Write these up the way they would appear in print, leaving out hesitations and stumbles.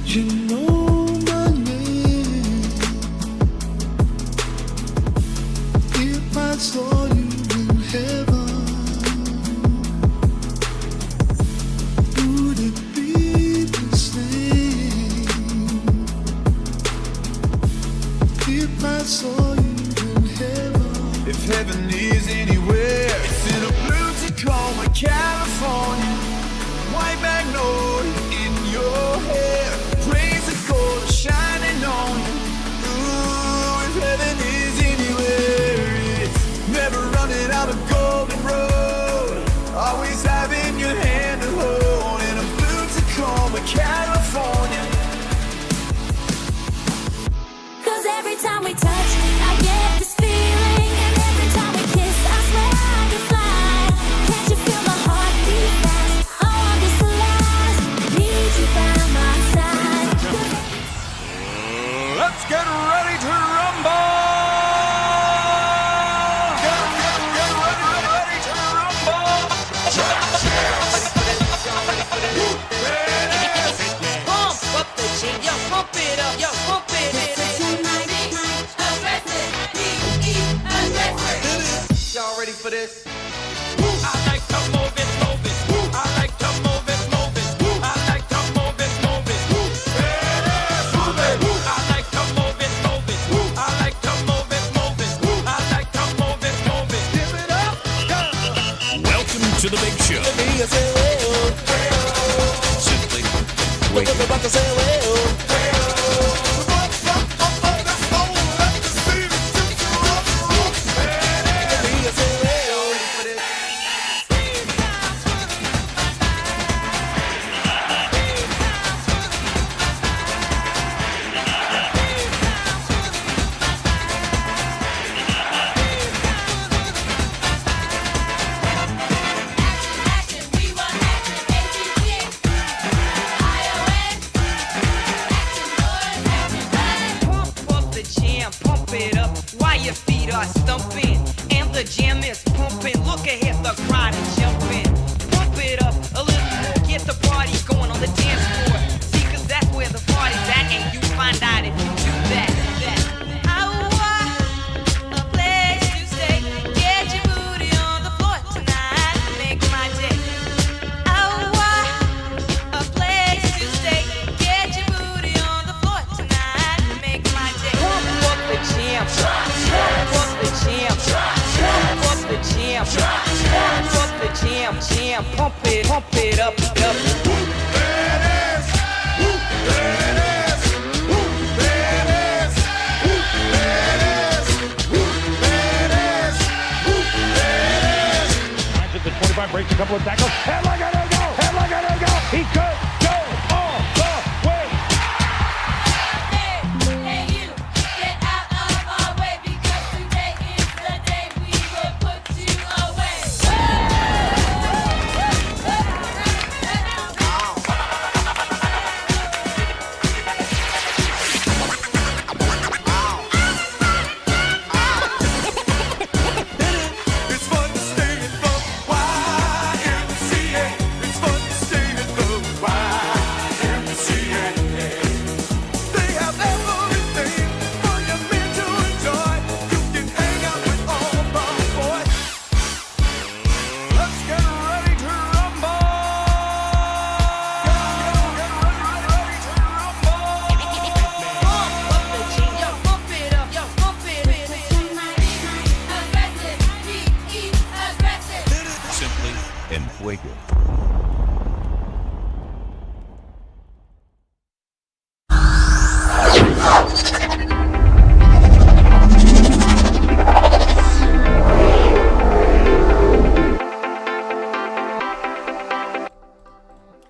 You know my name. If I saw you in heaven, would it be the same? If I saw you in heaven, if heaven is anywhere, it's in a blue Tacoma, California. White magnolia in your hair, praise the gold shining on you. Ooh, if heaven is anywhere, it's never running out of golden road. Always having your hand to hold in a blue Tacoma, California. 'Cause every time we touch, I get this feeling, and every time we kiss, I swear I can fly. Can't you feel my heartbeat fast? I want this to last. Need you by my side. Let's get ready to rumble! Ready to rumble! Pump up the jam, yo, pump it up, yo, pump it up. Y'all ready for this? I like to move it, move it. I like to move it, move it. I like to move it, move it. I like to move it, move it. I like to move it, move it. I like to move it, move it. Give it up! Welcome to the big show. Simply wake up. Pump up the jam, pump it up while your feet are stumping. And the jam is pumping. Look ahead, the crowd is jumping. Pump it up a little more, get the party going on the dance floor. See, 'cause that's where the party's at, and you find out if you do that. I want a place to stay. Get your booty on the floor tonight, make my day. I want a place to stay. Get your booty on the floor tonight, make my day. Pump up the jam, pump up the jam, pump up the jam, pump up the jam, pump it up, up. Finds it to 25, breaks a couple of tackles. Headlock, I don't go. Headlock, I don't go. He could go all the way. Hey, you, get out of our way, because today is the day we will put you away. It's fun to stay in the YMCA. It's fun to stay in the YMCA. They have everything for your men to enjoy. You can hang out with all the boys. Let's get ready to rumble. Get ready to rumble. Pump up the jam, yo, pump it up, yo, pump it up. Simply and wake up.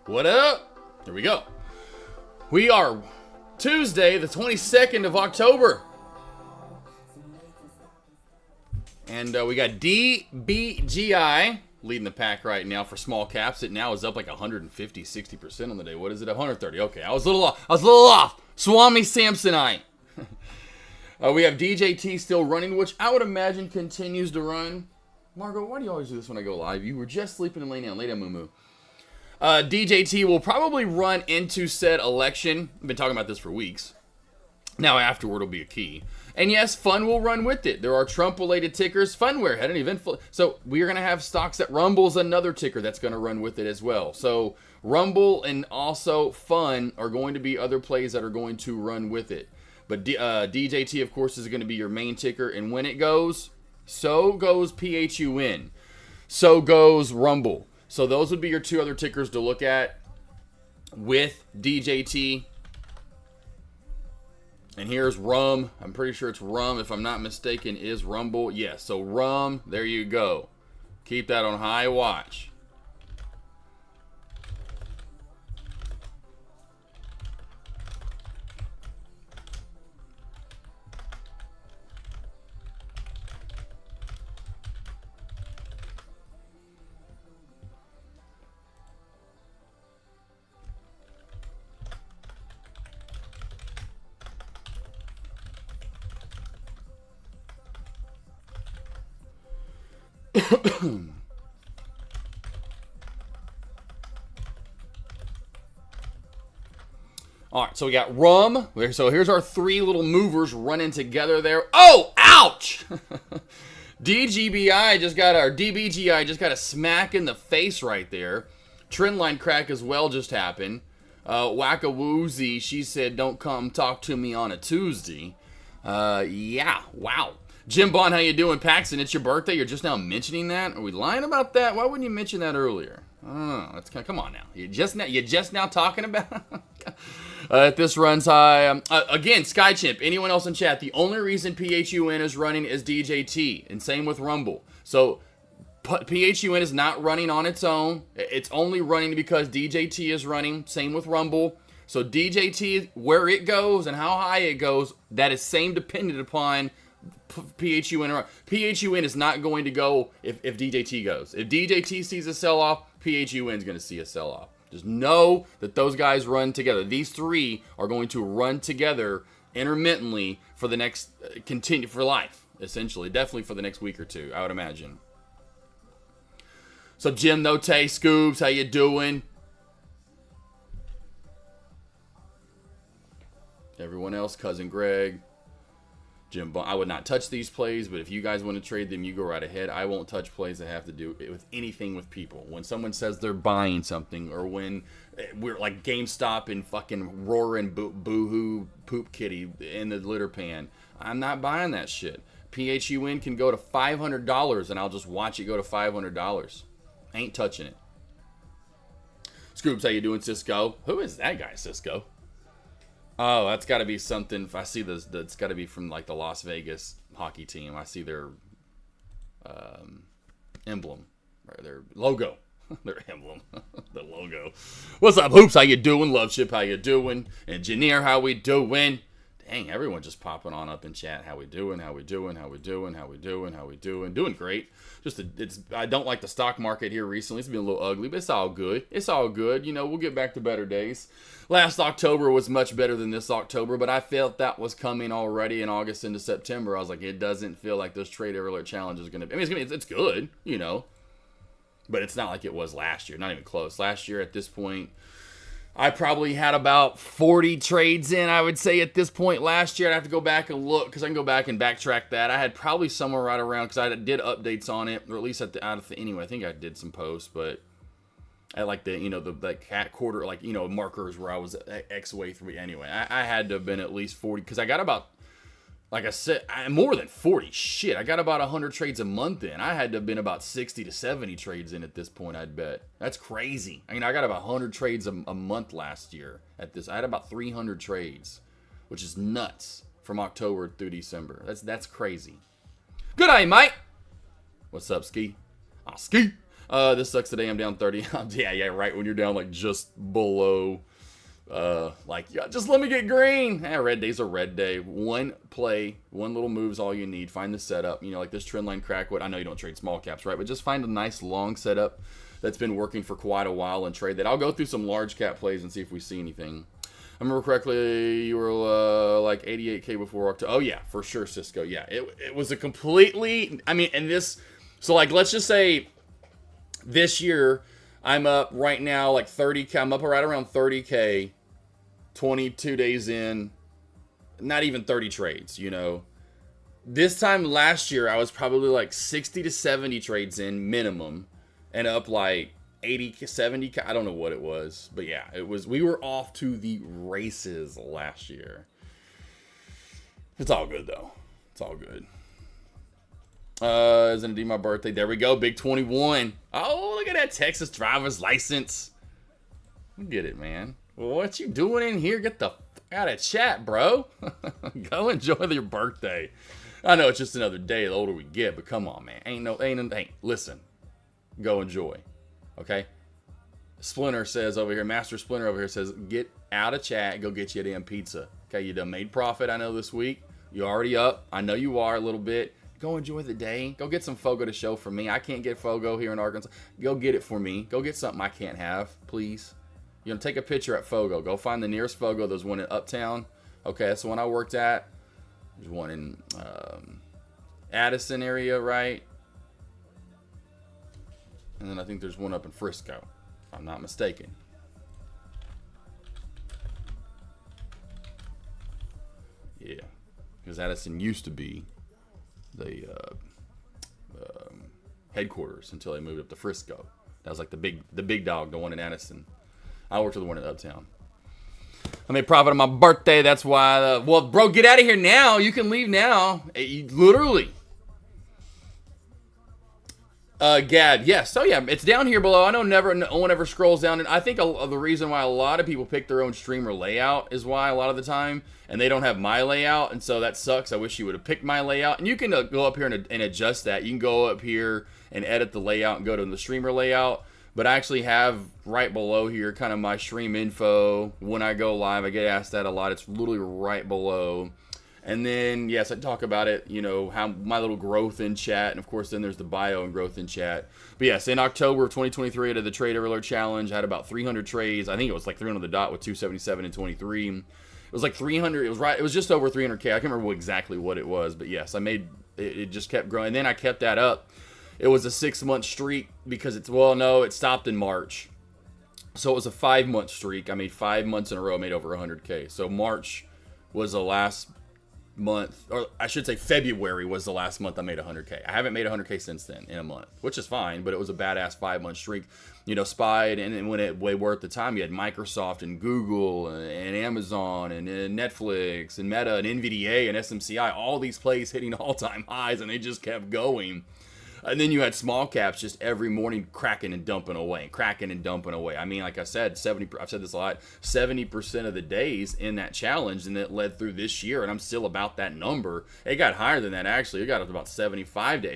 What up? Here we go. We are Tuesday, the 22nd of October. And we got DBGI leading the pack right now for small caps. It now is up like 150, 60% on the day. What is it? 130. Okay, I was a little off. Swami Samsonite. We have DJT still running, which I would imagine continues to run. Margot, why do you always do this when I go live? You were just sleeping and laying down. Lay down, Moo Moo. DJT will probably run into said election. I've been talking about this for weeks. Now afterward will be a key. And yes, Fun will run with it. There are Trump-related tickers. Funware had an eventful... So we're going to have stocks at Rumble's another ticker that's going to run with it as well. So Rumble and also Fun are going to be other plays that are going to run with it. But DJT, of course, is going to be your main ticker. And when it goes, so goes PHUN. So goes Rumble. So those would be your two other tickers to look at with DJT. And here's Rum. I'm pretty sure it's Rum, if I'm not mistaken, is Rumble. Yes, so Rum, there you go. Keep that on high watch. All right, so we got Rum. So here's our three little movers running together there. Oh, ouch! DBGI just got a smack in the face right there. Trendline crack as well just happened. Wacka-woozy, she said, don't come talk to me on a Tuesday. Yeah, wow. Jim Bond, how you doing? Paxton, it's your birthday. You're just now mentioning that? Are we lying about that? Why wouldn't you mention that earlier? I don't know. That's kind of, come on now. You're just now talking about if this runs high. Again, Skychimp, anyone else in chat, the only reason PHUN is running is DJT, and same with Rumble. So PHUN is not running on its own. It's only running because DJT is running. Same with Rumble. So DJT, where it goes and how high it goes, that is same dependent upon PHUN. PHUN is not going to go if DJT goes. If DJT sees a sell-off, PHUN is going to see a sell-off. Just know that those guys run together. These three are going to run together intermittently for the next continue for life, essentially. Definitely for the next week or two, I would imagine. So Jim Note, Scoobs, how you doing? Everyone else, Cousin Greg, Jim Bond. I would not touch these plays, but if you guys want to trade them, you go right ahead. I won't touch plays that have to do with anything with people. When someone says they're buying something, or when we're like GameStop and fucking roaring boohoo poop kitty in the litter pan, I'm not buying that shit. PHUN can go to $500, and I'll just watch it go to $500. Ain't touching it. Scoops, how you doing, Cisco? Who is that guy, Cisco? Oh, that's got to be something. I see this. That's got to be from like the Las Vegas hockey team. I see their emblem, or their logo. Their emblem, the logo. What's up, Hoops? How you doing? Love Ship, how you doing? Engineer, how we doing? Dang, everyone just popping on up in chat. How we doing? How we doing? How we doing? How we doing? How we doing? Doing great. I don't like the stock market here recently. It's been a little ugly, but it's all good. It's all good. You know, we'll get back to better days. Last October was much better than this October, but I felt that was coming already in August into September. I was like, it doesn't feel like this trade alert challenge is going to be. I mean, it's good, you know, but it's not like it was last year. Not even close. Last year at this point, I probably had about 40 trades in, I would say, at this point last year. I'd have to go back and look, because I can go back and backtrack that. I had probably somewhere right around, because I did updates on it, or at least anyway, I think I did some posts, but at like the, you know, the cat quarter, like, you know, markers where I was X way through. Anyway, I had to have been at least 40, because I got about, like I said, more than 40. Shit, I got about 100 trades a month in. I had to have been about 60 to 70 trades in at this point, I'd bet. That's crazy. I mean, I got about 100 trades a month last year at this. I had about 300 trades, which is nuts, from October through December. That's crazy. Good eye, Mike. What's up, Ski? Oh, Ski. This sucks today. I'm down 30. Yeah, right. When you're down like just below, yeah, just let me get green. Red day's a red day. One play, one little move's all you need. Find the setup. You know, like this trendline crackwood. I know you don't trade small caps, right? But just find a nice long setup that's been working for quite a while and trade that. I'll go through some large cap plays and see if we see anything. I remember correctly, you were like 88K before October. Oh yeah, for sure, Cisco. Yeah, it was a completely. I mean, and this. So like, let's just say this year, I'm up right now like 30K. I'm up right around 30K, 22 days in, not even 30 trades, you know. This time last year, I was probably like 60 to 70 trades in minimum and up like 80, 70K. I don't know what it was, but yeah, we were off to the races last year. It's all good though. It's all good. Is gonna be my birthday. There we go. Big 21. Oh, look at that Texas driver's license. Get it, man. Well, what you doing in here? Get the f out of chat, bro. Go enjoy your birthday. I know it's just another day the older we get, but come on, man. Ain't listen. Go enjoy. Okay? Splinter says over here, Master Splinter over here says, get out of chat, go get you a damn pizza. Okay, you done made profit, I know, this week. You already up. I know you are a little bit. Go enjoy the day. Go get some Fogo to show for me. I can't get Fogo here in Arkansas. Go get it for me. Go get something I can't have, please. You know, take a picture at Fogo. Go find the nearest Fogo. There's one in Uptown. Okay, that's the one I worked at. There's one in Addison area, right? And then I think there's one up in Frisco, if I'm not mistaken. Yeah, because Addison used to be the headquarters until they moved up to Frisco. That was like the big dog, the one in Addison. I worked with the one in Uptown. I made profit on my birthday. That's why. Well, bro, get out of here now. You can leave now. Literally. Gad, yes. So yeah, it's down here below. I know no one ever scrolls down, and I think the reason why a lot of people pick their own streamer layout is why a lot of the time, and they don't have my layout, and so that sucks. I wish you would have picked my layout, and you can go up here and adjust that. You can go up here and edit the layout and go to the streamer layout. But I actually have right below here kind of my stream info. When I go live, I get asked that a lot. It's literally right below. And then, yes, I talk about it, you know, how my little growth in chat. And, of course, then there's the bio and growth in chat. But, yes, in October of 2023, I did the Trader Alert Challenge. I had about 300 trades. I think it was like 300 on the dot with 277 and 23. It was like 300. It was right. It was just over 300K. I can't remember exactly what it was. But, yes, I made it. It just kept growing. And then I kept that up. It was a 6-month streak because it stopped in March. So it was a 5-month streak. I made 5 months in a row. I made over 100K. So March was the last month, or I should say February was the last month I made 100K. I haven't made 100K since then in a month, which is fine, but it was a badass 5-month streak. You know, Spied, and when it were at the time, you had Microsoft and Google and Amazon and Netflix and Meta and NVDA and SMCI, all these plays hitting all-time highs, and they just kept going. And then you had small caps just every morning cracking and dumping away. I mean, like I said, I've said this a lot, 70% of the days in that challenge, and it led through this year, and I'm still about that number. It got higher than that, actually. It got up to about 75 to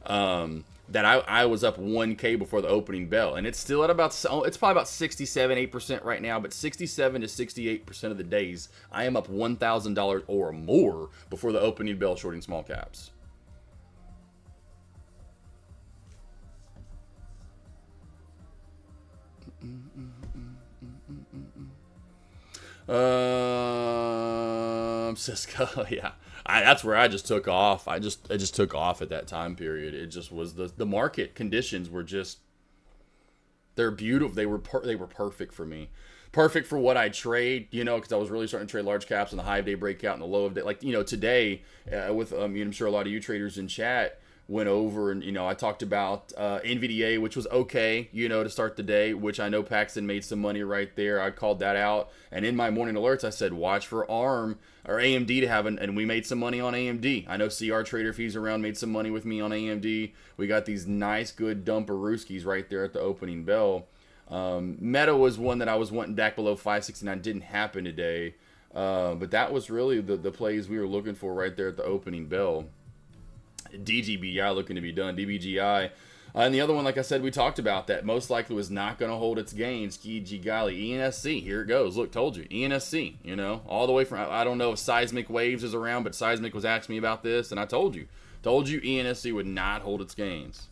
80%. That I was up 1K before the opening bell, and it's still at about, it's probably about 67, 8% right now, but 67 to 68% of the days, I am up $1,000 or more before the opening bell shorting small caps. Cisco, yeah. That's where I just took off. I just took off at that time period. It just was the market conditions were just, they're beautiful. They were perfect for me. Perfect for what I trade, you know, because I was really starting to trade large caps in the high of day breakout and the low of day. Like, you know, today with I'm sure a lot of you traders in chat went over and, you know, I talked about NVDA, which was okay, you know, to start the day, which I know Paxton made some money right there. I called that out. And in my morning alerts, I said, watch for ARM or AMD to have and we made some money on AMD. I know CR Trader Fees around made some money with me on AMD. We got these nice, good dumperooskies right there at the opening bell. Meta was one that I was wanting back below 569. Didn't happen today. But that was really the plays we were looking for right there at the opening bell. DGBI looking to be done. DBGI. And the other one, like I said, we talked about that. Most likely was not going to hold its gains. Gigali. ENSC. Here it goes. Look, told you. ENSC. You know, all the way from, I don't know if Seismic Waves is around, but Seismic was asking me about this, and I told you. Told you ENSC would not hold its gains.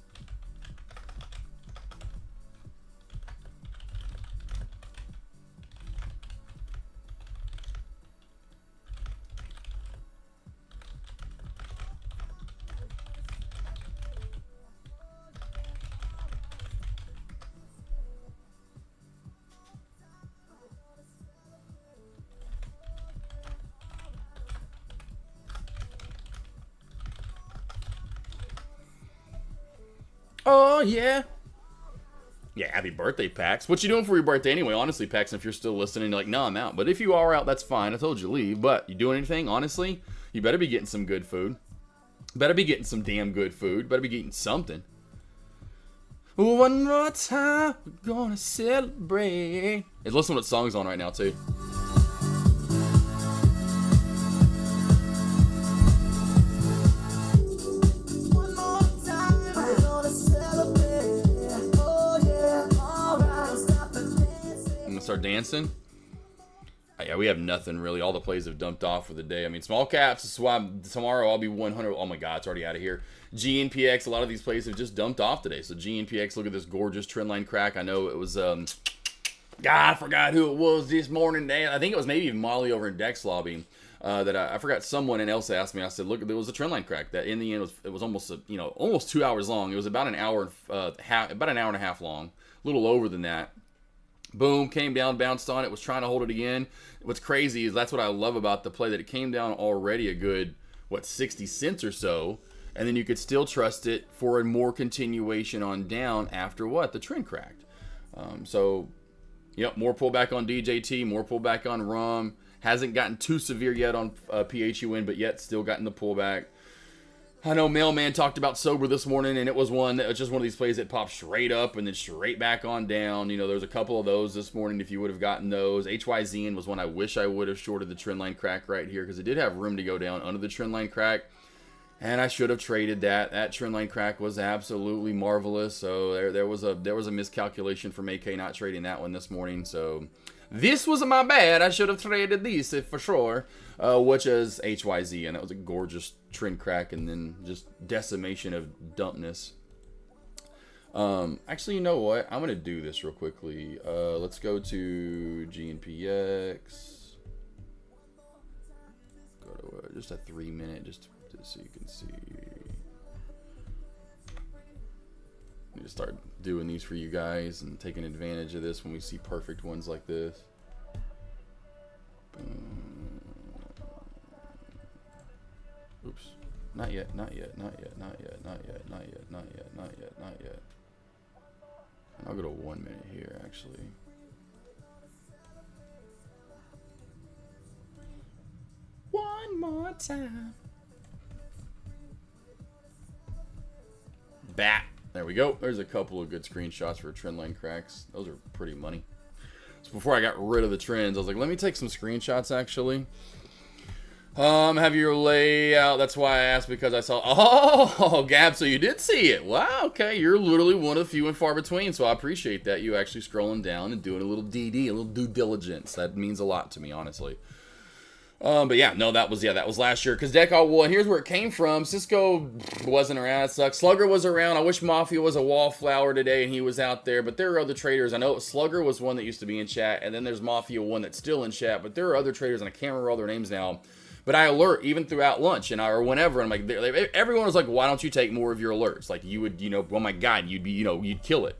Oh, yeah. Yeah, happy birthday, Pax. What you doing for your birthday anyway? Honestly, Pax, if you're still listening, you're like, no, I'm out. But if you are out, that's fine. I told you leave. But you doing anything? Honestly, you better be getting some good food. Better be getting some damn good food. Better be getting something. One more time, we're gonna celebrate. Hey, listen to what song's on right now, too. Start dancing. Yeah, we have nothing really. All the plays have dumped off for the day. I mean, small caps. This is why tomorrow I'll be 100. Oh my God, it's already out of here. GNPX. A lot of these plays have just dumped off today. So GNPX. Look at this gorgeous trend line crack. I know it was. God, I forgot who it was this morning. I think it was maybe even Molly over in Dex Lobby. That I forgot. Someone else asked me. I said, look, there was a trend line crack that in the end was almost almost 2 hours long. It was about an hour and a half long. A little over than that. Boom, came down, bounced on it, was trying to hold it again. What's crazy is that's what I love about the play, that it came down already a good, 60 cents or so, and then you could still trust it for a more continuation on down after the trend cracked. So, more pullback on DJT, more pullback on RUM. Hasn't gotten too severe yet on PHUN, but yet still gotten the pullback. I know Mailman talked about Sober this morning, and it was just one of these plays that popped straight up and then straight back on down. There's a couple of those this morning if you would have gotten those. HYZN was one I wish I would have shorted the trend line crack right here because it did have room to go down under the trend line crack, and I should have traded that. That trend line crack was absolutely marvelous. So there was a miscalculation from AK not trading that one this morning. So this was my bad. I should have traded these for sure. Which is HYZ, and that was a gorgeous trend crack, and then just decimation of dumpness. Actually, you know what? I'm gonna do this real quickly. Let's go to GNPX. Go to just a 3 minute, just so you can see. I'm gonna start doing these for you guys and taking advantage of this when we see perfect ones like this. Oops. Not yet, not yet, not yet, not yet, not yet, not yet, not yet, not yet, not yet. And I'll go to 1 minute here, actually. One more time. Bat. There we go. There's a couple of good screenshots for trend line cracks. Those are pretty money. So before I got rid of the trends, I was like, let me take some screenshots, actually. Have your layout. That's why I asked, because I saw. Oh, Gab, so you did see it. Wow, okay. You're literally one of the few and far between, so I appreciate that. You actually scrolling down and doing a little DD, a little due diligence. That means a lot to me, honestly. But yeah, no, that was last year. Because Decal, well, and here's where it came from. Cisco wasn't around. It sucks. Slugger was around. I wish Mafia was a wallflower today and he was out there. But there are other traders. I know Slugger was one that used to be in chat. And then there's Mafia 1 that's still in chat. But there are other traders, and I can't remember all their names now. But I alert even throughout lunch or whenever. And I'm like, everyone was like, why don't you take more of your alerts? Like you would, oh my God, you'd be, you'd kill it.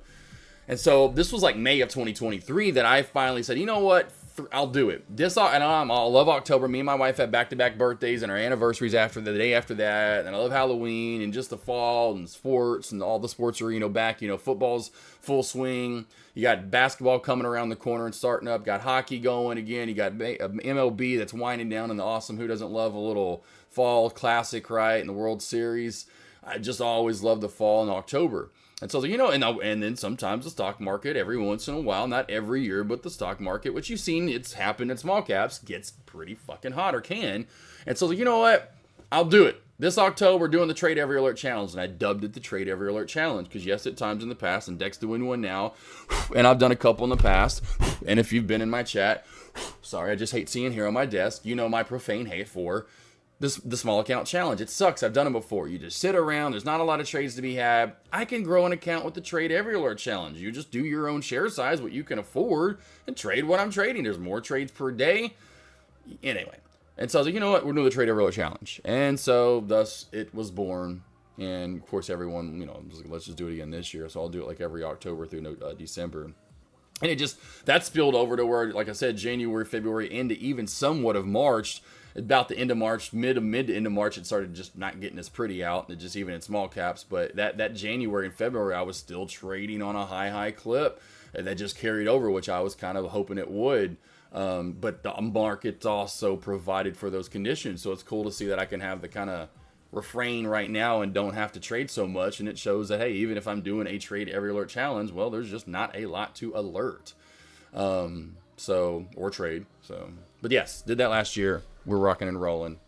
And so this was like May of 2023 that I finally said, you know what? I'll do it. And I love October. Me and my wife had back-to-back birthdays and our anniversaries after the day after that. And I love Halloween and just the fall and sports, and all the sports are, back. Football's full swing. You got basketball coming around the corner and starting up. Got hockey going again. You got MLB that's winding down in the awesome. Who doesn't love a little fall classic, right? In the World Series. I just always love the fall in October. And so, and then sometimes the stock market, every once in a while, not every year, but the stock market, which you've seen, it's happened in small caps, gets pretty fucking hot, or can. And so, you know what? I'll do it. This October, doing the Trade Every Alert Challenge, and I dubbed it the Trade Every Alert Challenge, because yes, at times in the past, and Deck's doing one now, and I've done a couple in the past, and if you've been in my chat, sorry, I just hate seeing here on my desk, my profane hate for the small account challenge. It sucks. I've done it before. You just sit around. There's not a lot of trades to be had. I can grow an account with the Trade Every Alert Challenge. You just do your own share size, what you can afford, and trade what I'm trading. There's more trades per day. Anyway. And so I was like, you know what? We're doing the Trade Every Alert Challenge. And so thus it was born. And of course everyone, was like, let's just do it again this year. So I'll do it like every October through December. And that spilled over to where, like I said, January, February, into even somewhat of March. about the end of March, mid to end of March, it started just not getting as pretty out, and just even in small caps. But that January and February, I was still trading on a high clip, and that just carried over, which I was kind of hoping it would. But the market's also provided for those conditions, so it's cool to see that I can have the kind of refrain right now and don't have to trade so much. And it shows that, hey, even if I'm doing a trade every alert challenge, well, there's just not a lot to alert. Or trade. So, but yes, did that last year. We're rocking and rolling.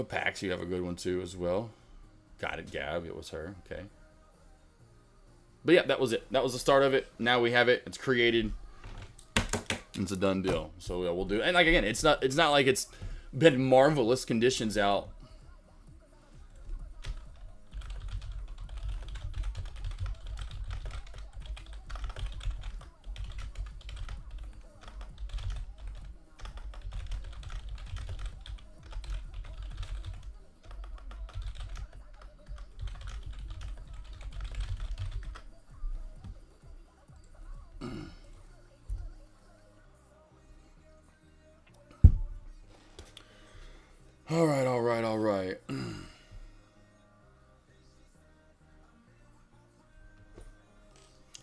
Pax, you have a good one too as well. Got it, Gab. It was her. Okay. But yeah, that was it. That was the start of it. Now we have it. It's created. It's a done deal. So yeah, we'll do. And like again, it's not like it's been marvelous conditions out. All right.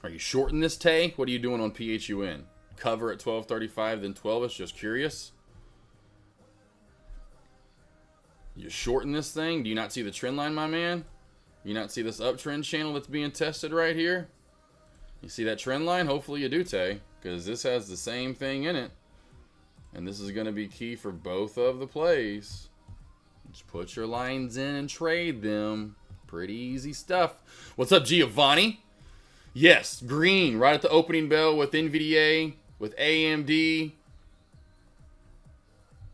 Are you shorting this, Tay? What are you doing on PHUN? Cover at 12.35, then 12ish? Just curious. You shorting this thing? Do you not see the trend line, my man? You not see this uptrend channel that's being tested right here? You see that trend line? Hopefully you do, Tay, because this has the same thing in it. And this is going to be key for both of the plays. Just put your lines in and trade them. Pretty easy stuff. What's up, Giovanni? Yes, green right at the opening bell with NVDA, with AMD.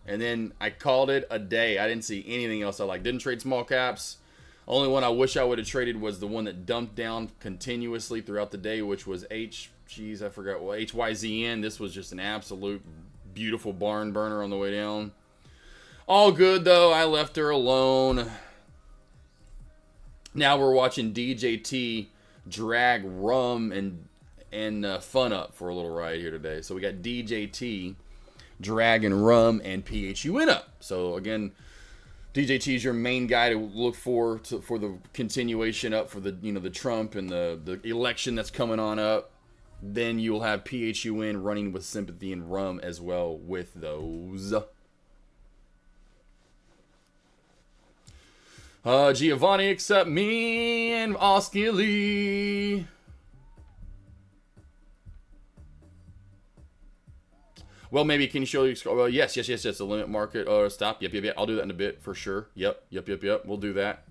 And then I called it a day. I didn't see anything else I like. Didn't trade small caps. Only one I wish I would have traded was the one that dumped down continuously throughout the day, which was HYZN. This was just an absolute beautiful barn burner on the way down. All good, though. I left her alone. Now we're watching DJT drag rum and fun up for a little ride here today. So we got DJT dragging rum and PHUN up. So again, DJT is your main guy to look for the continuation up for the the Trump and the election that's coming on up. Then you'll have PHUN running with sympathy and rum as well with those. Giovanni, except me and Oscar Lee. Well, maybe can you show you? Yes. The limit market. Stop. Yep. I'll do that in a bit for sure. Yep. We'll do that.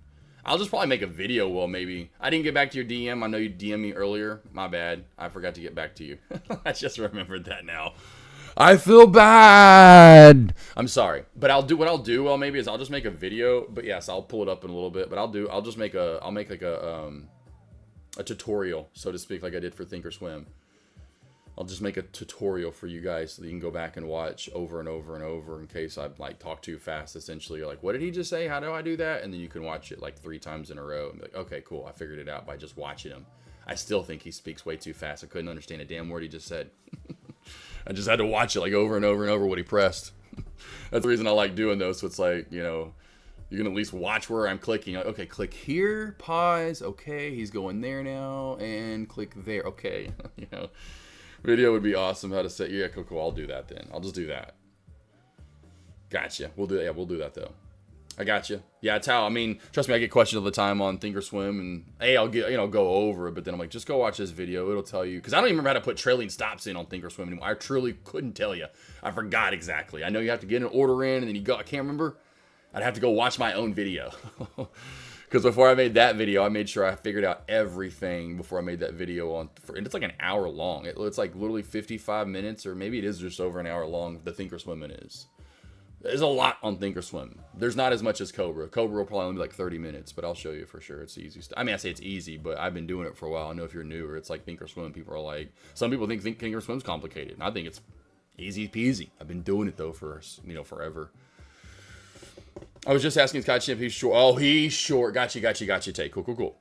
I'll just probably make a video. Well, maybe I didn't get back to your DM. I know you DM'd me earlier. My bad. I forgot to get back to you. I just remembered that now. I feel bad. I'm sorry, but I'll do what I'll do. Well, maybe is I'll just make a video. But yes, I'll pull it up in a little bit. But I'll just make like a tutorial, so to speak, like I did for Thinkorswim. I'll just make a tutorial for you guys so that you can go back and watch over and over and over in case I like talk too fast. Essentially, you're like, what did he just say? How do I do that? And then you can watch it like 3 times in a row and be like, okay, cool. I figured it out by just watching him. I still think he speaks way too fast. I couldn't understand a damn word he just said. I just had to watch it like over and over and over what he pressed. That's the reason I like doing those. So it's like, you can at least watch where I'm clicking. Like, okay, click here, pause. Okay, he's going there now, and click there. Okay, video would be awesome. How to set? Yeah, cool. I'll do that then. I'll just do that. Gotcha. We'll do that. Yeah, we'll do that though. I got you. Yeah, it's how. I mean, trust me, I get questions all the time on Thinkorswim, and I'll get go over it, but then I'm like, just go watch this video. It'll tell you because I don't even remember how to put trailing stops in on Thinkorswim anymore. I truly couldn't tell you. I forgot exactly. I know you have to get an order in, and then you go. I can't remember. I'd have to go watch my own video because before I made that video, I made sure I figured out everything before I made that video and it's like an hour long. It's like literally 55 minutes, or maybe it is just over an hour long. The Thinkorswim is. There's a lot on Thinkorswim. There's not as much as Cobra. Cobra will probably only be like 30 minutes, but I'll show you for sure. It's easy. I mean, I say it's easy, but I've been doing it for a while. I know if you're newer, it's like Thinkorswim. People are like, some people think Thinkorswim's complicated. And I think it's easy peasy. I've been doing it though for forever. I was just asking Scott Chimp, he's short. Oh, he's short. Got you, Tay. Cool.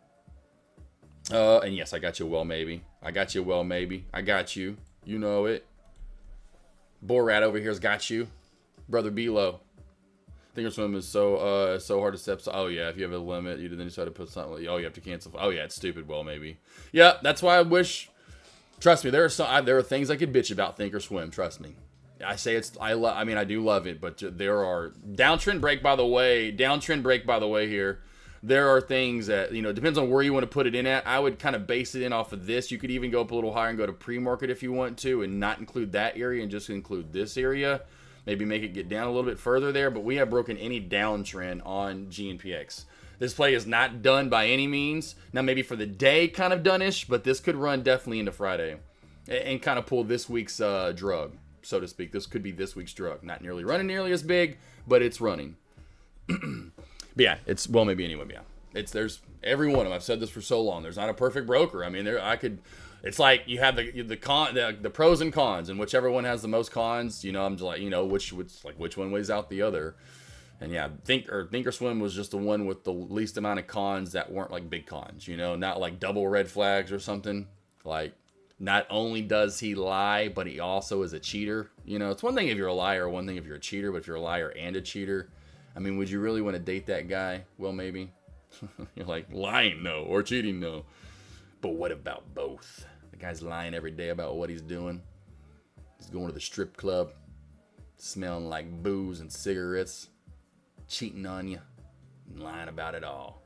And yes, I got you. Well, maybe. I got you. Well, maybe. I got you. You know it. Borat over here's got you. Brother Below. Thinkorswim is so hard to step. So, oh yeah, if you have a limit, you then decide to put something. Oh, you have to cancel. Oh yeah, it's stupid. Well, maybe. Yeah, that's why I wish. Trust me, there are things I could bitch about Thinkorswim. Trust me. I say I mean, I do love it, but there are downtrend break by the way. Downtrend break by the way here. There are things that, you know, depends on where you want to put it in at. I would kind of base it in off of this. You could even go up a little higher and go to pre-market if you want to and not include that area and just include this area. Maybe make it get down a little bit further there, but we have broken any downtrend on GNPX. This play is not done by any means. Now, maybe for the day, kind of done-ish, but this could run definitely into Friday and kind of pull this week's drug, so to speak. This could be this week's drug. Not nearly running nearly as big, but it's running. But yeah, it's, well, maybe anyway, yeah. There's every one of them. I've said this for so long. There's not a perfect broker. I mean, it's like you have the pros and cons, and whichever one has the most cons, you know, I'm just like, you know, which one weighs out the other. And yeah, Thinkorswim was just the one with the least amount of cons that weren't like big cons, you know, not like double red flags or something. Like, not only does he lie, but he also is a cheater. You know, it's one thing if you're a liar, one thing if you're a cheater, but if you're a liar and a cheater, I mean, would you really want to date that guy? Well, maybe. You're like, lying, no, or cheating, no. But what about both? The guy's lying every day about what he's doing. He's going to the strip club, smelling like booze and cigarettes, cheating on you, and lying about it all.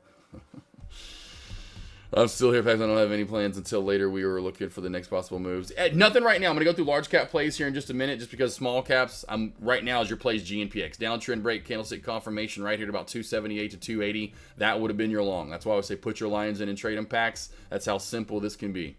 I'm still here, Pax. I don't have any plans until later. We were looking for the next possible moves. Nothing right now. I'm going to go through large cap plays here in just a minute, just because small caps, right now is your plays GNPX. Downtrend break, candlestick confirmation right here at about 278 to 280. That would have been your long. That's why I would say put your lions in and trade them packs. That's how simple this can be.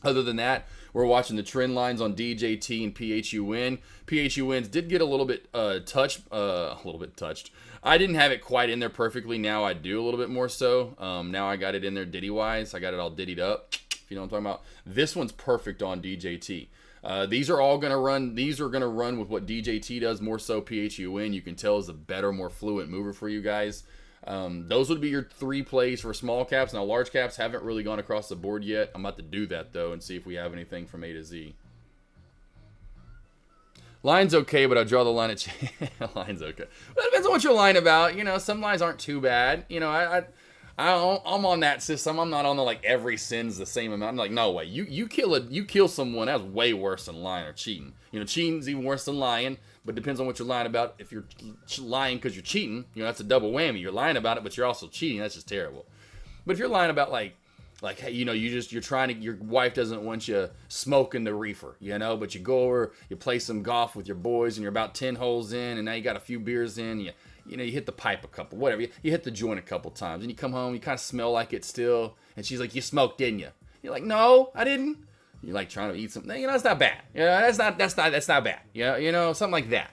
Other than that, we're watching the trend lines on DJT and PHUN. PHUNs did get a little bit touched. I didn't have it quite in there perfectly. Now I do a little bit more so. Now I got it in there Diddy-wise. I got it all Diddied up, if you know what I'm talking about. This one's perfect on DJT. These are all going to run. These are going to run with what DJT does, more so PHUN. You can tell is a better, more fluent mover for you guys. Those would be your three plays for small caps. Now, large caps haven't really gone across the board yet. I'm about to do that, though, and see if we have anything from A to Z. Line's okay, but I draw the line at line's okay. Well, it depends on what you're lying about. You know, some lines aren't too bad. You know, I'm on that system. I'm not on the like every sin's the same amount. I'm like, no way. You kill someone, that's way worse than lying or cheating. You know, cheating's even worse than lying, but it depends on what you're lying about. If you're lying because you're cheating, you know, that's a double whammy. You're lying about it, but you're also cheating. That's just terrible. But if you're lying about like, hey, you know, you're trying to, your wife doesn't want you smoking the reefer, you know, but you go over, you play some golf with your boys and you're about 10 holes in and now you got a few beers in, you know, you hit the pipe a couple, whatever, you hit the joint a couple times and you come home, you kind of smell like it still, and she's like, you smoked, didn't you? You're like, no, I didn't. You're like trying to eat something, you know, that's not bad. Yeah, that's not bad. Yeah, you know, something like that,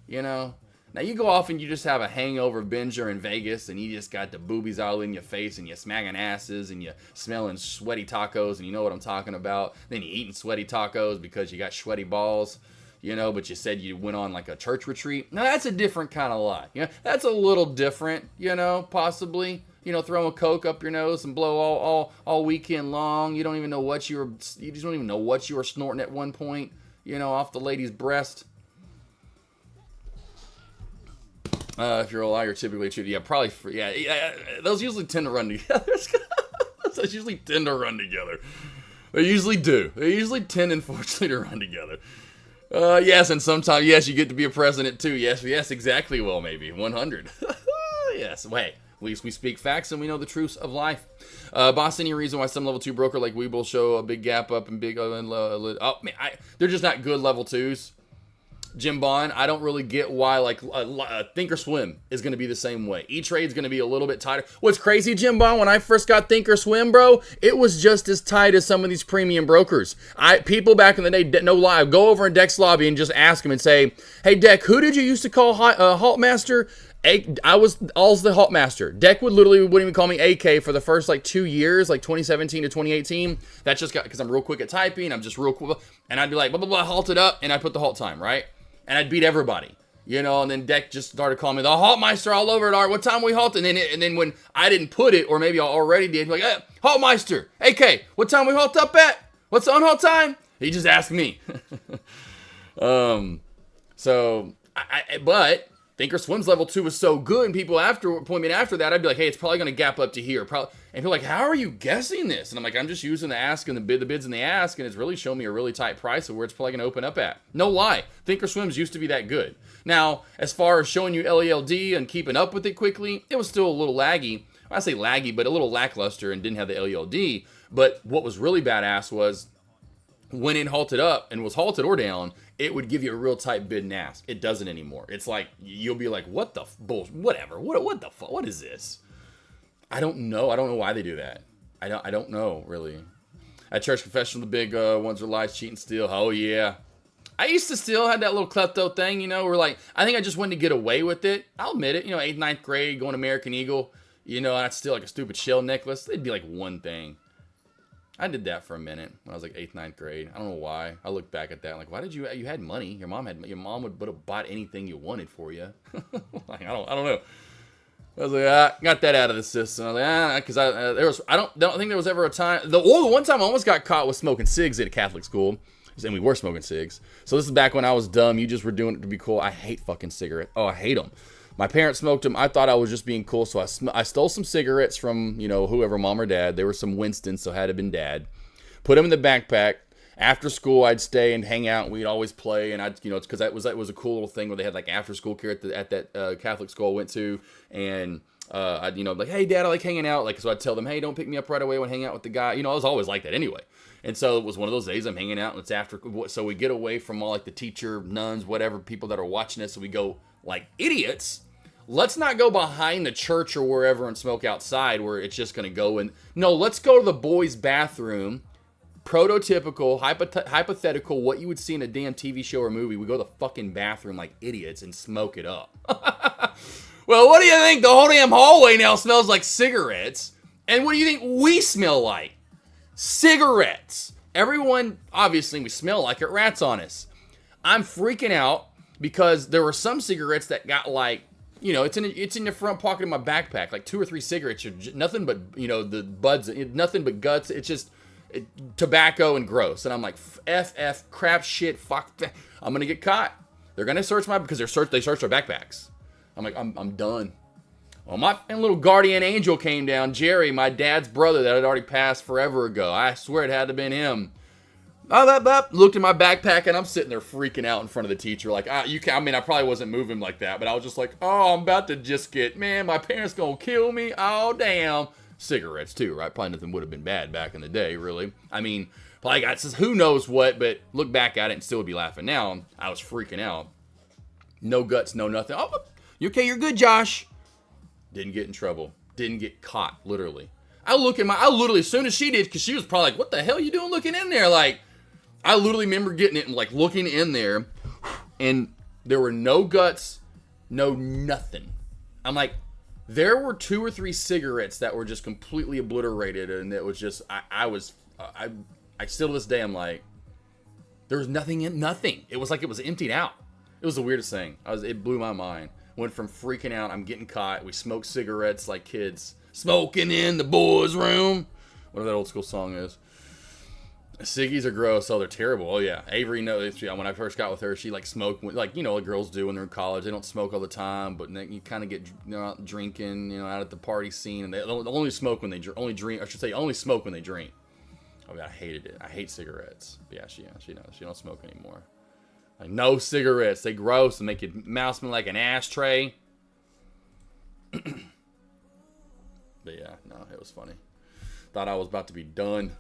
you know. Now, you go off and you just have a hangover binger in Vegas and you just got the boobies all in your face and you're smacking asses and you're smelling sweaty tacos and you know what I'm talking about. Then you're eating sweaty tacos because you got sweaty balls, you know, but you said you went on like a church retreat. Now, that's a different kind of lie. You know, that's a little different, you know, possibly. You know, throwing coke up your nose and blow all weekend long. You don't even know what you just don't even know what you were snorting at one point, you know, off the lady's breast. If you're a liar, typically cheated. Yeah, probably. Those usually tend to run together. Those usually tend to run together. They usually do. They usually tend, unfortunately, to run together. Yes, and sometimes, yes, you get to be a president, too. Yes, exactly. Well, maybe. 100. Yes, wait. At least we speak facts and we know the truths of life. Boss, any reason why some level 2 broker like Webull show a big gap up and big... they're just not good level 2s. Jim Bond, I don't really get why, like, Thinkorswim is going to be the same way. E-Trade's going to be a little bit tighter. What's crazy, Jim Bond, when I first got Thinkorswim, bro, it was just as tight as some of these premium brokers. People back in the day, no lie, go over in Deck's lobby and just ask them and say, hey, Deck, who did you used to call Haltmaster? I was the Haltmaster. Deck wouldn't even call me AK for the first, like, 2 years, like 2017 to 2018. That's just because I'm real quick at typing. I'm just real quick. And I'd be like, blah, blah, blah, halt it up, and I'd put the halt time, right? And I'd beat everybody. You know, and then Deck just started calling me the Haltmeister all over it. Art, what time we halt? And then when I didn't put it, or maybe I already did, like, Haltmeister, AK, what time we halt up at? What's the unhalt time? He just asked me. But Thinkorswim's level 2 was so good, and people point me after that, I'd be like, hey, it's probably going to gap up to here. And people are like, how are you guessing this? And I'm like, I'm just using the ask and the bids and the ask, and it's really showing me a really tight price of where it's probably going to open up at. No lie, Thinkorswims used to be that good. Now, as far as showing you LELD and keeping up with it quickly, it was still a little laggy. I say laggy, but a little lackluster and didn't have the LELD. But what was really badass was when it halted up and was halted or down, it would give you a real tight bid and ask. It doesn't anymore. It's like, you'll be like, what the bullshit, whatever. What the fuck, what is this? I don't know. I don't know why they do that. I don't know, really. At church confession, the big ones are lies, cheat, and steal. Oh, yeah. I used to still have that little klepto thing, you know, where like, I think I just wanted to get away with it. I'll admit it, you know, 8th, 9th grade, going American Eagle, you know, and I'd steal like a stupid shell necklace. It'd be like one thing. I did that for a minute when I was like 8th, 9th grade. I don't know why. I look back at that like, why did you had money? Your mom would have bought anything you wanted for you. Like, I don't know. I was like, got that out of the system. I was like, because I don't think there was ever a time. The one time I almost got caught was smoking cigs at a Catholic school. And we were smoking cigs. So this is back when I was dumb. You just were doing it to be cool. I hate fucking cigarettes. Oh, I hate them. My parents smoked them. I thought I was just being cool. So I stole some cigarettes from, you know, whoever, mom or dad. They were some Winstons, so it had to have been dad. Put them in the backpack. After school, I'd stay and hang out. And we'd always play. And it's because that was a cool little thing where they had like after school care at that Catholic school I went to. And I'd, like, hey, Dad, I like hanging out. Like, so I'd tell them, hey, don't pick me up right away. I want to hang out with the guy. You know, I was always like that anyway. And so it was one of those days I'm hanging out, and it's after. So we get away from all like the teacher, nuns, whatever, people that are watching us. So we go like idiots. Let's not go behind the church or wherever and smoke outside where it's just going to go. And no, let's go to the boys' bathroom. Prototypical, hypothetical, what you would see in a damn TV show or movie. We go to the fucking bathroom like idiots and smoke it up. Well, what do you think? The whole damn hallway now smells like cigarettes. And what do you think we smell like? Cigarettes. Everyone, obviously, we smell like it. Rats on us. I'm freaking out because there were some cigarettes that got like, it's in the front pocket of my backpack. Like 2 or 3 cigarettes, nothing but, the buds, nothing but guts. It's just tobacco and gross. And I'm like, F, crap, shit, fuck. I'm gonna get caught. They're gonna search because they search our backpacks. I'm like, I'm done. Well, my little guardian angel came down, Jerry, my dad's brother that had already passed forever ago. I swear it had to have been him. Looked in my backpack, and I'm sitting there freaking out in front of the teacher. Like, I probably wasn't moving like that, but I was just like, oh, I'm about to just my parents gonna kill me. Oh, damn. Cigarettes, too, right? Probably nothing would have been bad back in the day, really. I mean, probably got who knows what, but look back at it and still would be laughing now. I was freaking out. No guts, no nothing. Oh, you okay? You're good, Josh. Didn't get in trouble. Didn't get caught, literally. I literally, as soon as she did, because she was probably like, what the hell are you doing looking in there? Like, I literally remember getting it and like looking in there, and there were no guts, no nothing. I'm like, there were 2 or 3 cigarettes that were just completely obliterated, and it was just, I still to this day, I'm like, there was nothing in, nothing. It was like it was emptied out. It was the weirdest thing. It blew my mind. Went from freaking out, I'm getting caught. We smoked cigarettes like kids. Smoking in the boys' room. Whatever that old school song is. Ciggies are gross. Oh, they're terrible. Oh, yeah. Avery knows. When I first got with her, she like smoked. Like, what girls do when they're in college. They don't smoke all the time, but then you kind of get out drinking, out at the party scene. And they only smoke when they drink. I should say, only smoke when they drink. Oh, I hated it. I hate cigarettes. But yeah, she knows. She don't smoke anymore. Like, no cigarettes. They gross and make your mouth smell like an ashtray. But yeah, no, it was funny. Thought I was about to be done.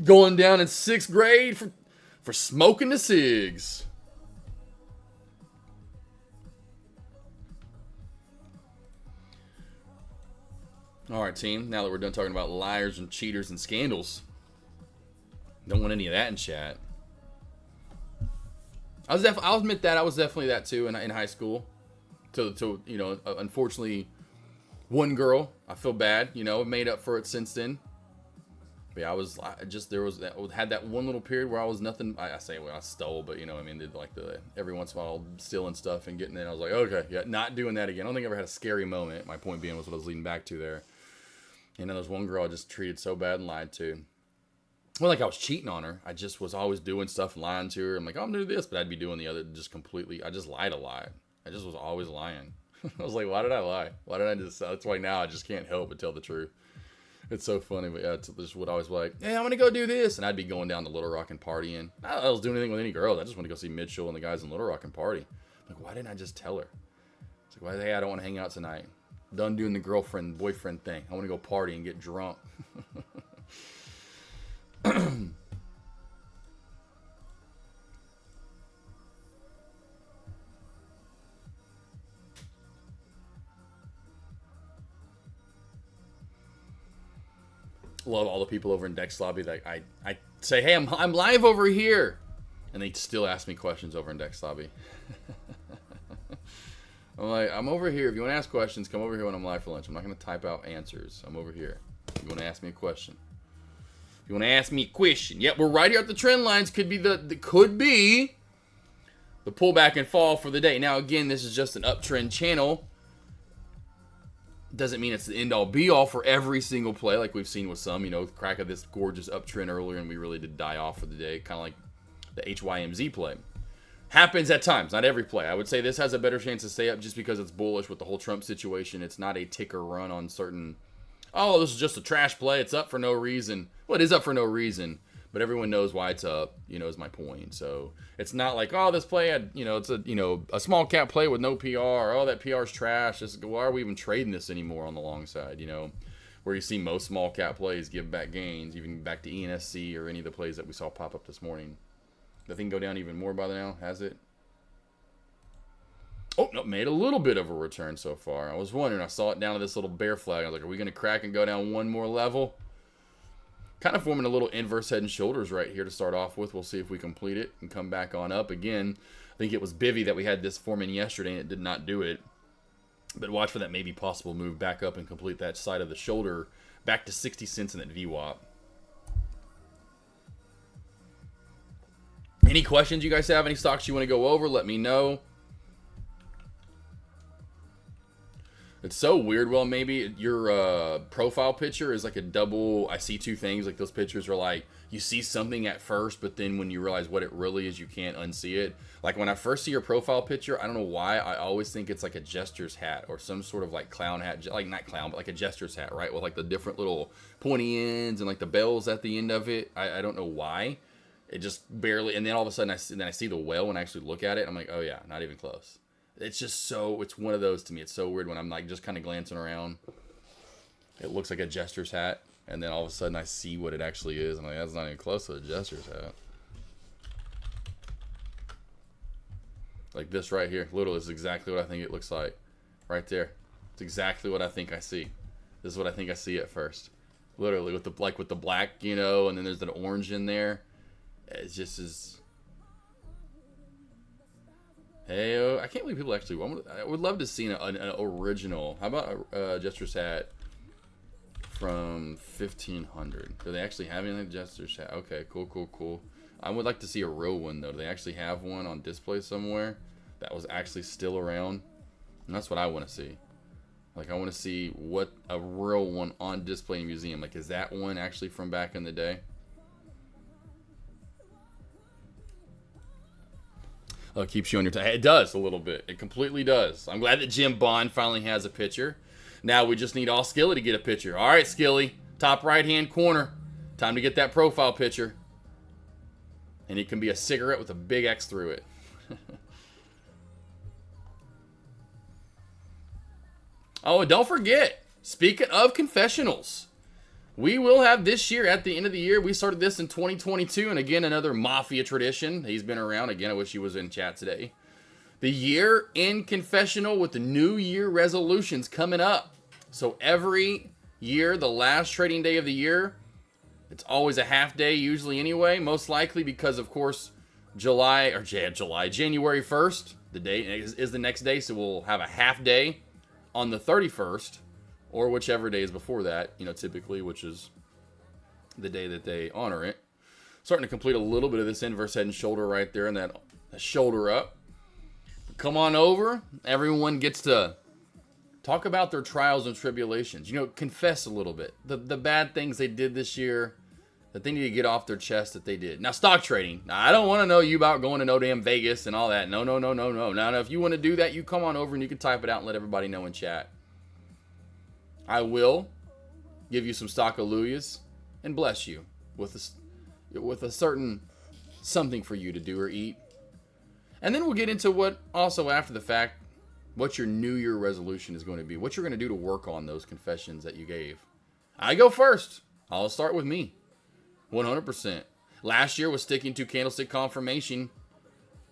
Going down in 6th grade for smoking the cigs. All right, team. Now that we're done talking about liars and cheaters and scandals, don't want any of that in chat. I'll admit that I was definitely that too in high school. To unfortunately, one girl. I feel bad. I've made up for it since then. But yeah, had that one little period where I was nothing. I say when I stole, but you know, I mean, did like every once in a while stealing stuff and getting in. I was like, okay, yeah, not doing that again. I don't think I ever had a scary moment. My point being was what I was leading back to there. And then there's one girl I just treated so bad and lied to. Well, like I was cheating on her. I just was always doing stuff and lying to her. I'm like, oh, I'm gonna do this, but I'd be doing the other just completely. I just lied a lot. I just was always lying. I was like, why did I lie? Why did I just? That's why now I just can't help but tell the truth. It's so funny, but yeah, it's just what I was like, hey, I'm gonna go do this, and I'd be going down to Little Rock and partying. Not that I was doing anything with any girls. I just want to go see Mitchell and the guys in Little Rock and party. I'm like, why didn't I just tell her? It's like, hey, I don't want to hang out tonight. Done doing the girlfriend boyfriend thing. I want to go party and get drunk. Love all the people over in Dex Lobby that I say, hey, I'm live over here, and they still ask me questions over in Dex Lobby. I'm like, I'm over here. If you want to ask questions, come over here when I'm live for lunch. I'm not going to type out answers. I'm over here. If you want to ask me a question. If you want to ask me a question. Yep, we're right here at the trend lines. Could be the pullback and fall for the day. Now, again, this is just an uptrend channel. Doesn't mean it's the end all be all for every single play like we've seen with some, you know, crack of this gorgeous uptrend earlier and we really did die off for the day, kind of like the HYMZ play. Happens at times, not every play. I would say this has a better chance to stay up just because it's bullish with the whole Trump situation. It's not a ticker run on certain, oh, this is just a trash play. It's up for no reason. Well, it is up for no reason, but everyone knows why it's up, you know, is my point. So it's not like, oh, this play had, you know, it's a small cap play with no PR. Oh, that PR is trash. Why are we even trading this anymore on the long side, you know, where you see most small cap plays give back gains, even back to ENSC or any of the plays that we saw pop up this morning. The thing go down even more by now, has it? Oh, no, made a little bit of a return so far. I was wondering, I saw it down to this little bear flag. I was like, are we going to crack and go down one more level? Kind of forming a little inverse head and shoulders right here to start off with. We'll see if we complete it and come back on up again. I think it was Bivy that we had this forming yesterday and it did not do it. But watch for that maybe possible move back up and complete that side of the shoulder back to 60 cents in that VWAP. Any questions you guys have? Any stocks you want to go over? Let me know. It's so weird. Well, maybe your profile picture is like a double. I see two things. Like those pictures are like you see something at first, but then when you realize what it really is, you can't unsee it. Like when I first see your profile picture, I don't know why. I always think it's like a jester's hat or some sort of like clown hat. Like not clown, but like a jester's hat, right? With like the different little pointy ends and like the bells at the end of it. I don't know why. It just barely. And then all of a sudden I see the whale when I actually look at it. I'm like, oh yeah, not even close. It's just so, it's one of those to me. It's so weird when I'm like just kind of glancing around. It looks like a jester's hat. And then all of a sudden I see what it actually is. I'm like, that's not even close to a jester's hat. Like this right here. Literally, is exactly what I think it looks like. Right there. It's exactly what I think I see. This is what I think I see at first. Literally, with the black, you know, and then there's an orange in there. It's just as... Hey, I can't believe people actually... I would love to see an original. How about a jester's hat from 1500? Do they actually have anything like jester's hat? Okay, cool. I would like to see a real one, though. Do they actually have one on display somewhere that was actually still around? And that's what I want to see. Like, I want to see what a real one on display in a museum. Like, is that one actually from back in the day? Oh, it keeps you on your time. It does a little bit. It completely does. I'm glad that Jim Bond finally has a picture. Now we just need all Skilly to get a picture. All right, Skilly. Top right-hand corner. Time to get that profile picture. And it can be a cigarette with a big X through it. Oh, and don't forget, speaking of confessionals, we will have this year, at the end of the year, we started this in 2022, and again, another Mafia tradition. He's been around. Again, I wish he was in chat today. The year in confessional with the New Year resolutions coming up. So every year, the last trading day of the year, it's always a half day, usually anyway, most likely because, of course, January 1st, the day is the next day, so we'll have a half day on the 31st, or whichever day is before that, you know, typically, which is the day that they honor it. Starting to complete a little bit of this inverse head and shoulder right there, and that shoulder up. Come on over. Everyone gets to talk about their trials and tribulations. You know, confess a little bit. The bad things they did this year, that they need to get off their chest that they did. Now, stock trading. Now, I don't want to know you about going to no damn Vegas and all that. No. Now, if you want to do that, you come on over and you can type it out and let everybody know in chat. I will give you some stock hallelujahs and bless you with a certain something for you to do or eat. And then we'll get into what also after the fact, what your New Year resolution is going to be. What you're going to do to work on those confessions that you gave. I go first. I'll start with me. 100%. Last year was sticking to candlestick confirmation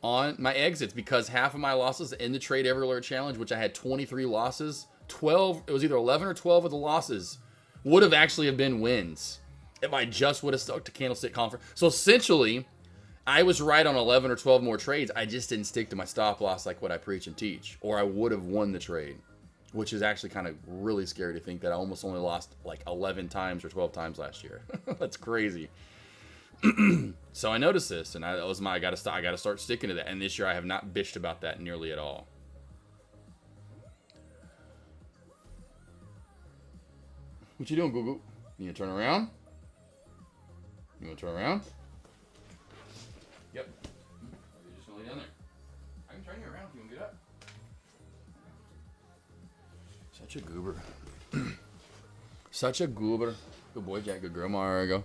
on my exits because half of my losses in the Trade Every Alert Challenge, which I had 23 losses, 12, it was either 11 or 12 of the losses would have actually have been wins if I just would have stuck to candlestick confirmation. So essentially, I was right on 11 or 12 more trades. I just didn't stick to my stop loss like what I preach and teach, or I would have won the trade, which is actually kind of really scary to think that I almost only lost like 11 times or 12 times last year. That's crazy. So I noticed this, and I got to start sticking to that. And this year I have not bitched about that nearly at all. What you doing, Google? You gonna turn around? You wanna turn around? Yep. You're just gonna lay down there. I can turn you around if you wanna get up. Such a goober. Such a goober. Good boy, Jack. Good girl. There we go.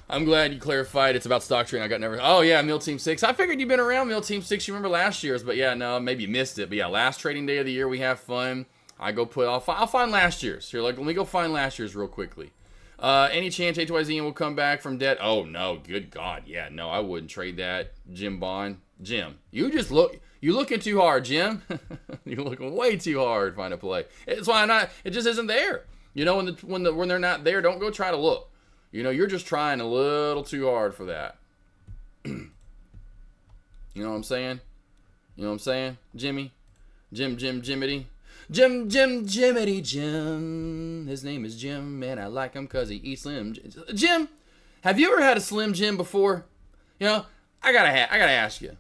I'm glad you clarified. It's about stock trading. I got never. Oh yeah, Mill Team 6. I figured you've been around Mill Team 6. You remember last year's, but yeah, no, maybe you missed it. But yeah, last trading day of the year, we have fun. I go put. I'll find last year's. Here, like, let me go find last year's real quickly. Any chance HYZ will come back from debt? Oh no, good God, yeah, no, I wouldn't trade that. Jim Bond, Jim, you looking too hard, Jim. You're looking way too hard to find a play. It's why not. It just isn't there. You know, when they're not there, don't go try to look. You know, you're just trying a little too hard for that. You know what I'm saying? You know what I'm saying, Jimmy, Jimmity. Jimmity Jim. His name is Jim, and I like him because he eats Slim Jim. Have you ever had a Slim Jim before? You know, I gotta ask you.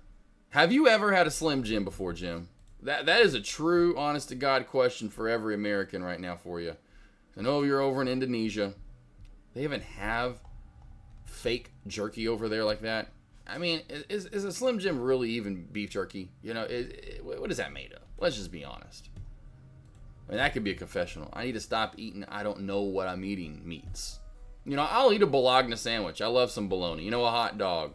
Have you ever had a Slim Jim before, Jim? That is a true, honest to God question for every American right now for you. I know you're over in Indonesia. They even have fake jerky over there like that. I mean, is a Slim Jim really even beef jerky? You know, what is that made of? Let's just be honest. I mean, that could be a confessional. I need to stop eating I don't know what I'm eating meats. You know, I'll eat a bologna sandwich. I love some bologna. You know, a hot dog.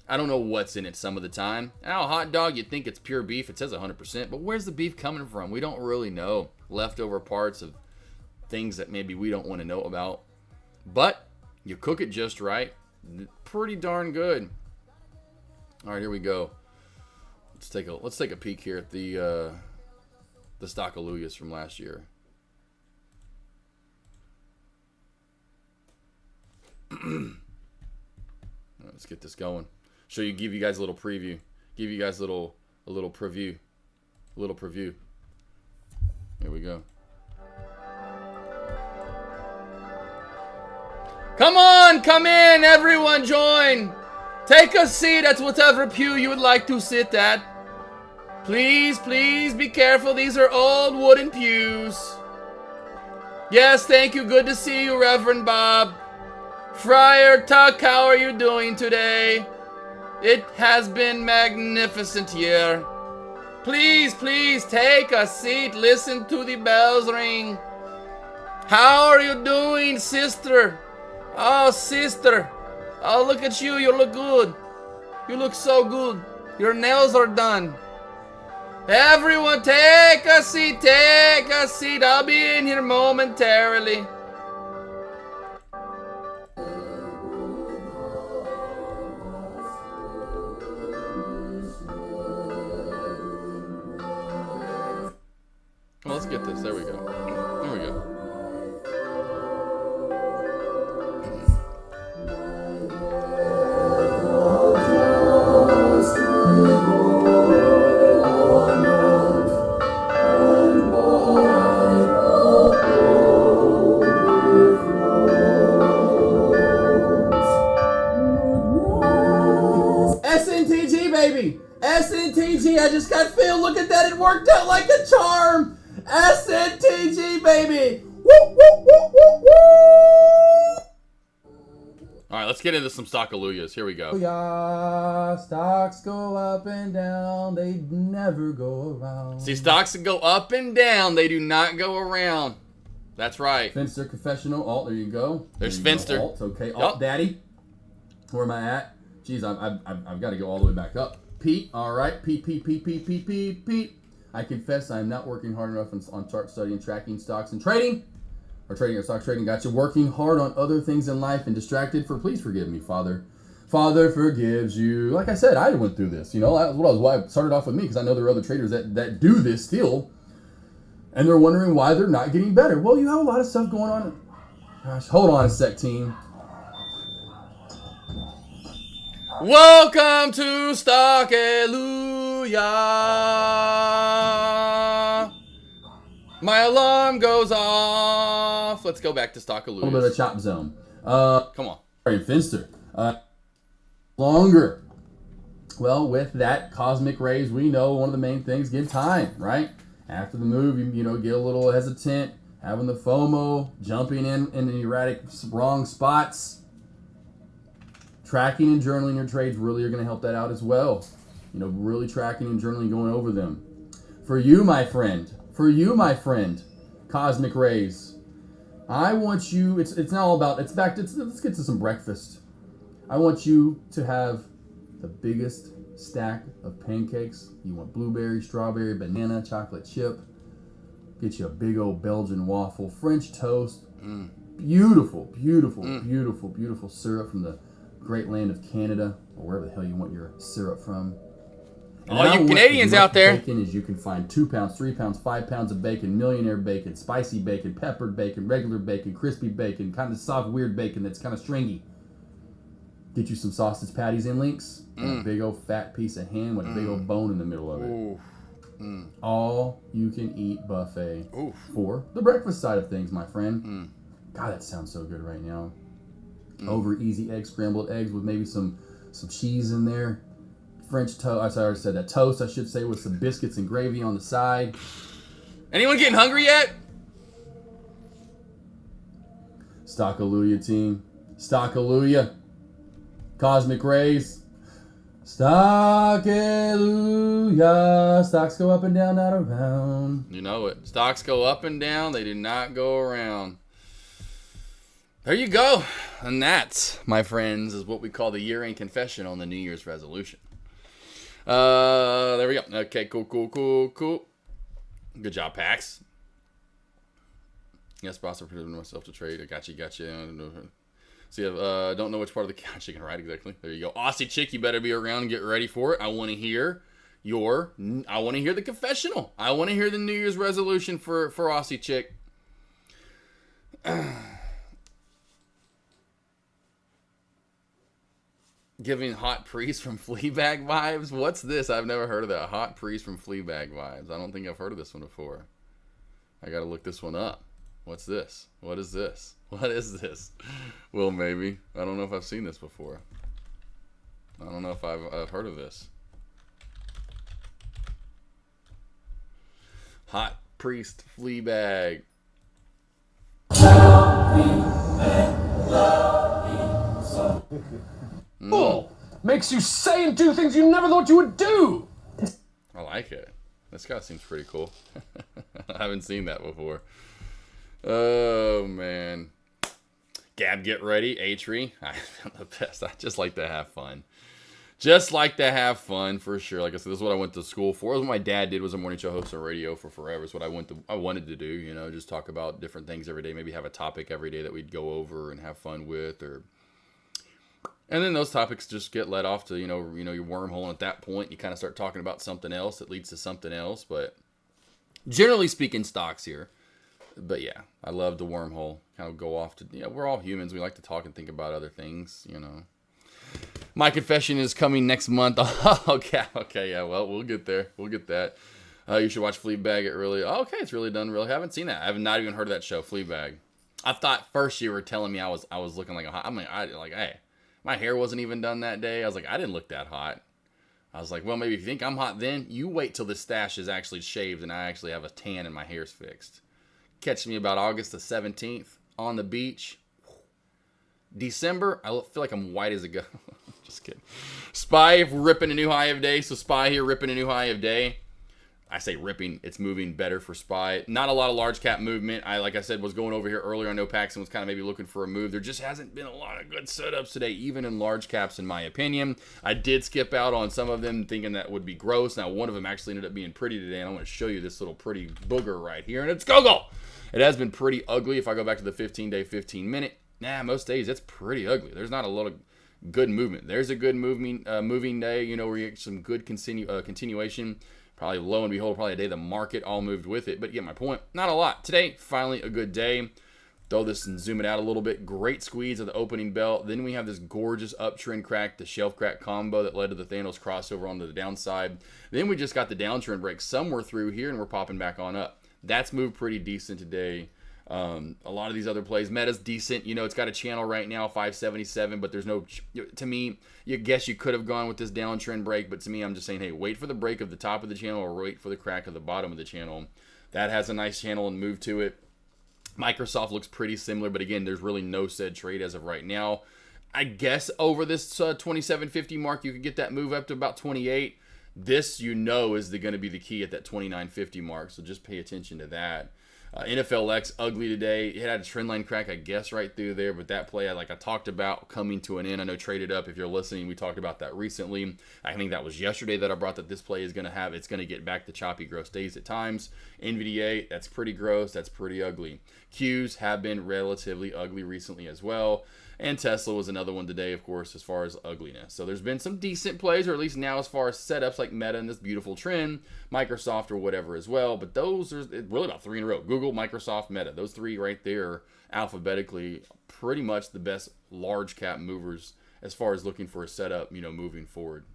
I don't know what's in it some of the time. Now, a hot dog, you'd think it's pure beef. It says 100%. But where's the beef coming from? We don't really know. Leftover parts of things that maybe we don't want to know about. But you cook it just right. Pretty darn good. All right, here we go. Let's take a peek here at the stock hallelujahs from last year. Let's get this going. Give you guys a little preview. Give you guys a little preview. Here we go. Come on, come in, everyone, join. Take a seat at whatever pew you would like to sit at. Please be careful. These are old wooden pews. Yes, thank you. Good to see you, Reverend Bob. Friar Tuck, how are you doing today? It has been magnificent here. Please take a seat. Listen to the bells ring. How are you doing, sister? Oh, sister. Oh, look at you. You look good. You look so good. Your nails are done. Everyone, take a seat. Take a seat. I'll be in here momentarily. Well, let's get this. There we go. There we go. All right, let's get into some Stockaluyas. Here we go. Yeah, stocks go up and down, they never go around. See, stocks go up and down. They do not go around. That's right. Finster Confessional, Alt, there you go. There's There you Finster. go, Alt, okay. Alt Daddy. Where am I at? Jeez, I've got to go all the way back up. Pete, all right. Pete. I confess I am not working hard enough on chart study and tracking stocks and trading. Or trading or stock trading. Got you working hard on other things in life and distracted. Please forgive me, Father. Father forgives you. Like I said, I went through this. You know, why it started off with me, because I know there are other traders that do this still. And they're wondering why they're not getting better. Well, you have a lot of stuff going on. Gosh, hold on a sec, team. Welcome to Stockalooya. My alarm goes off. Let's go back to Stockalooya. A little bit of the chop zone. Come on. Sorry, Finster. Longer. Well, with that cosmic rays, we know one of the main things, give time, right? After the move, you know, get a little hesitant, having the FOMO, jumping in erratic, wrong spots. Tracking and journaling your trades really are going to help that out as well. You know, really tracking and journaling, going over them. For you, my friend, cosmic rays, I want you, it's not all about, let's get to some breakfast. I want you to have the biggest stack of pancakes. You want blueberry, strawberry, banana, chocolate chip. Get you a big old Belgian waffle, French toast. Beautiful syrup from the great land of Canada, or wherever the hell you want your syrup from. And all you Canadians out there. Bacon as you can find 2 pounds, 3 pounds, 5 pounds of bacon, millionaire bacon, spicy bacon, peppered bacon, regular bacon, crispy bacon, kind of soft, weird bacon that's kind of stringy. Get you some sausage patties in links, and a big old fat piece of ham with a big old bone in the middle of it. All you can eat buffet for the breakfast side of things, my friend. God, that sounds so good right now. Over easy egg, scrambled eggs with maybe some cheese in there. French toast, I already said that. Toast, I should say, with some biscuits and gravy on the side. Anyone getting hungry yet? Stockalooya, team. Stockalooya. Cosmic rays. Stockalooya. Stocks go up and down, not around. You know it. Stocks go up and down. They do not go around. There you go. And that, my friends, is what we call the year-end confession on the New Year's resolution. There we go. Okay, cool. Good job, Pax. Yes, boss, I'm preparing myself to trade. I got you. See, don't know which part of the couch you can write exactly. There you go. Aussie chick, you better be around and get ready for it. I want to hear the confessional. I want to hear the New Year's resolution for Aussie chick. Giving hot priest from Fleabag vibes. What's this? I've never heard of that. Hot priest from Fleabag vibes. I don't think I've heard of this one before. I gotta look this one up. What's this? What is this? What is this? Well, maybe. I don't know if I've seen this before. I don't know if I've heard of this. Hot priest Fleabag. Bull makes you say and do things you never thought you would do. I like it. This guy seems pretty cool. I haven't seen that before. Oh, man. Gab, get ready. Atri. I'm the best. I just like to have fun. Just like to have fun, for sure. Like I said, this is what I went to school for. What my dad did was a morning show host on radio for forever. It's what I wanted to do, you know, just talk about different things every day. Maybe have a topic every day that we'd go over and have fun with, and then those topics just get let off to, you know, your wormhole. And at that point, you kind of start talking about something else that leads to something else. But generally speaking, stocks here. But yeah, I love the wormhole. Kind of go off to, we're all humans. We like to talk and think about other things, you know. My confession is coming next month. Okay, yeah, well, we'll get there. We'll get that. You should watch Fleabag. It's really done. Really haven't seen that. I have not even heard of that show, Fleabag. I thought first you were telling me I was looking like a hot. Hey, my hair wasn't even done that day. I was like, I didn't look that hot. I was like, well, maybe if you think I'm hot then, you wait till the stash is actually shaved and I actually have a tan and my hair's fixed. Catch me about August the 17th on the beach. December, I feel like I'm white as a ghost. Just kidding. SPY ripping a new high of day. So SPY here ripping a new high of day. I say ripping, it's moving better for SPY. Not a lot of large cap movement. Like I said, was going over here earlier. I know Paxton was kind of maybe looking for a move. There just hasn't been a lot of good setups today, even in large caps, in my opinion. I did skip out on some of them, thinking that would be gross. Now, one of them actually ended up being pretty today, and I want to show you this little pretty booger right here, and it's Google. It has been pretty ugly. If I go back to the 15-day, 15-minute, most days it's pretty ugly. There's not a lot of good movement. There's a good moving day, you know, where you get some good continuation. Probably lo and behold, probably a day the market all moved with it. But you get my point. Not a lot. Today, finally a good day. Throw this and zoom it out a little bit. Great squeeze of the opening belt. Then we have this gorgeous uptrend crack, the shelf crack combo that led to the Thanos crossover onto the downside. Then we just got the downtrend break somewhere through here, and we're popping back on up. That's moved pretty decent today. A lot of these other plays, Meta's decent. You know, it's got a channel right now, 577, but there's no, to me, you guess you could have gone with this downtrend break, but to me, I'm just saying, hey, wait for the break of the top of the channel or wait for the crack of the bottom of the channel. That has a nice channel and move to it. Microsoft looks pretty similar, but again, there's really no said trade as of right now. I guess over this 2750 mark, you could get that move up to about 28. This, you know, is going to be the key at that 2950 mark, so just pay attention to that. NFLX ugly today. It had a trend line crack, I guess, right through there, but that play, like I talked about, coming to an end. I know traded up. If you're listening, we talked about that recently. I think that was yesterday that I brought that this play is going to have. It's going to get back to choppy, gross days at times. NVDA, that's pretty gross. That's pretty ugly. Qs have been relatively ugly recently as well. And Tesla was another one today, of course, as far as ugliness. So there's been some decent plays, or at least now as far as setups like Meta and this beautiful trend, Microsoft or whatever as well. But those are really about three in a row. Google, Microsoft, Meta. Those three right there, alphabetically, pretty much the best large cap movers as far as looking for a setup, you know, moving forward.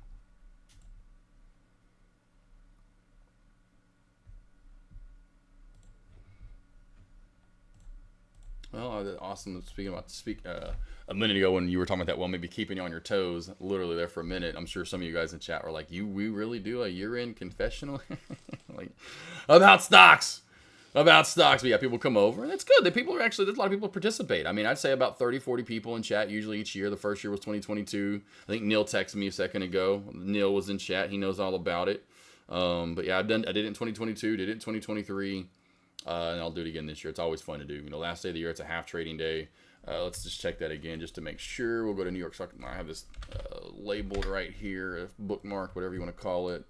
Well, awesome. Speaking about a minute ago when you were talking about that, well, maybe keeping you on your toes, literally there for a minute. I'm sure some of you guys in chat were like, we really do a year-end confessional? Like, about stocks. But yeah, people come over, and it's good. There's a lot of people participate. I mean, I'd say about 30, 40 people in chat usually each year. The first year was 2022. I think Neil texted me a second ago. Neil was in chat. He knows all about it. But yeah, I did it in 2022, did it in 2023. And I'll do it again this year. It's always fun to do. You know, last day of the year, it's a half trading day. Let's just check that again just to make sure. We'll go to New York Stock. I have this labeled right here, bookmark, whatever you want to call it.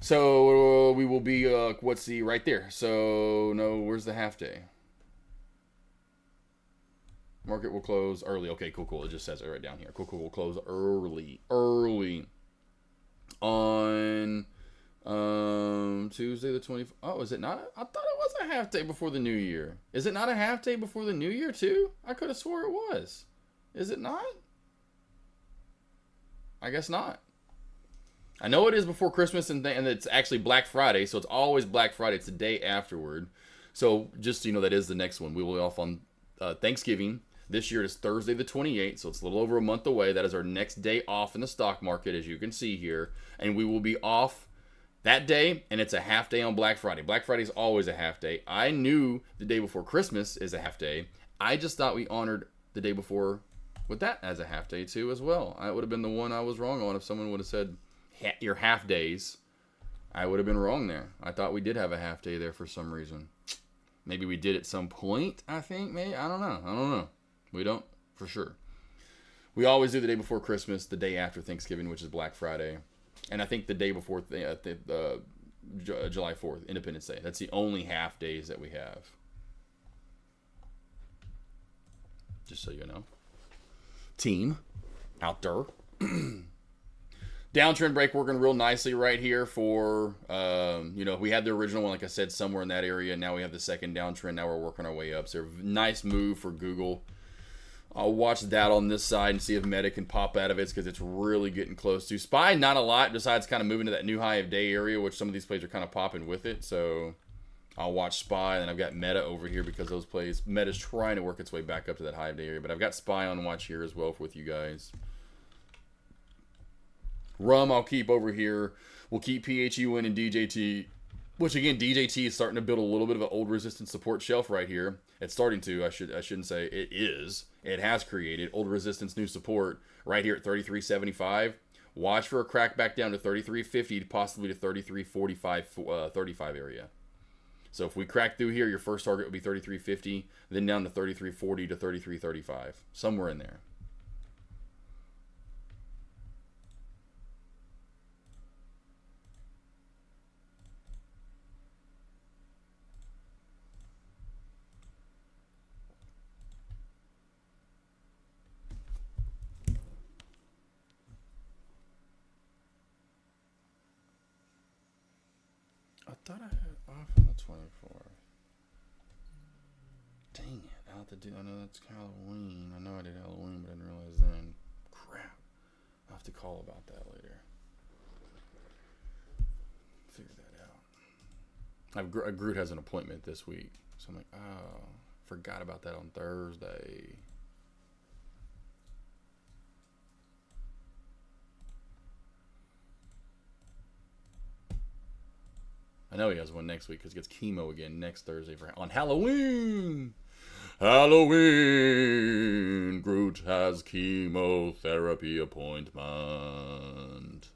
So we will be, what's the, right there. So, no, where's the half day? Market will close early. Okay, cool. It just says it right down here. Cool. We'll close early on Tuesday the 20th. Oh, is it not? I thought it was a half day before the new year. Is it not a half day before the new year too? I could have swore it was. Is it not? I guess not. I know it is before Christmas and it's actually Black Friday, so it's always Black Friday. It's the day afterward. So just so you know, that is the next one. We will be off on Thanksgiving. This year it is Thursday the 28th, so it's a little over a month away. That is our next day off in the stock market, as you can see here. And we will be off that day, and it's a half day on Black Friday. Black Friday is always a half day. I knew the day before Christmas is a half day. I just thought we honored the day before with that as a half day too as well. It would have been the one I was wrong on if someone would have said your half days. I would have been wrong there. I thought we did have a half day there for some reason. Maybe we did at some point, I think. Maybe. I don't know. We don't for sure. We always do the day before Christmas, the day after Thanksgiving, which is Black Friday. And I think the day before July 4th, Independence Day. That's the only half days that we have. Just so you know. Team out there. Downtrend break working real nicely right here for, we had the original one, like I said, somewhere in that area. Now we have the second downtrend. Now we're working our way up. So nice move for Google. I'll watch that on this side and see if Meta can pop out of it because it's really getting close to. SPY, not a lot, besides kind of moving to that new high of day area, which some of these plays are kind of popping with it. So I'll watch SPY, and I've got Meta over here because those plays, Meta's trying to work its way back up to that high of day area. But I've got SPY on watch here as well with you guys. Rum I'll keep over here. We'll keep PHUN and DJT Which again, DJT is starting to build a little bit of an old resistance support shelf right here. It's starting to. I shouldn't say it is. It has created old resistance, new support right here at 33.75. Watch for a crack back down to 33.50, possibly to 33.45, 35 area. So if we crack through here, your first target would be 33.50, then down to 33.40 to 33.35, somewhere in there. I thought I had off on the 24th. Dang it. I'll have to do. I know that's Halloween. I know I did Halloween, but I didn't realize then. Crap. I'll have to call about that later. Figure that out. Groot has an appointment this week. So I'm like, oh, forgot about that on Thursday. I know he has one next week because he gets chemo again next Thursday on Halloween. Halloween. Groot has chemotherapy appointment.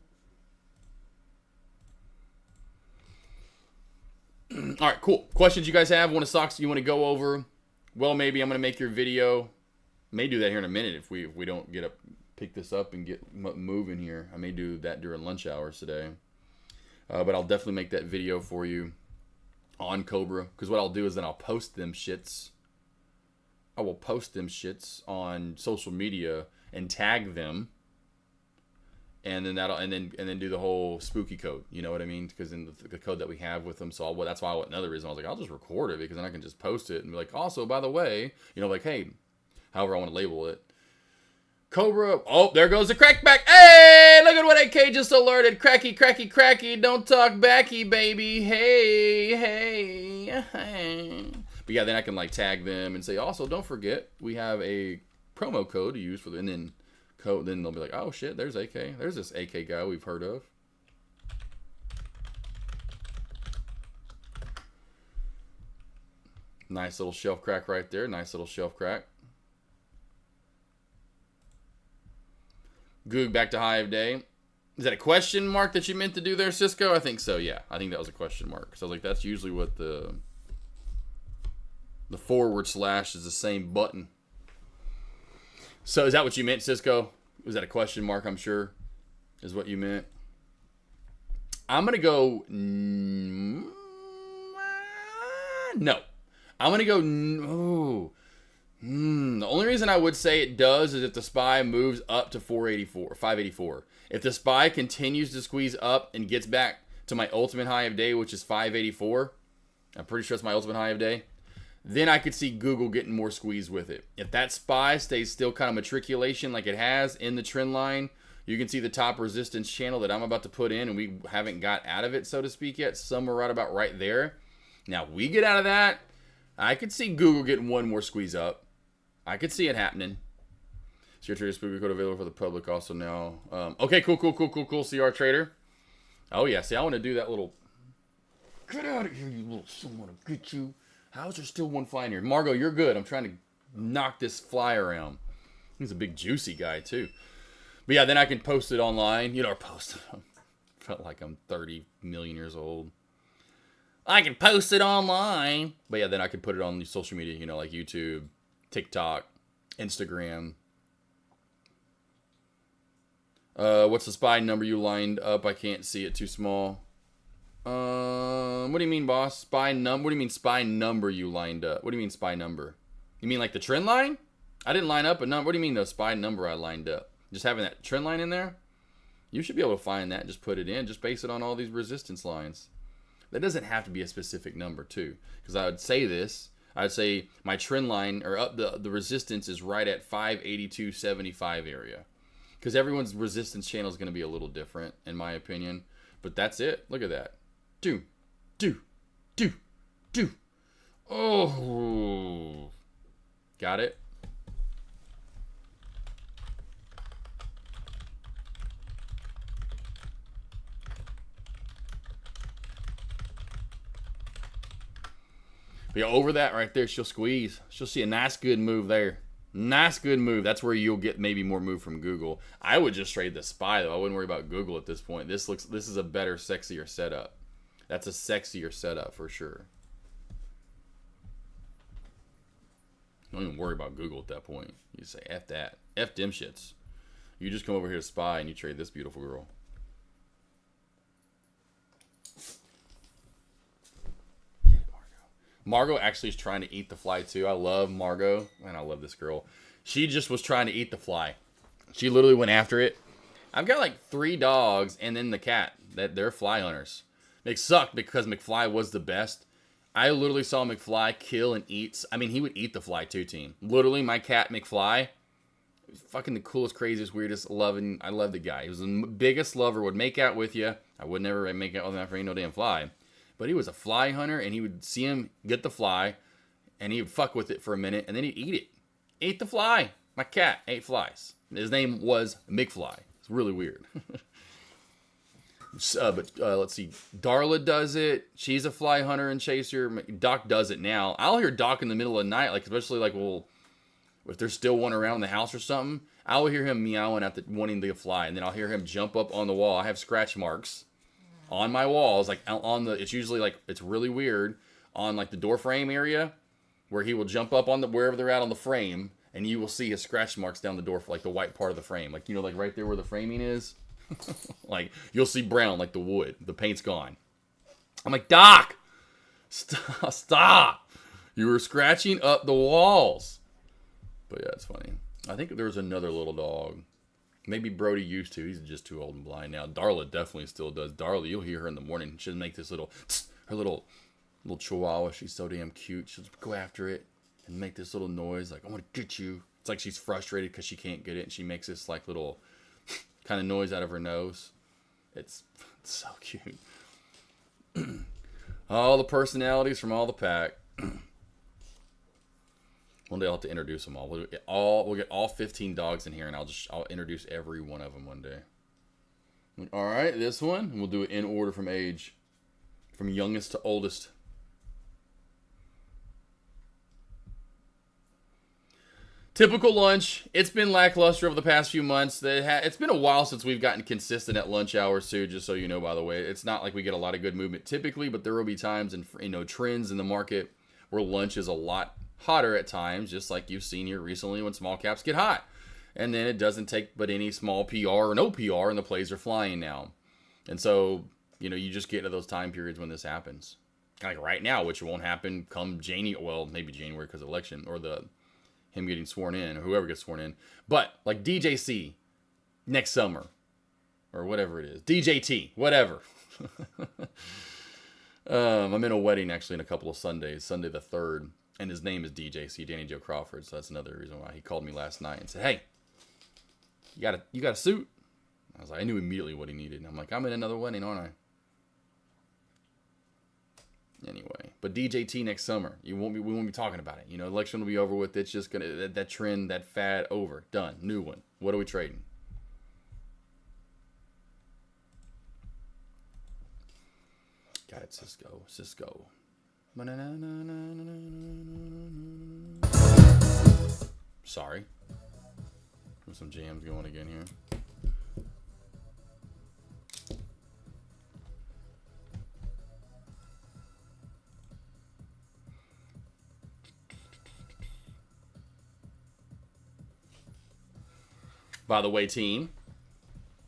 All right, cool. Questions you guys have? Want to socks you want to go over? Well, maybe I'm going to make your video. May do that here in a minute if we don't get up, pick this up and get moving here. I may do that during lunch hours today. But I'll definitely make that video for you on Cobra. Because what I'll do is then I'll post them shits. I will post them shits on social media and tag them. And then that'll and then do the whole spooky code. You know what I mean? Because in the code that we have with them. So that's why another reason I was like, I'll just record it because then I can just post it and be like, also by the way, you know, like, hey, however I want to label it. Cobra. Oh, there goes the crackback. Hey, look at what AK just alerted. Cracky, cracky, cracky. Don't talk backy, baby. Hey, hey, hey. But yeah, then I can like tag them and say, also, don't forget, we have a promo code to use for the, and then they'll be like, oh shit, there's AK. There's this AK guy we've heard of. Nice little shelf crack right there. Nice little shelf crack. Goog back to high of day. Is that a question mark that you meant to do there, Cisco? I think so, yeah. I think that was a question mark. So I was like, that's usually what the forward slash is the same button. So is that what you meant, Cisco? Was that a question mark, I'm sure, is what you meant? I'm going to go... no. I'm going to go... no. The only reason I would say it does is if the SPY moves up to 584. If the SPY continues to squeeze up and gets back to my ultimate high of day, which is 584, I'm pretty sure it's my ultimate high of day, then I could see Google getting more squeeze with it. If that SPY stays still kind of matriculation like it has in the trend line, you can see the top resistance channel that I'm about to put in, and we haven't got out of it, so to speak, yet. Somewhere right about right there. Now, if we get out of that, I could see Google getting one more squeeze up. I could see it happening. CR Trader spooky code available for the public also now. Okay, cool. CR Trader. Oh, yeah. See, I want to do that little... Get out of here, you little someone to get you. How is there still one fly in here? Margot, you're good. I'm trying to knock this fly around. He's a big juicy guy, too. But, yeah, then I can post it online. You know, or post it. Felt like I'm 30 million years old. I can post it online. But, yeah, then I can put it on social media, you know, like YouTube, TikTok, Instagram. What's the SPY number you lined up? I can't see it, too small. What do you mean, boss? What do you mean SPY number you lined up? What do you mean SPY number? You mean like the trend line? I didn't line up a number. What do you mean the SPY number I lined up? Just having that trend line in there? You should be able to find that and just put it in. Just base it on all these resistance lines. That doesn't have to be a specific number, too. Because I would say this. I'd say my trend line, or up the resistance is right at 582.75 area. Because everyone's resistance channel is going to be a little different, in my opinion. But that's it. Look at that. Do. Oh. Got it? But yeah, over that right there, she'll squeeze. She'll see a nice, good move there. Nice, good move. That's where you'll get maybe more move from Google. I would just trade the Spy, though. I wouldn't worry about Google at this point. This is a better, sexier setup. That's a sexier setup for sure. Don't even worry about Google at that point. You say, F that. F them shits. You just come over here to Spy and you trade this beautiful girl. Margot actually is trying to eat the fly too. I love Margot. Man, I love this girl. She just was trying to eat the fly. She literally went after it. I've got like 3 dogs and then the cat. They're fly hunters. It sucked because McFly was the best. I literally saw McFly kill and eat. I mean, he would eat the fly too, team. Literally, my cat McFly, fucking the coolest, craziest, weirdest, loving. I love the guy. He was the biggest lover. Would make out with you. I would never make out with him after ain't no damn fly. But he was a fly hunter, and he would see him get the fly, and he would fuck with it for a minute, and then he'd eat it. Ate the fly. My cat ate flies. His name was McFly. It's really weird. But let's see. Darla does it. She's a fly hunter and chaser. Doc does it now. I'll hear Doc in the middle of the night, like especially like, well, if there's still one around the house or something, I'll hear him meowing at wanting to fly, and then I'll hear him jump up on the wall. I have scratch marks on my walls, like on the, it's usually like, it's really weird, on like the door frame area, where he will jump up on the, wherever they're at on the frame, and you will see his scratch marks down the door for like the white part of the frame. Like, you know, like right there where the framing is. Like, you'll see brown, like the wood. The paint's gone. I'm like, Doc! Stop! You were scratching up the walls. But yeah, it's funny. I think there was another little dog. Maybe Brody used to. He's just too old and blind now. Darla definitely still does. Darla, you'll hear her in the morning. She'll make this little, her little chihuahua. She's so damn cute. She'll just go after it and make this little noise like, I want to get you. It's like she's frustrated because she can't get it. And she makes this like little kind of noise out of her nose. It's so cute. All the personalities from all the pack. One day I'll have to introduce them all. We'll get all 15 dogs in here, and I'll introduce every one of them one day. All right, this one, and we'll do it in order from age, from youngest to oldest. Typical lunch. It's been lackluster over the past few months. It's been a while since we've gotten consistent at lunch hours too, just so you know, by the way. It's not like we get a lot of good movement typically, but there will be times and, you know, trends in the market where lunch is a lot hotter at times, just like you've seen here recently when small caps get hot. And then it doesn't take but any small PR or no PR, and the plays are flying now. And so, you know, you just get into those time periods when this happens. Like right now, which won't happen come January, well, maybe January because of election, or him getting sworn in, or whoever gets sworn in. But like DJC next summer, or whatever it is, DJT, whatever. I'm in a wedding actually in a couple of Sundays, Sunday the 3rd, and his name is DJC, Danny Joe Crawford. So that's another reason why he called me last night and said, "Hey, you got a suit?" I was like, I knew immediately what he needed. And I'm like, I'm in another wedding, aren't I? Anyway, but DJT next summer, we won't be talking about it. You know, election will be over with. It's just gonna, that trend, that fad, over, done, new one. What are we trading? Got it, Cisco. Sorry, there's some jams going again here. By the way, team,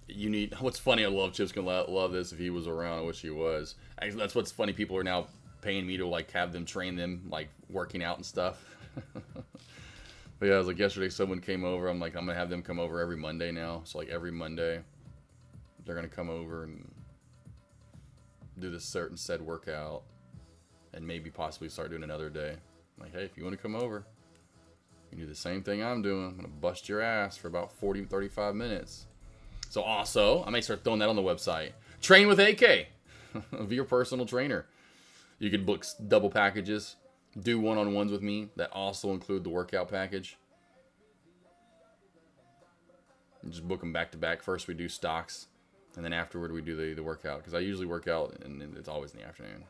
you need, what's funny, I love Chip's gonna love this if he was around. I wish he was. Actually, that's what's funny. People are now paying me to like have them train them, like working out and stuff. But yeah, I was like, yesterday someone came over. I'm like, I'm gonna have them come over every Monday now. So like every Monday, they're gonna come over and do this certain said workout, and maybe possibly start doing another day. I'm like, hey, if you want to come over, you do the same thing I'm doing. I'm going to bust your ass for about 40, 35 minutes. So also, I may start throwing that on the website. Train with AK. Be your personal trainer. You could book double packages. Do one-on-ones with me that also include the workout package. And just book them back to back. First we do stocks, and then afterward we do the workout. Because I usually work out, and it's always in the afternoon.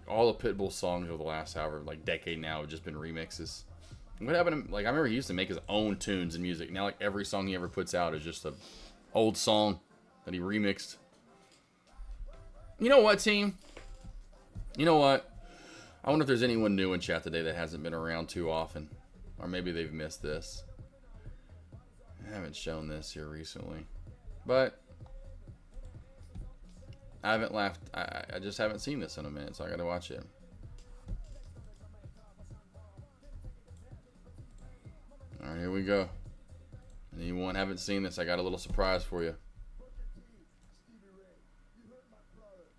All the Pitbull songs over the last however like decade now have just been remixes. What happened to, like, I remember he used to make his own tunes and music. Now like every song he ever puts out is just a old song that he remixed. You know what, team? You know what? I wonder if there's anyone new in chat today that hasn't been around too often. Or maybe they've missed this. I haven't shown this here recently. But I haven't laughed. I just haven't seen this in a minute, so I gotta watch it. Alright, here we go. Anyone haven't seen this, I got a little surprise for you.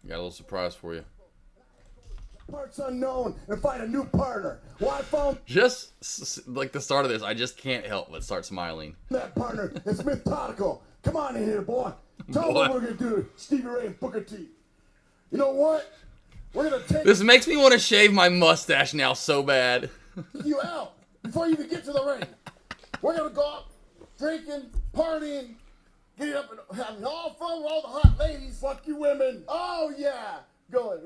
Got a little surprise for you. Parts unknown and find a new partner. Well, I found Just like the start of this, I just can't help but start smiling. that partner. It's methodical. Come on in here, boy. Tell them what we're gonna do to Stevie Ray and Booker T. You know what? We're gonna take This makes me want to shave my mustache now so bad. you out before you even get to the ring. We're gonna go out drinking, partying, getting up and having all fun with all the hot ladies. Fuck you, women. Oh yeah. Going.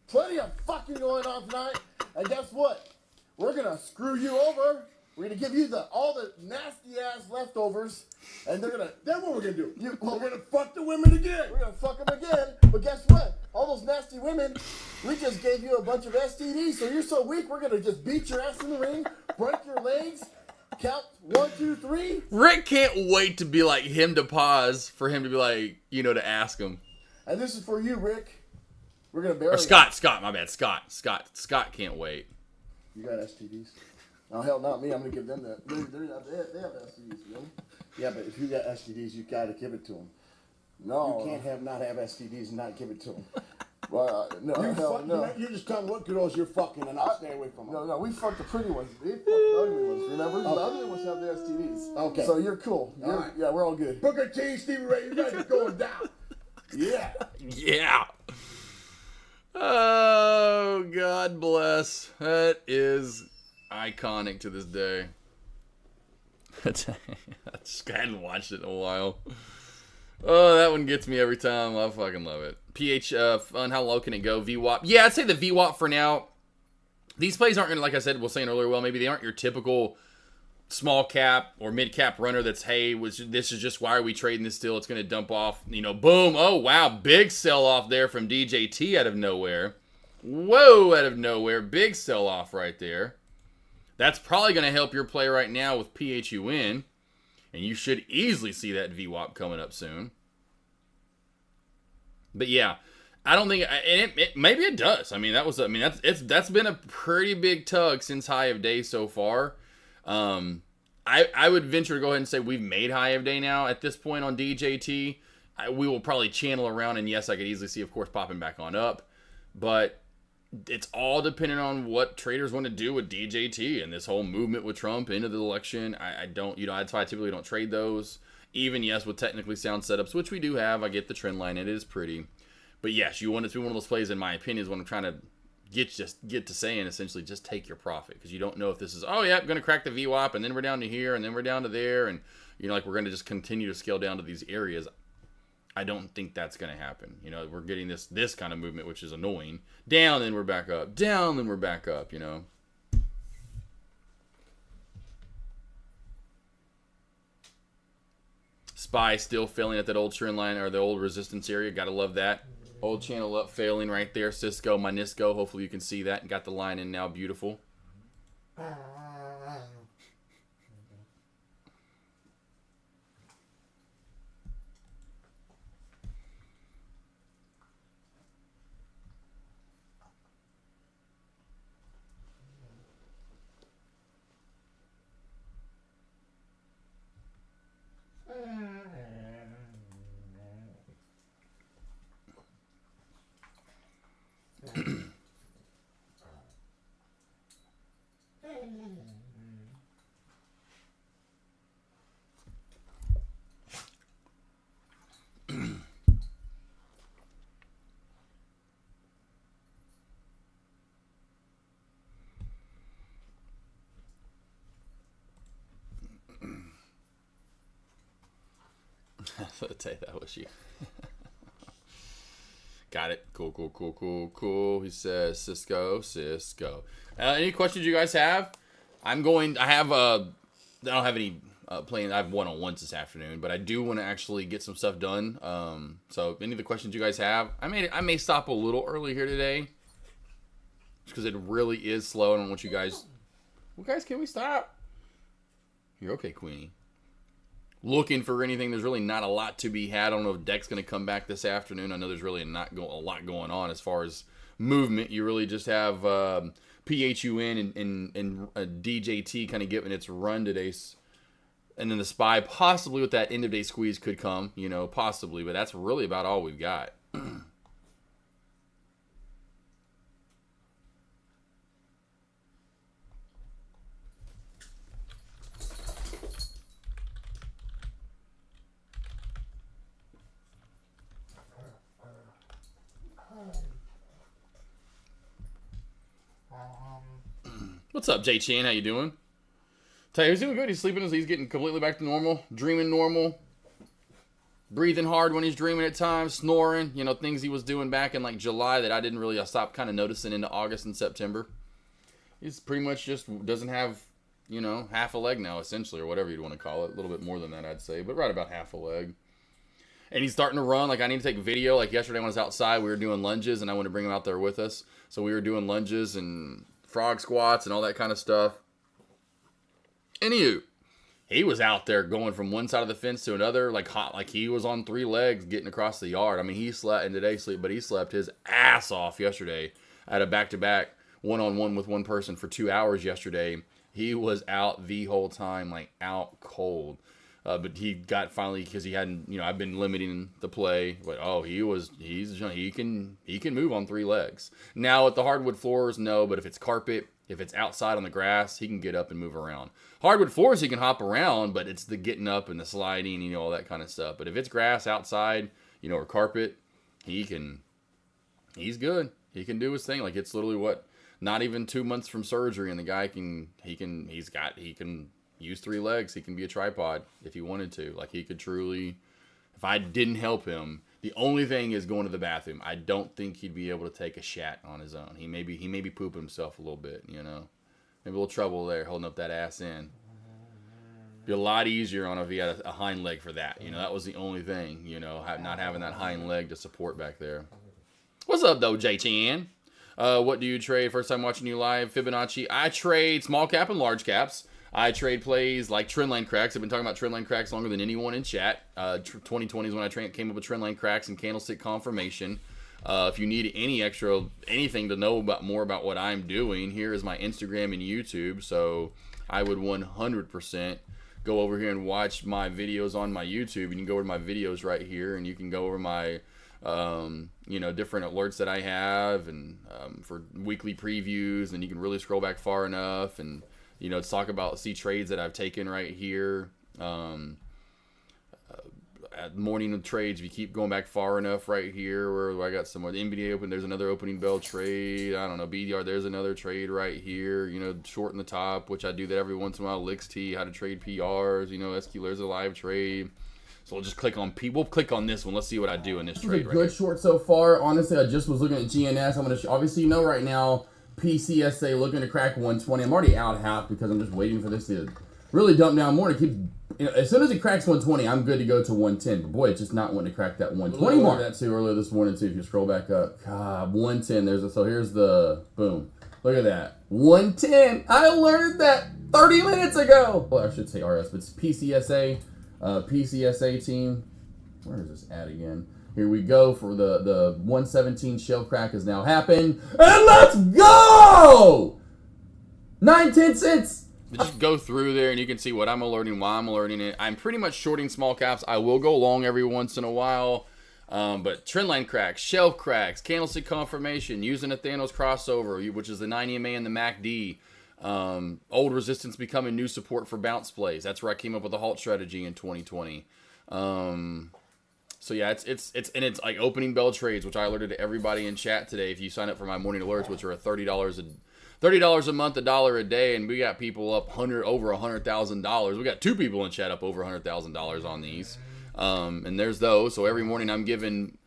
Plenty of fucking going on tonight. And guess what? We're gonna screw you over. We're gonna give you all the nasty ass leftovers, and then what we're gonna do? We're gonna fuck the women again. We're gonna fuck them again. But guess what? All those nasty women, we just gave you a bunch of STDs, so you're so weak. We're gonna just beat your ass in the ring, break your legs, count 1, 2, 3. Rick can't wait to be like him to pause for him to be like, you know, to ask him. And this is for you, Rick. We're gonna bury Or Scott, my bad. Scott can't wait. You got STDs? Oh hell, not me. I'm gonna give them that. They have STDs, you know? Yeah, but if you got STDs, you gotta give it to them. No, you can't not have STDs and not give it to them. Well, no. You just come look at those you're fucking, and I'll stay away from them. No, we fucked the pretty ones. They fucked the ugly ones. Remember? The ugly ones have the STDs. Okay. So you're cool. All right. Yeah, we're all good. Booker T, Stevie Ray, you guys are going down. Yeah. Yeah. Oh, God bless. That is iconic to this day. I just hadn't watched it in a while. Oh, that one gets me every time. I fucking love it. PH Fun, how low can it go? VWAP. Yeah, I'd say the VWAP for now. These plays aren't going to, like I said, was saying earlier, well, maybe they aren't your typical small cap or mid cap runner that's, hey, this is just why are we trading this still? It's going to dump off, you know, boom. Oh, wow. Big sell off there from DJT out of nowhere. Whoa, out of nowhere. Big sell off right there. That's probably going to help your play right now with PHUN. And you should easily see that VWAP coming up soon. But yeah, I don't think, and maybe it does. I mean, that's been a pretty big tug since High of Day so far. I would venture to go ahead and say we've made High of Day now at this point on DJT. We will probably channel around, and yes, I could easily see, of course, popping back on up. But it's all dependent on what traders want to do with DJT and this whole movement with Trump into the election. I don't, that's why I typically don't trade those. Even, yes, with technically sound setups, which we do have. I get the trend line. It is pretty. But yes, you want it to be one of those plays, in my opinion, is what I'm trying to get to saying, essentially, just take your profit. Because you don't know if this is, oh, yeah, I'm going to crack the VWAP, and then we're down to here, and then we're down to there. And, like we're going to just continue to scale down to these areas. I don't think that's going to happen. We're getting this kind of movement, which is annoying. Down, then we're back up. Down, then we're back up, Spy still failing at that old trend line or the old resistance area. Gotta love that. Old channel up failing right there. Cisco, my Nisco. Hopefully you can see that. Got the line in now. Beautiful. Tay, that was you. Got it. Cool. He says Cisco. Any questions you guys have? I don't have any plans. I have one-on-ones this afternoon, but I do want to actually get some stuff done. So any of the questions you guys have, I may stop a little early here today, because it really is slow. I don't want you guys. Well, guys, can we stop? You're okay, Queenie. Looking for anything. There's really not a lot to be had. I don't know if Deck's going to come back this afternoon. I know there's really a lot going on as far as movement. You really just have PHUN and DJT kind of getting its run today. And then the Spy, possibly with that end-of-day squeeze, could come. Possibly. But that's really about all we've got. What's up, Jay Chan? How you doing? Tell you, he's doing good. He's sleeping. He's getting completely back to normal. Dreaming normal. Breathing hard when he's dreaming at times. Snoring. Things he was doing back in like July that I didn't really stop kind of noticing into August and September. He's pretty much just doesn't have, half a leg now, essentially, or whatever you'd want to call it. A little bit more than that, I'd say, but right about half a leg. And he's starting to run. Like, I need to take video. Like, yesterday when I was outside, we were doing lunges, and I wanted to bring him out there with us. So we were doing lunges and frog squats and all that kind of stuff. Anywho, he was out there going from one side of the fence to another, like he was on 3 legs getting across the yard. I mean, he slept, and today but he slept his ass off yesterday. I had a back-to-back one-on-one with one person for 2 hours yesterday. He was out the whole time, like out cold. But he got finally, because he hadn't, I've been limiting the play. But he can move on 3 legs. Now at the hardwood floors, no. But if it's carpet, if it's outside on the grass, he can get up and move around. Hardwood floors, he can hop around, but it's the getting up and the sliding, all that kind of stuff. But if it's grass outside, or carpet, he's good. He can do his thing. Like, it's literally not even 2 months from surgery, and the guy can use 3 legs. He can be a tripod if he wanted to. Like, he could truly, if I didn't help him, the only thing is going to the bathroom. I don't think he'd be able to take a shat on his own. He may be pooping himself a little bit, Maybe a little trouble there holding up that ass in. Be a lot easier if he had a hind leg for that. That was the only thing, not having that hind leg to support back there. What's up, though, J Chan? What do you trade? First time watching you live, Fibonacci. I trade small cap and large caps. I trade plays like trendline cracks. I've been talking about trendline cracks longer than anyone in chat. 2020 is when I came up with trendline cracks and candlestick confirmation. If you need anything to know more about what I'm doing, here is my Instagram and YouTube. So I would 100% go over here and watch my videos on my YouTube. You can go over to my videos right here, and you can go over my different alerts that I have, and for weekly previews, and you can really scroll back far enough and see trades that I've taken right here. At morning trades, if you keep going back far enough right here, where I got some more. The NBA open, there's another opening bell trade. I don't know, BDR, there's another trade right here. Short in the top, which I do that every once in a while. LixT, how to trade PRs. SQ, there's a live trade. So we'll just click on We'll click on this one. Let's see what I do in this trade. Good short so far. Honestly, I just was looking at GNS. I'm gonna obviously right now. PCSA looking to crack 120. I'm already out half because I'm just waiting for this to really dump down more. To keep, as soon as it cracks 120, I'm good to go to 110. But boy, it's just not wanting to crack that 120 mark. That too earlier this morning too. If you scroll back up, God, 110. So here's the boom. Look at that, 110. I learned that 30 minutes ago. Well, I should say RS, but it's PCSA, PCSA team. Where is this at again? Here we go for the 117 shell crack has now happened. And let's go! 9-10 cents. Just go through there and you can see what I'm alerting, why I'm alerting it. I'm pretty much shorting small caps. I will go long every once in a while. But trendline cracks, shelf cracks, candlestick confirmation, using a Thanos crossover, which is the 9 EMA and the MACD. Old resistance becoming new support for bounce plays. That's where I came up with the halt strategy in 2020. So yeah, it's like opening bell trades, which I alerted to everybody in chat today. If you sign up for my morning alerts, which are at $30 a month, $1 a day, and we got people up over $100,000. We got 2 people in chat up over $100,000 on these. And there's those. So every morning I'm giving,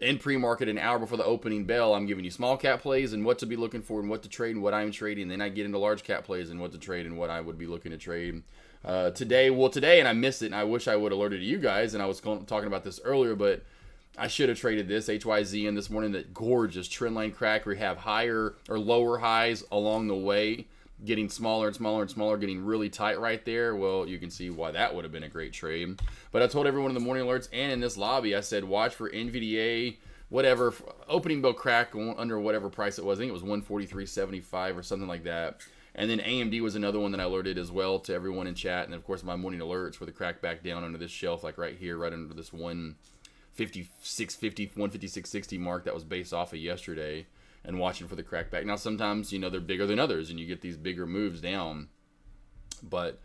in pre-market an hour before the opening bell, I'm giving you small cap plays and what to be looking for and what to trade and what I'm trading. Then I get into large cap plays and what to trade and what I would be looking to trade. Today, and I missed it, and I wish I would have alerted you guys, and I was talking about this earlier, but I should have traded this HYZ in this morning. That gorgeous trend line crack. We have higher or lower highs along the way, getting smaller and smaller and smaller, getting really tight right there. Well, you can see why that would have been a great trade. But I told everyone in the morning alerts and in this lobby, I said, watch for NVDA, whatever, opening bell crack under whatever price it was. I think it was 143.75 or something like that. And then AMD was another one that I alerted as well to everyone in chat. And, of course, my morning alerts for the crack back down under this shelf, like right here, right under this 156.50, 156.60 mark that was based off of yesterday, and watching for the crack back. Now, sometimes, they're bigger than others, and you get these bigger moves down. But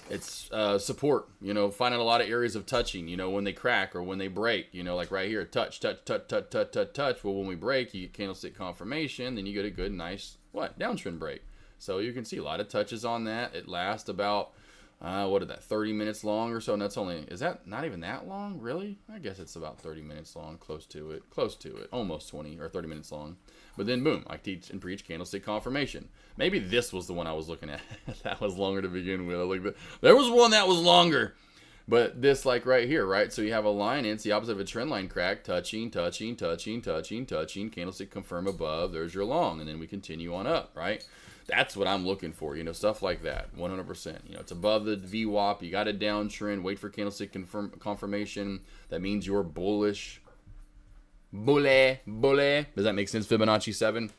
it's support, finding a lot of areas of touching, when they crack or when they break, like right here, touch, touch, touch, touch, touch, touch, touch. Well, when we break, you get candlestick confirmation, then you get a good, nice, downtrend break. So you can see a lot of touches on that. It lasts about, 30 minutes long or so. And is that not even that long, really? I guess it's about 30 minutes long, close to it, almost 20 or 30 minutes long. But then boom, I teach and preach candlestick confirmation. Maybe this was the one I was looking at. That was longer to begin with. There was one that was longer. But this, like right here, right? So you have a line in, it's the opposite of a trend line crack, touching, touching, touching, touching, touching, candlestick confirm above, there's your long, and then we continue on up, right? That's what I'm looking for, stuff like that, 100%. It's above the VWAP, you got a downtrend, wait for candlestick confirmation. That means you're bullish. Bulle. Does that make sense, Fibonacci 7?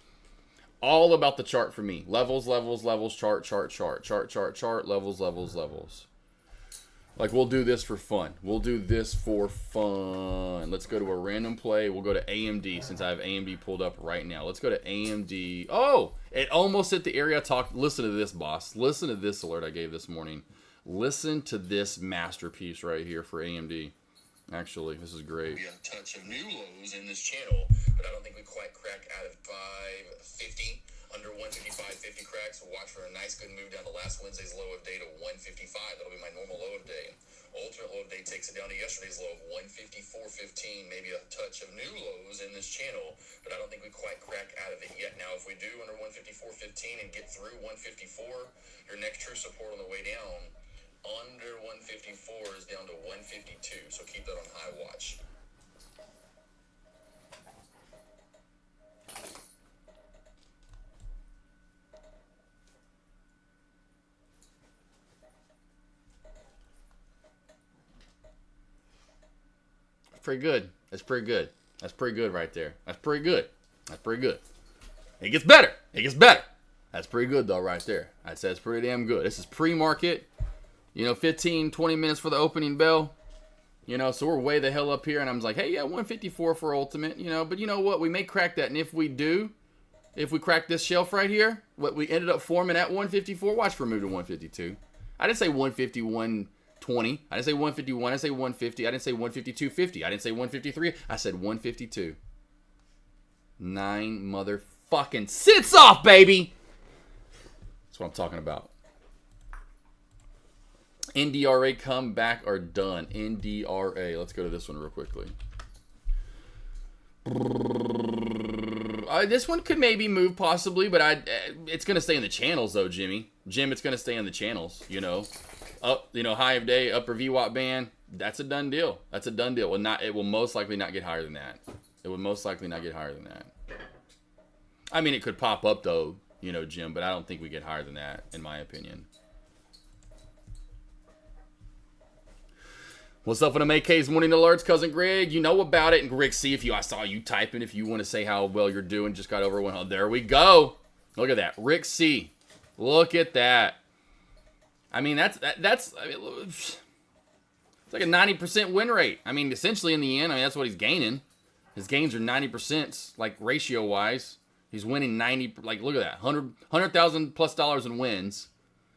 All about the chart for me. Levels, levels, levels, chart, chart, chart, chart, chart, chart, levels, levels, levels. Like, we'll do this for fun. Let's go to a random play. We'll go to AMD since I have AMD pulled up right now. Let's go to AMD. Oh, it almost hit the area I talked. Listen to this, boss. Listen to this alert I gave this morning. Listen to this masterpiece right here for AMD. Actually, this is great. We have a touch of new lows in this channel, but I don't think we quite crack out of 550. Under 155.50 cracks, watch for a nice good move down to last Wednesday's low of day to 155. That'll be my normal low of day. Alternate low of day takes it down to yesterday's low of 154.15. Maybe a touch of new lows in this channel, but I don't think we quite crack out of it yet. Now, if we do under 154.15 and get through 154, your next true support on the way down under 154 is down to 152. So keep that on high watch. Pretty good. That's pretty good. That's pretty good right there. That's pretty good. That's pretty good. It gets better. It gets better. That's pretty good though right there. I'd say it's pretty damn good. This is pre-market. 15, 20 minutes for the opening bell. So we're way the hell up here, and I'm like, hey, yeah, 154 for ultimate. But you know what? We may crack that, and if we do, if we crack this shelf right here, what we ended up forming at 154, watch for a move to 152. I didn't say 151. 20. I didn't say 151. I didn't say 150. I didn't say 152.50. I didn't say 153. I said 152. 9 motherfucking sits off, baby. That's what I'm talking about. NDRA comeback are done. NDRA. Let's go to this one real quickly. This one could maybe move possibly, but it's going to stay in the channels though, Jim, it's going to stay in the channels, Up, high of day, upper VWAP band. That's a done deal. That's a done deal. It will most likely not get higher than that. It would most likely not get higher than that. I mean, it could pop up though, Jim, but I don't think we get higher than that, in my opinion. What's up with them AK's morning alerts, cousin Greg? You know about it. And Greg, see I saw you typing. If you want to say how well you're doing, just got over one. Oh, there we go. Look at that, Rick C. Look at that. I mean, it's like a 90% win rate. I mean, essentially in the end, that's what he's gaining. His gains are 90%, like ratio-wise. He's winning 90, like, look at that. $100,000 plus in wins.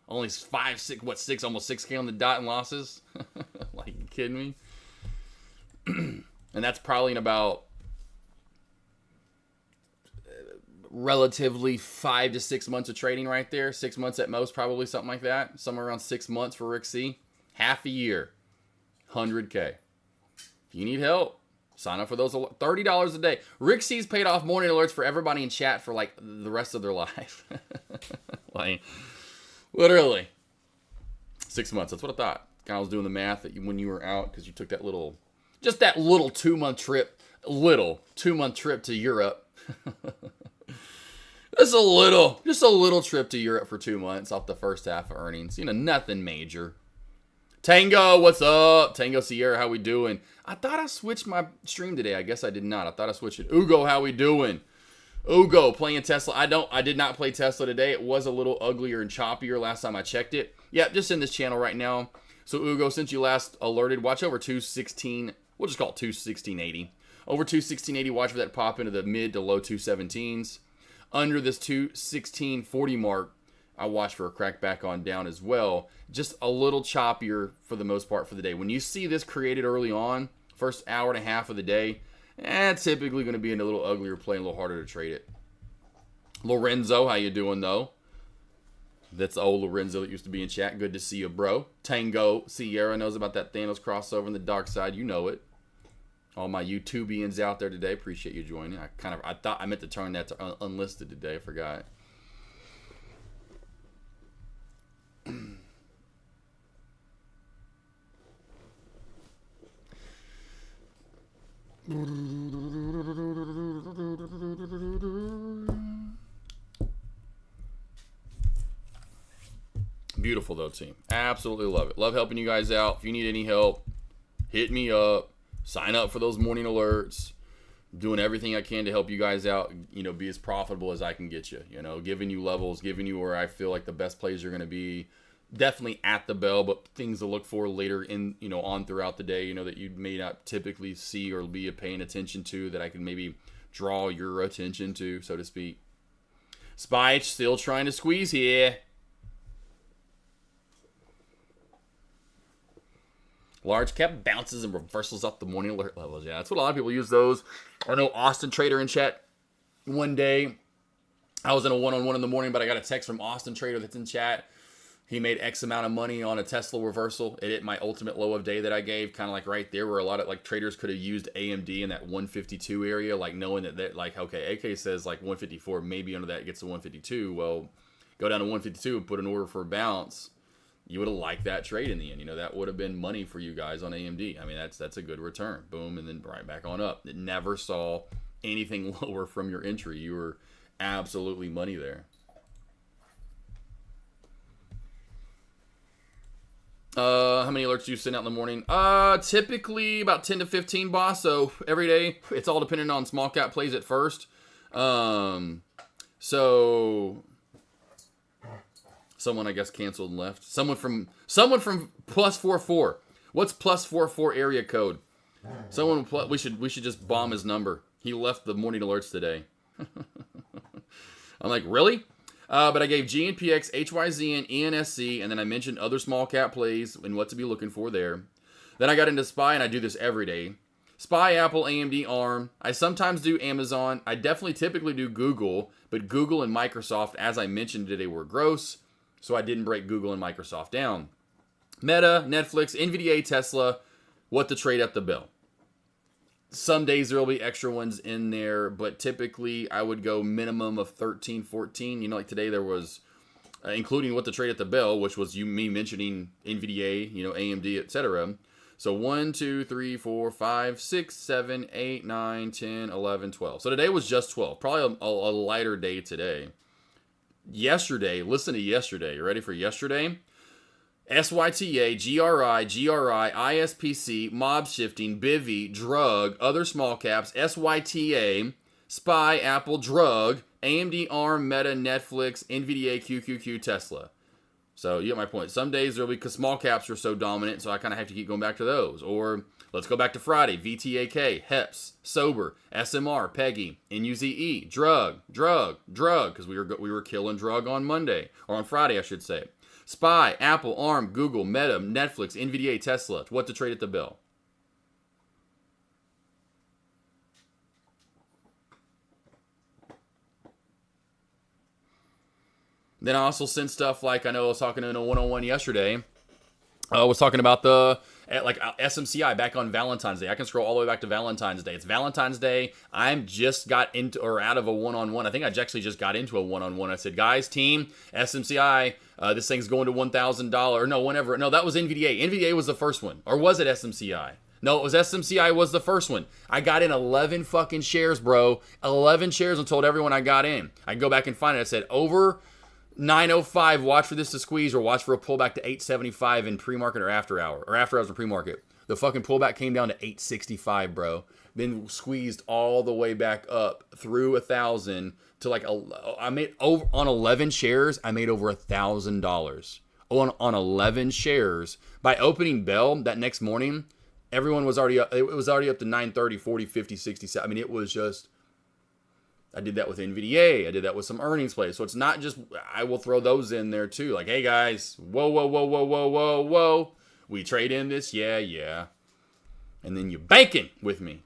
Only 5, 6, almost 6K on the dot in losses. Like, you kidding me? And that's probably in about relatively 5 to 6 months of trading right there. 6 months at most, probably something like that. Somewhere around 6 months for Rick C. Half a year, 100K. If you need help, sign up for those $30 a day. Rick C's paid off morning alerts for everybody in chat for like the rest of their life. Like, literally. 6 months. That's what I thought. I was doing the math that when you were out, because you took that little 2-month trip, to Europe. Just a little trip to Europe for 2 months off the first half of earnings. Nothing major. Tango, what's up? Tango Sierra, how we doing? I thought I switched my stream today. I guess I did not. I thought I switched it. Ugo, how we doing? Ugo, playing Tesla. I did not play Tesla today. It was a little uglier and choppier last time I checked it. Yep, just in this channel right now. So Ugo, since you last alerted, watch over 216. We'll just call it 216.80. Over 216.80, watch for that pop into the mid to low 217s. Under this 216.40 mark, I watch for a crack back on down as well. Just a little choppier for the most part for the day. When you see this created early on, first hour and a half of the day, it's typically going to be in a little uglier play, a little harder to trade it. Lorenzo, how you doing though? That's old Lorenzo that used to be in chat. Good to see you, bro. Tango Sierra knows about that Thanos crossover in the dark side. You know it. All my YouTubians out there today, appreciate you joining. I thought I meant to turn that to unlisted today. I forgot. Beautiful though, team. Absolutely love it. Love helping you guys out. If you need any help, hit me up. Sign up for those morning alerts. I'm doing everything I can to help you guys out, be as profitable as I can get you, giving you levels, giving you where I feel like the best plays are going to be. Definitely at the bell, but things to look for later in, on throughout the day, that you may not typically see or be paying attention to, that I can maybe draw your attention to, so to speak. Spike still trying to squeeze here. Large cap bounces and reversals off the morning alert levels. Yeah, that's what a lot of people use those. I know Austin Trader in chat one day. I was in a one-on-one in the morning, but I got a text from Austin Trader that's in chat. He made X amount of money on a Tesla reversal. It hit my ultimate low of day that I gave, kind of like right there where a lot of traders could have used AMD in that 152 area, knowing that okay, AK says 154, maybe under that it gets to 152. Well, go down to 152 and put an order for a bounce. You would have liked that trade in the end. That would have been money for you guys on AMD. I mean, that's a good return. Boom, and then right back on up. It never saw anything lower from your entry. You were absolutely money there. How many alerts do you send out in the morning? Typically about 10 to 15, boss. So every day, it's all dependent on small cap plays at first. So someone, I guess, canceled and left. Someone from +44. What's +44 area code? We should just bomb his number. He left the morning alerts today. I'm like, really? But I gave GNPX, HYZN, ENSC, and then I mentioned other small cap plays and what to be looking for there. Then I got into SPY, and I do this every day. SPY, Apple, AMD, ARM. I sometimes do Amazon. I typically do Google, but Google and Microsoft, as I mentioned today, were gross, so I didn't break Google and Microsoft down. Meta, Netflix, NVIDIA, Tesla, what to trade at the bell. Some days there will be extra ones in there, but typically I would go minimum of 13, 14. Like today there was, including what to trade at the bell, which was me mentioning NVIDIA, AMD, etc. So 1, 2, 3, 4, 5, 6, 7, 8, 9, 10, 11, 12. So today was just 12. Probably a lighter day today. Yesterday, listen to yesterday. You ready for yesterday? SYTA, GRI, ISPC, mob shifting, Bivy, drug, other small caps, SYTA, SPY, Apple, drug, AMD, ARM, Meta, Netflix, NVIDIA, QQQ, Tesla. So you get my point. Some days there'll be, because small caps are so dominant, so I kind of have to keep going back to those. Or let's go back to Friday. VTAK, HEPS, Sober, SMR, Peggy, NUZE, drug, because we were killing drug on Monday, or on Friday, I should say. SPY, Apple, ARM, Google, Meta, Netflix, NVIDIA, Tesla. What to trade at the bell. Then I also send stuff like, I know I was talking in a one-on-one yesterday. I was talking about the At like SMCI back on Valentine's Day. I can scroll all the way back to Valentine's Day. It's Valentine's Day. I'm just got into or out of a one-on-one. I think I actually just got into a one-on-one. I said, guys, team, SMCI, this thing's going to $1,000. No, whenever. No, that was NVDA. NVDA was the first one. Or was it SMCI? No, it was SMCI was the first one. I got in 11 fucking shares, bro. 11 shares and told everyone I got in. I can go back and find it. I said, over 905, watch for this to squeeze or watch for a pullback to 875 in pre-market or after hour. Or after hours or pre-market. The fucking pullback came down to 865, bro. Then squeezed all the way back up through 1,000 to like, I made over, on 11 shares, I made over $1,000. On 11 shares. By opening bell that next morning, everyone was already up. It was already up to 930, 40, 50, 60. I mean, it was just, I did that with NVDA. I did that with some earnings plays. So it's not just, I will throw those in there too. Like, hey guys, whoa, whoa, whoa, whoa, whoa, whoa, whoa. We trade in this? Yeah. And then you banking with me.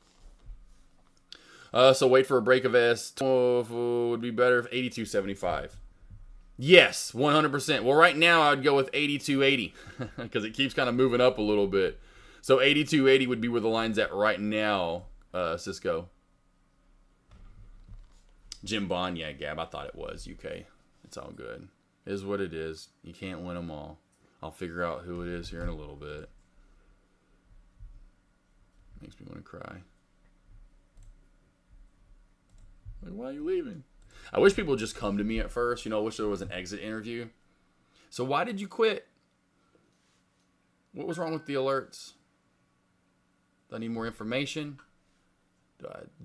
So wait for a break of S. Would be better if 82.75. Yes, 100%. Well, right now I'd go with 82.80 because it keeps kind of moving up a little bit. So 82.80 would be where the line's at right now, Cisco. Jim Bond, yeah, Gab, I thought it was UK. It's all good. It is what it is. You can't win them all. I'll figure out who it is here in a little bit. Makes me want to cry. Like, why are you leaving? I wish people would just come to me at first. You know, I wish there was an exit interview. So why did you quit? What was wrong with the alerts? Do I need more information?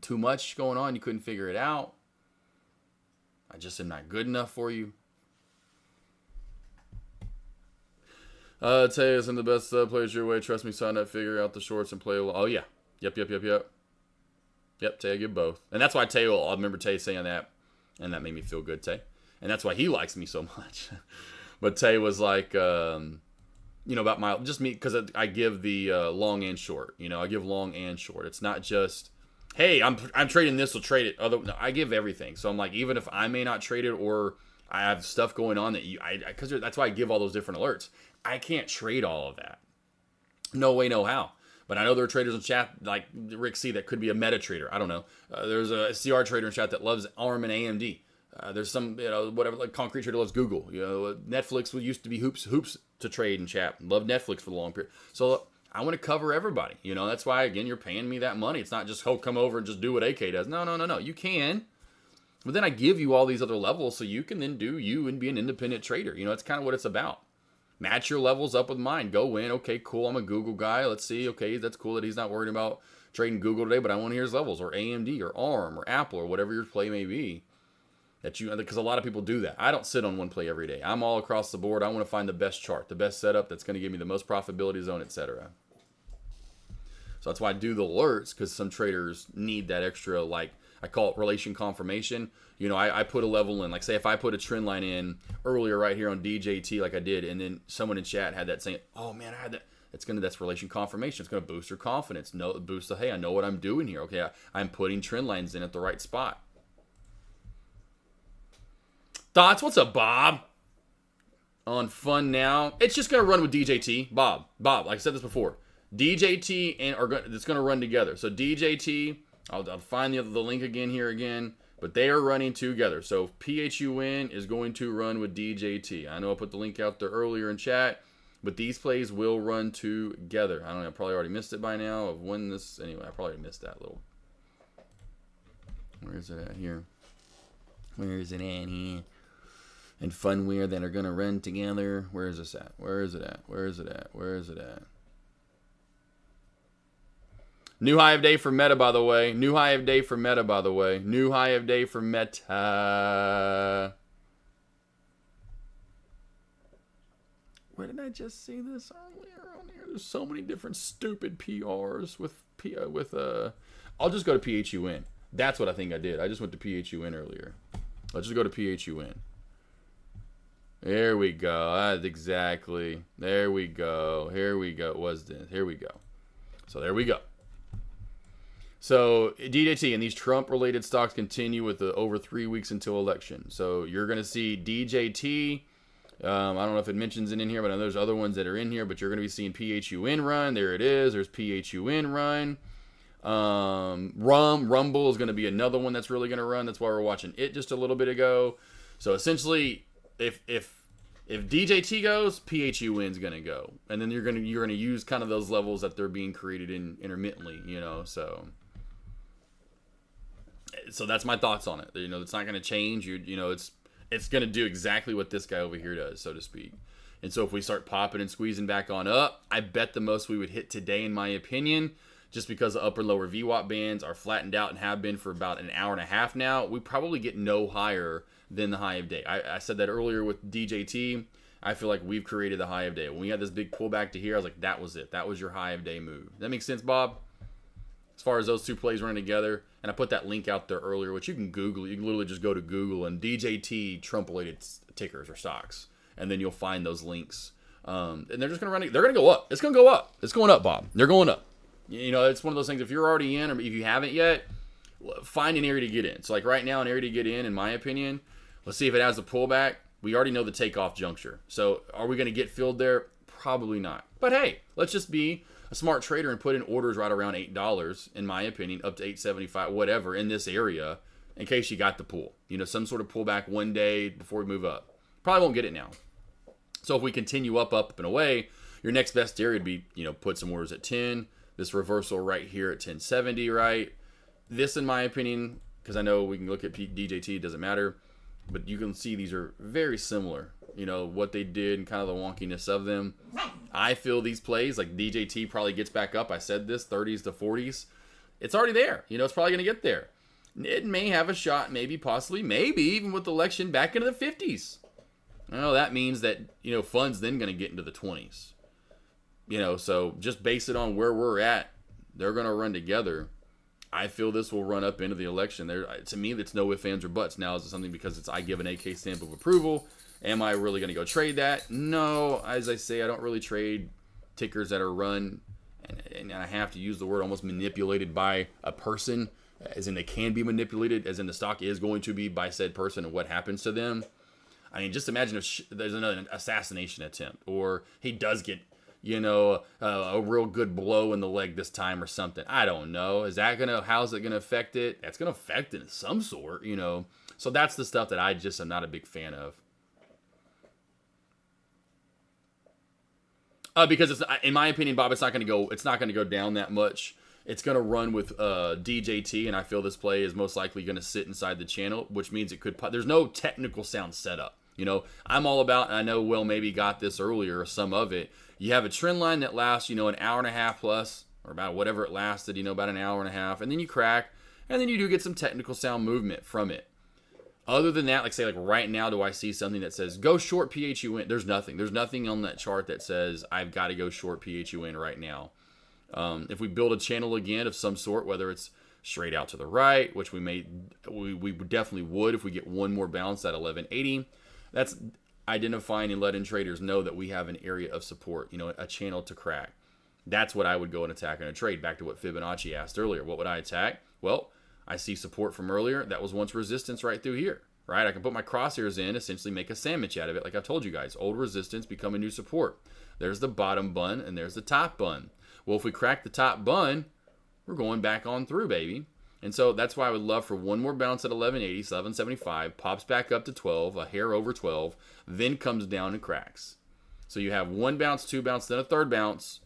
Too much going on? You couldn't figure it out? I just am not good enough for you? Tay isn't the best plays your way. Trust me, sign up, figure out the shorts, and play along. Oh, yeah. Yep. Yep, Tay, I give both. And that's why Tay, I remember Tay saying that, and that made me feel good, Tay. And that's why he likes me so much. But Tay was like, you know, about my, just me, because I give the long and short. You know, I give long and short. It's not just, hey, I'm trading this, so trade it. No, I give everything. So I'm like, even if I may not trade it or I have stuff going on that because that's why I give all those different alerts. I can't trade all of that. No way, no how. But I know there are traders in chat like Rick C that could be a meta trader. I don't know. There's a CR trader in chat that loves ARM and AMD. There's some, you know, whatever, like Concrete Trader loves Google. You know, Netflix used to be hoops to trade in chat. Love Netflix for the long period. So I want to cover everybody. You know, that's why, again, you're paying me that money. It's not just, oh, come over and just do what AK does. No. You can. But then I give you all these other levels so you can then do you and be an independent trader. You know, that's kind of what it's about. Match your levels up with mine. Go in. Okay, cool. I'm a Google guy. Let's see. Okay, that's cool that he's not worried about trading Google today, but I want to hear his levels, or AMD or ARM or Apple or whatever your play may be. Because a lot of people do that. I don't sit on one play every day. I'm all across the board. I want to find the best chart, the best setup that's going to give me the most profitability zone, etc. So that's why I do the alerts, because some traders need that extra, like, I call it relation confirmation. You know, I put a level in, like, say if I put a trend line in earlier right here on DJT like I did, and then someone in chat had that saying, oh man, I had that. That's relation confirmation. It's going to boost your confidence. Boost the, hey, I know what I'm doing here. Okay, I'm putting trend lines in at the right spot. Thoughts? What's up, Bob? On Fun Now. It's just going to run with DJT. Bob, like I said this before. DJT it's going to run together. So DJT, I'll find the link again. But they are running together. So PHUN is going to run with DJT. I know I put the link out there earlier in chat, but these plays will run together. I don't know, I probably already missed it by now of when this, anyway, I probably missed that little. Where is it at here? Where is it at here? And Funwear that are going to run together. Where is this at? Where is it at? New high of day for Meta, by the way. New high of day for Meta. Where did I just see this earlier on here? There's so many different stupid PRs with I'll just go to PHUN. That's what I think I did. I just went to PHUN earlier. Let's just go to PHUN. There we go. That's exactly. There we go. Here we go. Here we go. So there we go. So DJT and these Trump-related stocks continue with the over 3 weeks until election. So you're going to see DJT I don't know if it mentions it in here, but I know there's other ones that are in here. But you're going to be seeing PHUN run. There it is. There's PHUN run. Rumble is going to be another one that's really going to run. That's why we're watching it just a little bit ago. So essentially, if DJT goes, PHUN's going to go, and then you're going to use kind of those levels that they're being created in intermittently. So that's my thoughts on it. It's not going to change. It's going to do exactly what this guy over here does, so to speak. And so if we start popping and squeezing back on up, I bet the most we would hit today, in my opinion, just because the upper and lower VWAP bands are flattened out and have been for about an hour and a half now, we probably get no higher than the high of day. I said that earlier with DJT. I feel like we've created the high of day. When we had this big pullback to here, I was like, that was it. That was your high of day move. That makes sense, Bob? As far as those two plays running together, and I put that link out there earlier, which you can Google. You can literally just go to Google and DJT Trump-related tickers or stocks, and then you'll find those links. And they're just going to run. They're going to go up. It's going to go up. It's going up, Bob. They're going up. It's one of those things. If you're already in, or if you haven't yet, find an area to get in. So like right now, an area to get in my opinion, let's see if it has a pullback. We already know the takeoff juncture. So are we going to get filled there? Probably not. But hey, let's just be a smart trader and put in orders right around $8, in my opinion, up to $8.75, whatever, in this area, in case you got the pull. Some sort of pullback one day before we move up. Probably won't get it now. So if we continue up, and away, your next best area would be, put some orders at 10. This reversal right here at 1070, right? This, in my opinion, because I know we can look at DJT, it doesn't matter, but you can see these are very similar. What they did and kind of the wonkiness of them. I feel these plays, like DJT probably gets back up. I said this, 30s to 40s. It's already there. It's probably going to get there. It may have a shot, maybe, possibly, maybe even with the election back into the 50s. That means that, funds then going to get into the 20s. So just base it on where we're at. They're going to run together. I feel this will run up into the election. To me, it's no ifs, ands, or buts. Now, is it something because I give an AK stamp of approval? Am I really going to go trade that? No. As I say, I don't really trade tickers that are run, and I have to use the word almost manipulated by a person, as in they can be manipulated, as in the stock is going to be by said person and what happens to them. I mean, just imagine if there's another assassination attempt, or he does get, a real good blow in the leg this time or something. I don't know. How's it going to affect it? That's going to affect it in some sort, So that's the stuff that I just am not a big fan of. Because it's, in my opinion, Bob, it's not going to go down that much. It's going to run with DJT, and I feel this play is most likely going to sit inside the channel, which means it could. There's no technical sound setup. I'm all about, and I know Will maybe got this earlier, or some of it. You have a trend line that lasts, an hour and a half plus, or about whatever it lasted, about an hour and a half, and then you crack, and then you do get some technical sound movement from it. Other than that, like right now, do I see something that says go short PHUN? There's nothing. There's nothing on that chart that says I've got to go short PHUN right now. If we build a channel again of some sort, whether it's straight out to the right, which we definitely would if we get one more bounce at 1180, that's identifying and letting traders know that we have an area of support, a channel to crack. That's what I would go and attack in a trade. Back to what Fibonacci asked earlier. What would I attack? Well, I see support from earlier. That was once resistance right through here, right? I can put my crosshairs in, essentially make a sandwich out of it. Like I've told you guys, old resistance become a new support. There's the bottom bun and there's the top bun. Well, if we crack the top bun, we're going back on through, baby. And so that's why I would love for one more bounce at 1180, 1175, pops back up to 12, a hair over 12, then comes down and cracks. So you have one bounce, two bounce, then a third bounce.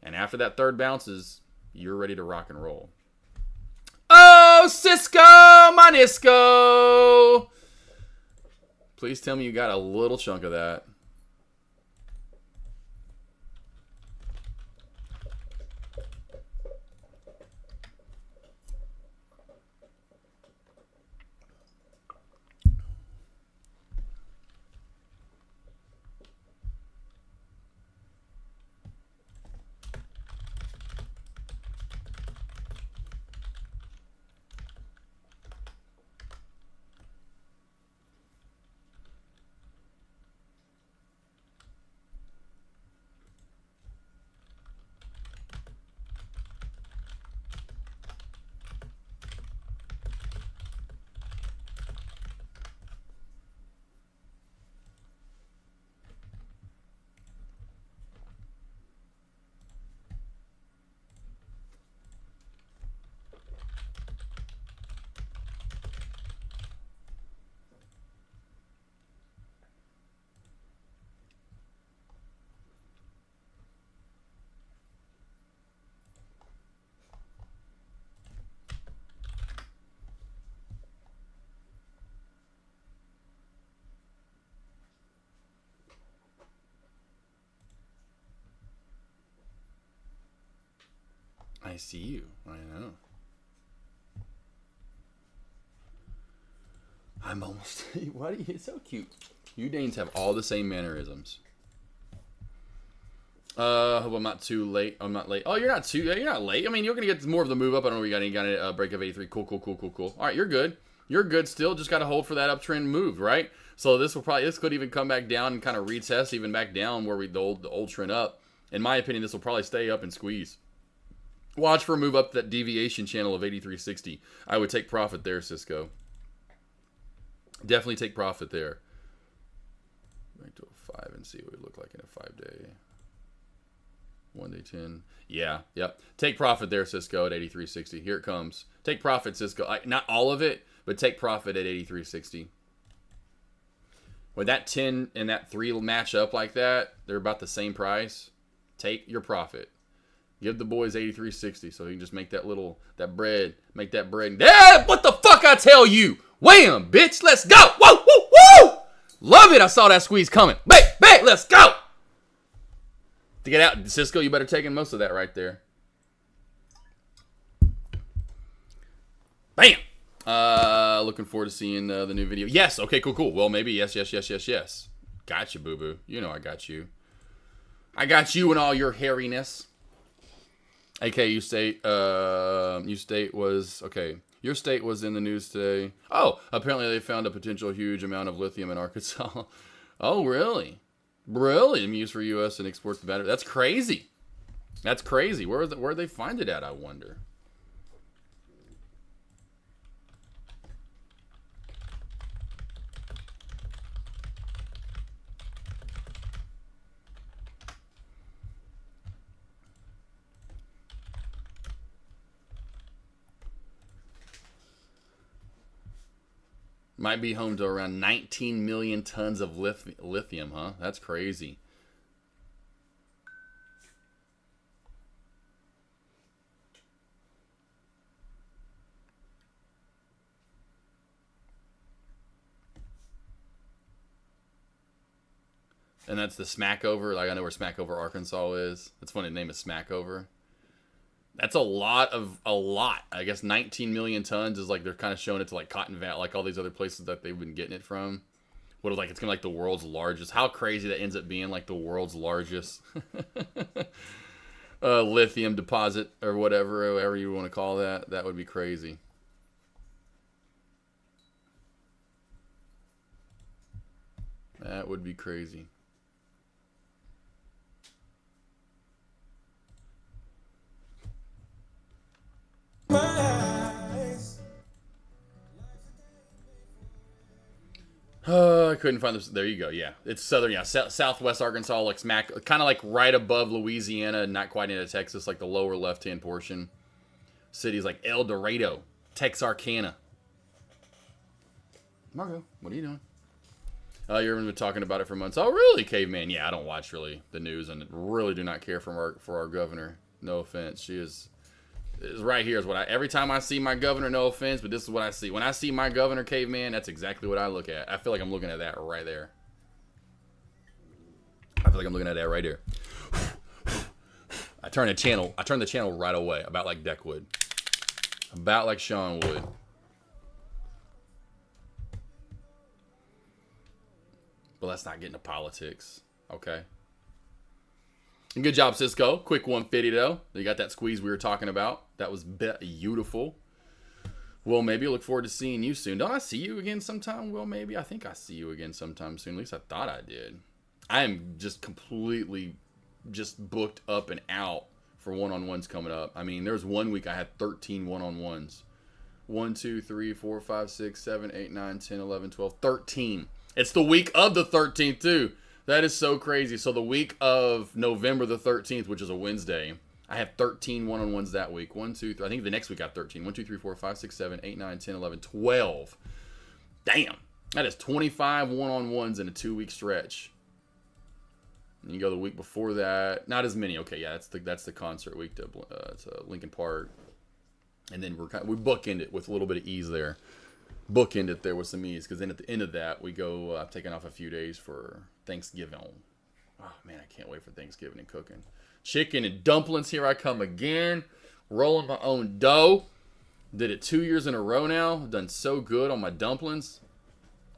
And after that third bounces, you're ready to rock and roll. Oh, Cisco Monisco! Please tell me you got a little chunk of that. I see you. I know. I'm almost. Why do you? It's so cute. You Danes have all the same mannerisms. Hope I'm not too late. I'm not late. Oh, you're not too. You're not late. I mean, you're gonna get more of the move up. I don't know. You got a break of 83. Cool. All right, you're good. You're good still. Just got to hold for that uptrend move, right? So this could even come back down and kind of retest even back down where the old trend up. In my opinion, this will probably stay up and squeeze. Watch for a move up that deviation channel of 83.60. I would take profit there, Cisco. Definitely take profit there. Back to a 5 and see what it look like in a 5-day. 1-day 10. Yeah, yep. Take profit there, Cisco, at 83.60. Here it comes. Take profit, Cisco. Not all of it, but take profit at 83.60. When that 10 and that 3 match up like that, they're about the same price. Take your profit. Give the boys 83.60 so he can just make that bread. Make that bread. Yeah, what the fuck I tell you? Wham, bitch, let's go. Woo. Love it. I saw that squeeze coming. Bang, let's go. To get out, Cisco, you better take in most of that right there. Bam. Looking forward to seeing the new video. Yes. Okay. Cool. Well, maybe yes. Got you, boo boo. You know I got you. I got you and all your hairiness. AK, your state was okay. Your state was in the news today. Oh, apparently they found a potential huge amount of lithium in Arkansas. Oh, really? Brilliant. Used for U.S. and exports to battery. That's crazy. Where'd they find it at, I wonder? Might be home to around 19 million tons of lithium, huh? That's crazy. And that's the Smackover. Like, I know where Smackover, Arkansas is. That's funny, the name is Smackover. That's a lot. I guess 19 million tons is like they're kind of showing it to like Cotton Valley, like all these other places that they've been getting it from. What, like it's gonna be like the world's largest? How crazy that ends up being, like the world's largest lithium deposit or whatever you want to call that. That would be crazy. That would be crazy. I couldn't find this. There you go. Yeah, it's southern. Yeah, southwest Arkansas, like kind of like right above Louisiana, not quite into Texas, like the lower left-hand portion. Cities like El Dorado, Texarkana. Margo, what are you doing? You've been talking about it for months. Oh, really, caveman? Yeah, I don't watch really the news and really do not care for our governor. No offense, she is right here is what every time I see my governor, no offense, but this is what I see. When I see my governor, caveman, that's exactly what I look at. I feel like I'm looking at that right there. I turn the channel right away, about like Deckwood. About like Sean Wood. But let's not get into politics, okay? Good job, Cisco. Quick 150, though. You got that squeeze we were talking about. That was beautiful. Well, maybe look forward to seeing you soon. Don't I see you again sometime? Well, maybe. I think I see you again sometime soon. At least I thought I did. I am just completely booked up and out for one-on-ones coming up. I mean, there's 1 week I had 13 one-on-ones. 1, 2, 3, 4, 5, 6, 7, 8, 9, 10, 11, 12, 13. It's the week of the 13th, too. That is so crazy. So the week of November the 13th, which is a Wednesday, I have 13 one-on-ones that week. 1, 2, 3. I think the next week I have 13. 1, 2, 3, 4, 5, 6, 7, 8, 9, 10, 11, 12. Damn. That is 25 one-on-ones in a 2-week stretch. And you go the week before that. Not as many. Okay, yeah, that's the concert week to Lincoln Park. And then we bookend it with a little bit of ease there. Bookend it there with some ease, because then at the end of that we go. I've taken off a few days for Thanksgiving. Oh man, I can't wait for Thanksgiving and cooking chicken and dumplings. Here I come again. rolling my own dough. Did it 2 years in a row now. Done so good on my dumplings.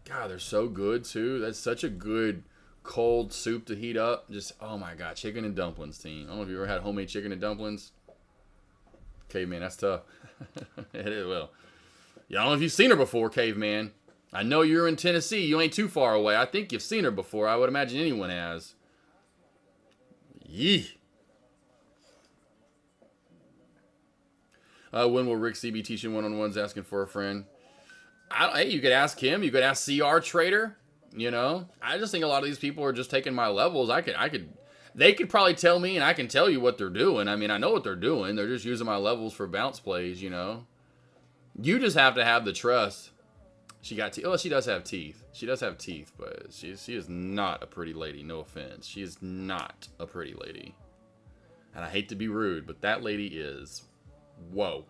God, they're so good too. That's such a good cold soup to heat up. Just, oh my God, chicken and dumplings, team. I don't know if you ever had homemade chicken and dumplings. Caveman, that's tough. It is, well. Yeah, I don't know if you've seen her before, Caveman. I know you're in Tennessee. You ain't too far away. I think you've seen her before. I would imagine anyone has. Yee. When will Rick C be teaching one-on-ones, asking for a friend? Hey, you could ask him. You could ask CR Trader. You know, I just think a lot of these people are just taking my levels. They could probably tell me, and I can tell you what they're doing. I mean, I know what they're doing. They're just using my levels for bounce plays. You know, you just have to have the trust. She got teeth. Oh, she does have teeth. She does have teeth, but she is not a pretty lady. No offense. She is not a pretty lady. And I hate to be rude, but that lady is. Whoa.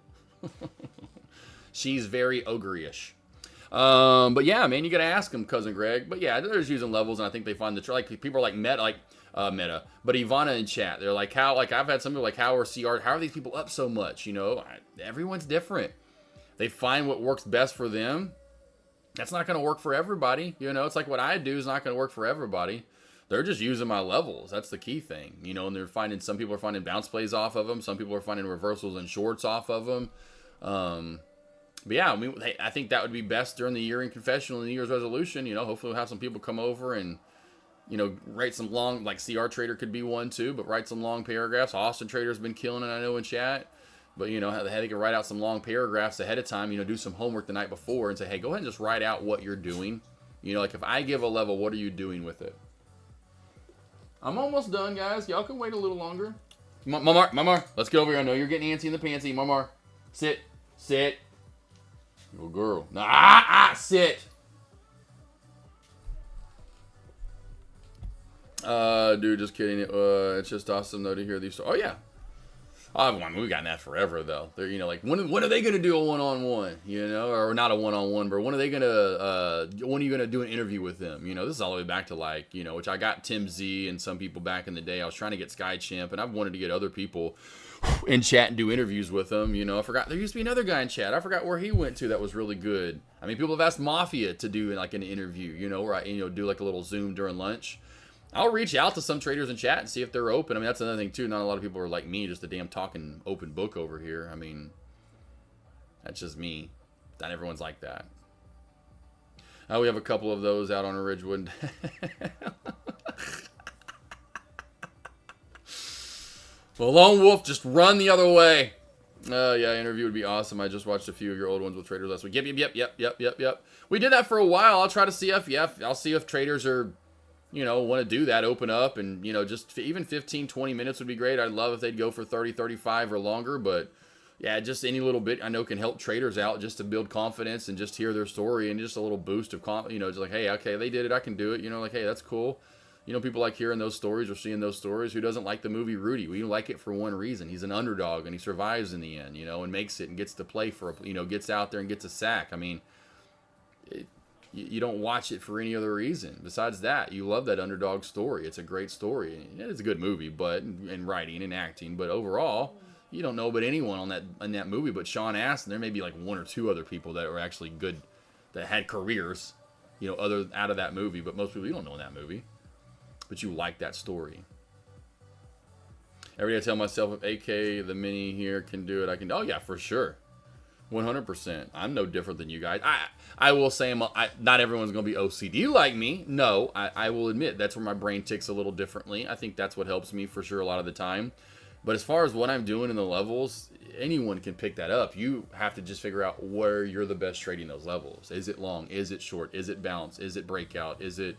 She's very ogre-ish. But yeah, man, you gotta ask him, Cousin Greg. But yeah, they're just using levels, and I think they find the like people are like Meta, but Ivana in chat, they're like, how, like I've had some people like how are these people up so much? You know, everyone's different. They find what works best for them. That's not gonna work for everybody. You know, it's like what I do is not gonna work for everybody. They're just using my levels. That's the key thing, you know. And they're finding, some people are finding bounce plays off of them. Some people are finding reversals and shorts off of them. But yeah, I think that would be best during the year in confessional and New Year's resolution. You know, hopefully we'll have some people come over and, you know, write some long, like CR Trader could be one too, but write some long paragraphs. Austin Trader's been killing it, I know, in chat. But, you know, they can write out some long paragraphs ahead of time, you know, do some homework the night before and say, hey, go ahead and just write out what you're doing. You know, like if I give a level, what are you doing with it? I'm almost done, guys. Y'all can wait a little longer. Mamar, let's get over here. I know you're getting antsy in the pantsy. Mamar, sit. Good girl. Sit. Dude, just kidding. It's just awesome though to hear these. Oh yeah. I mean, we've gotten that forever though. They're, you know, like when are they gonna do a one-on-one? You know, or not a one-on-one, but when are they gonna? When are you gonna do an interview with them? You know, this is all the way back to like, you know, which I got Tim Z and some people back in the day. I was trying to get Sky Chimp, and I've wanted to get other people in chat and do interviews with them. You know, I forgot there used to be another guy in chat. I forgot where he went to. That was really good. I mean, people have asked Mafia to do like an interview. You know, where I do like a little Zoom during lunch. I'll reach out to some traders in chat and see if they're open. I mean, that's another thing, too. Not a lot of people are like me, just a damn talking open book over here. I mean, that's just me. Not everyone's like that. We have a couple of those out on Ridgewood. Well, Lone Wolf, just run the other way. Yeah, interview would be awesome. I just watched a few of your old ones with traders last week. Yep. We did that for a while. I'll try to see I'll see if traders are... you know, want to do that, open up, and, you know, just even 15, 20 minutes would be great. I'd love if they'd go for 30, 35 or longer, but yeah, just any little bit I know can help traders out just to build confidence and just hear their story and just a little boost of, you know, just like, hey, okay, they did it, I can do it, you know, like, hey, that's cool. You know, people like hearing those stories or seeing those stories. Who doesn't like the movie Rudy? We like it for one reason. He's an underdog and he survives in the end, you know, and makes it and gets to play for, you know, gets out there and gets a sack. I mean, you don't watch it for any other reason. Besides that, you love that underdog story. It's a great story. It's a good movie, but in writing and acting. But overall, you don't know but anyone in that movie but Sean Astin. There may be like one or two other people that were actually good, that had careers, you know, out of that movie. But most people you don't know in that movie. But you like that story. Every day I tell myself, if AK, the mini here, can do it, I can. Oh yeah, for sure. 100%. I'm no different than you guys. I will say not everyone's going to be OCD like me. No, I will admit that's where my brain ticks a little differently. I think that's what helps me for sure a lot of the time. But as far as what I'm doing in the levels, anyone can pick that up. You have to just figure out where you're the best trading those levels. Is it long? Is it short? Is it bounce? Is it breakout? Is it,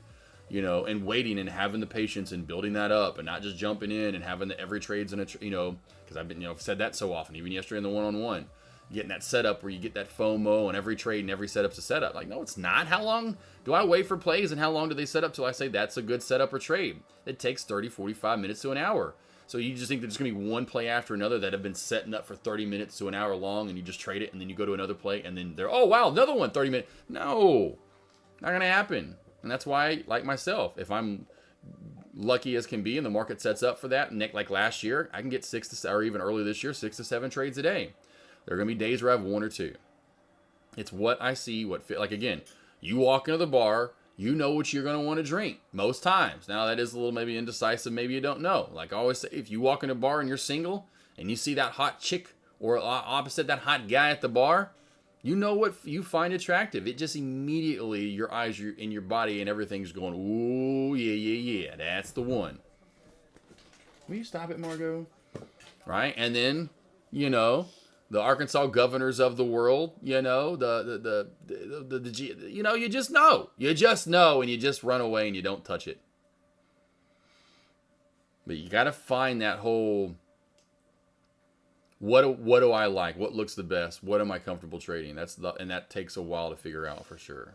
you know, and waiting and having the patience and building that up and not just jumping in and having every trade's in a, you know, because I've been, you know, I've said that so often, even yesterday in the one-on-one. Getting that setup where you get that FOMO and every trade and every setup's a setup. Like, no, it's not. How long do I wait for plays and how long do they set up till I say that's a good setup or trade? It takes 30, 45 minutes to an hour. So you just think there's going to be one play after another that have been setting up for 30 minutes to an hour long and you just trade it and then you go to another play and then oh, wow, another one, 30 minutes. No, not going to happen. And that's why, like myself, if I'm lucky as can be and the market sets up for that, like last year, I can get 6 to 7, or even early this year, 6 to 7 trades a day. There are going to be days where I have 1 or 2. It's what I see, what fit. Like, again, you walk into the bar, you know what you're going to want to drink most times. Now, that is a little maybe indecisive. Maybe you don't know. Like I always say, if you walk in a bar and you're single and you see that hot chick or opposite that hot guy at the bar, you know what you find attractive. It just immediately, your eyes are in your body and everything's going, ooh, yeah, that's the one. Will you stop it, Margot? Right? And then, you know, the Arkansas governors of the world, you know, you know, you just know. You just know, and you just run away and you don't touch it. But you got to find that whole, what do I like? What looks the best? What am I comfortable trading? And that takes a while to figure out for sure.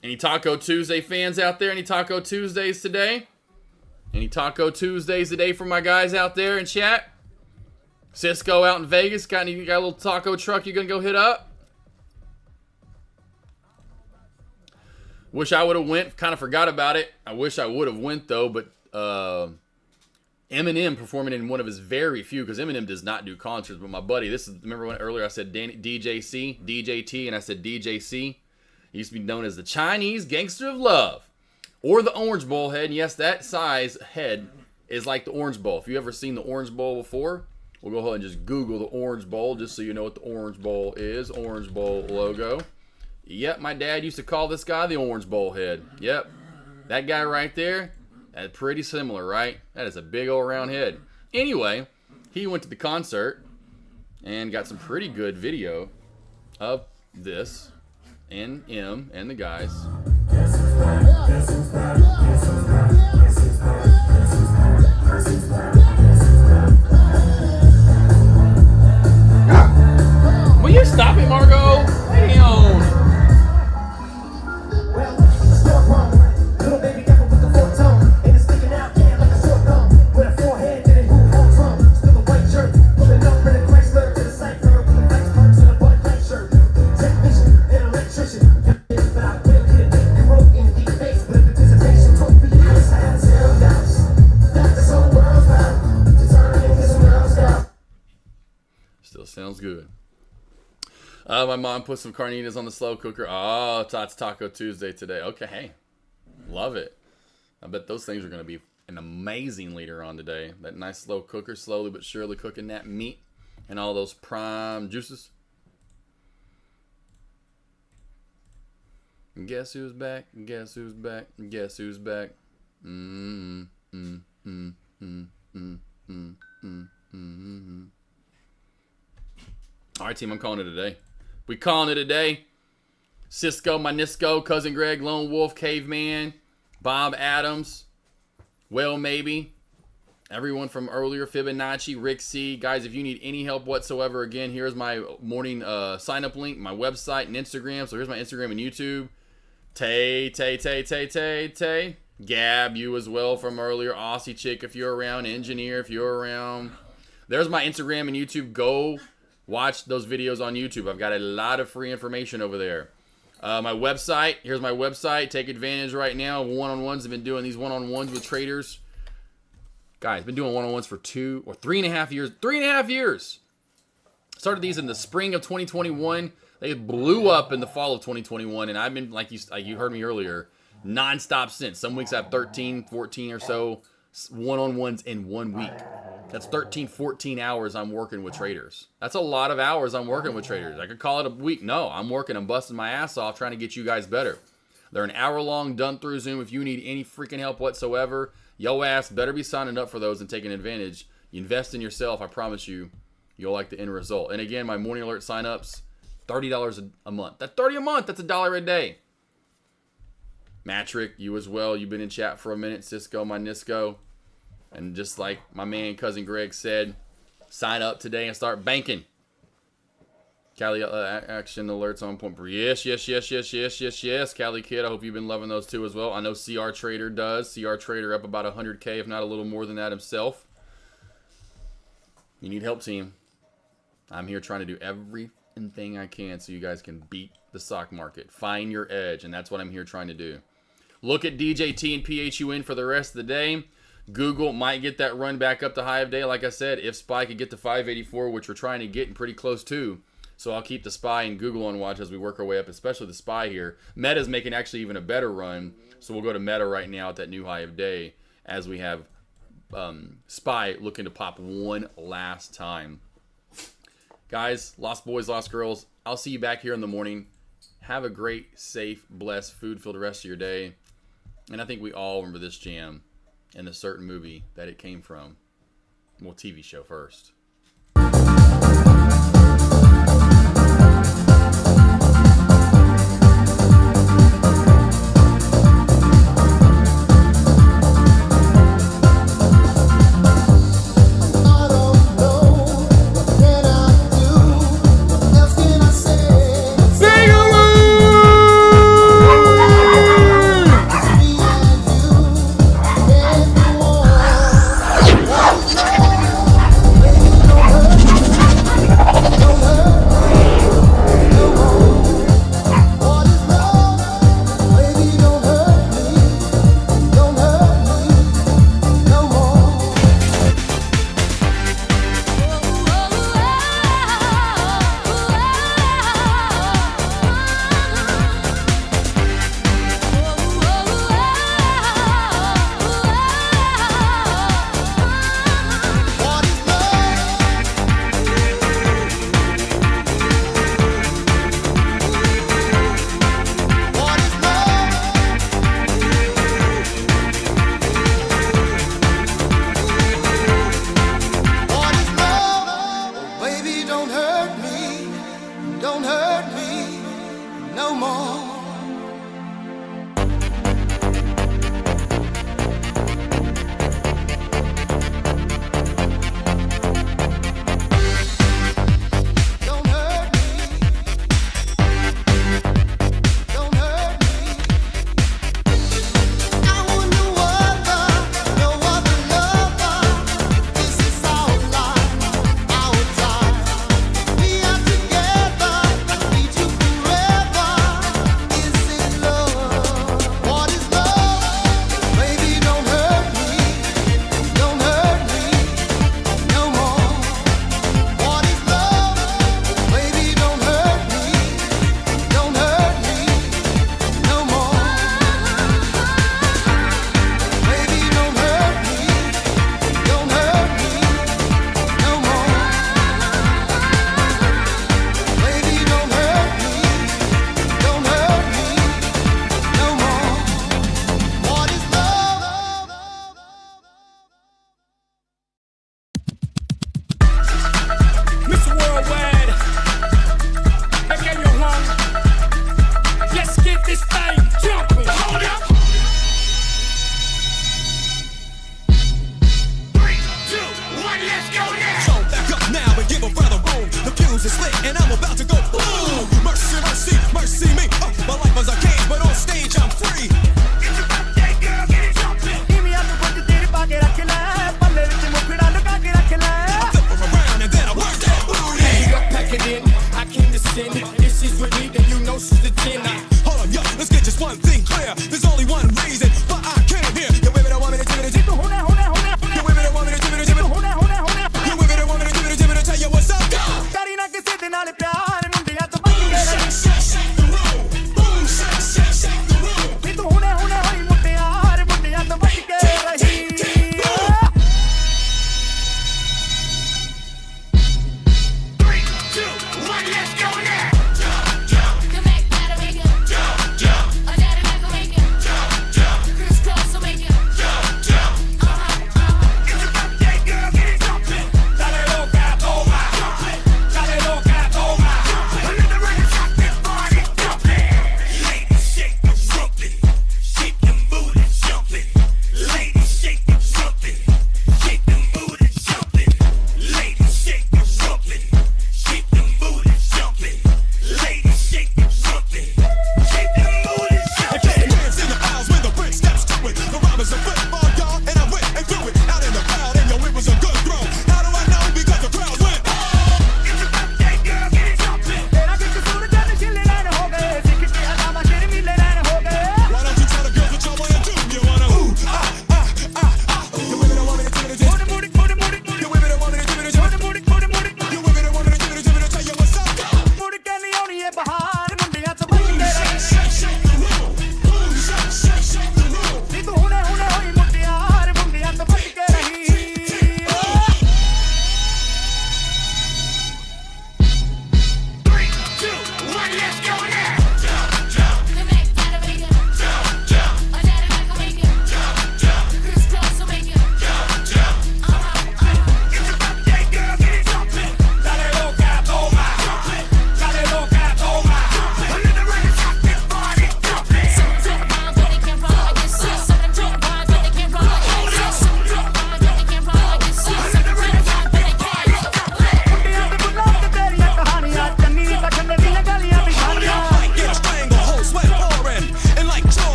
Any Taco Tuesday fans out there? Any Taco Tuesdays today? Any Taco Tuesdays today for my guys out there in chat? Cisco out in Vegas, got a little taco truck you gonna go hit up? Wish I would have went. Kind of forgot about it. I wish I would have went though, but Eminem performing in one of his very few, because Eminem does not do concerts. But my buddy, remember when earlier I said DJT, and I said DJC. He used to be known as the Chinese Gangster of Love, or the Orange Bowl head. And yes, that size head is like the Orange Bowl. If you've ever seen the Orange Bowl before, we'll go ahead and just Google the Orange Bowl, just so you know what the Orange Bowl is. Orange Bowl logo. Yep, my dad used to call this guy the Orange Bowl head. Yep, that guy right there, that's pretty similar, right? That is a big old round head. Anyway, he went to the concert and got some pretty good video of this and him and the guys. Will you stop it, Margot? Damn. Still sounds good. My mom put some carnitas on the slow cooker. Oh, Tots Taco Tuesday today. Okay, hey, love it. I bet those things are going to be an amazing later on today. That nice slow cooker, slowly but surely cooking that meat and all those prime juices. And guess who's back? Guess who's back? Guess who's back? All right, team, I'm calling it a day. We calling it a day. Cisco, my Nisco, Cousin Greg, Lone Wolf, Caveman, Bob Adams, Well Maybe, everyone from earlier, Fibonacci, Rick C. Guys, if you need any help whatsoever, again, here's my morning sign-up link, my website and Instagram. So here's my Instagram and YouTube. Tay. Gab, you as well from earlier. Aussie chick, if you're around. Engineer, if you're around. There's my Instagram and YouTube. Go watch those videos on YouTube. I've got a lot of free information over there. My website, here's my website. Take advantage right now of one-on-ones. I've been doing these one-on-ones with traders. Guys, been doing one-on-ones for 2 or 3.5 years. 3.5 years. Started these in the spring of 2021. They blew up in the fall of 2021. And I've been, like you heard me earlier, nonstop since. Some weeks I have 13, 14 or so one-on-ones in 1 week. That's 13, 14 hours I'm working with traders. That's a lot of hours I'm working with traders. I could call it a week. No, I'm busting my ass off trying to get you guys better. They're an hour-long done-through Zoom. If you need any freaking help whatsoever, yo ass better be signing up for those and taking advantage. You invest in yourself, I promise you, you'll like the end result. And again, my morning alert signups, $30 a month. That's $30 a month. That's $1 a day. Matrick, you as well. You've been in chat for a minute. Cisco, my Nisco. And just like my man, Cousin Greg said, sign up today and start banking. Cali action alerts on point. Yes. Cali Kid, I hope you've been loving those too as well. I know CR Trader does. CR Trader up about 100K, if not a little more than that himself. You need help, team. I'm here trying to do everything I can so you guys can beat the stock market. Find your edge, and that's what I'm here trying to do. Look at DJT and PHUN for the rest of the day. Google might get that run back up to high of day. Like I said, if SPY could get to 584, which we're trying to get and pretty close to. So I'll keep the SPY and Google on watch as we work our way up, especially the SPY here. Meta's making actually even a better run. So we'll go to Meta right now at that new high of day as we have SPY looking to pop one last time. Guys, lost boys, lost girls, I'll see you back here in the morning. Have a great, safe, blessed, food-filled rest of your day. And I think we all remember this jam and the certain movie that it came from. Well, TV show first.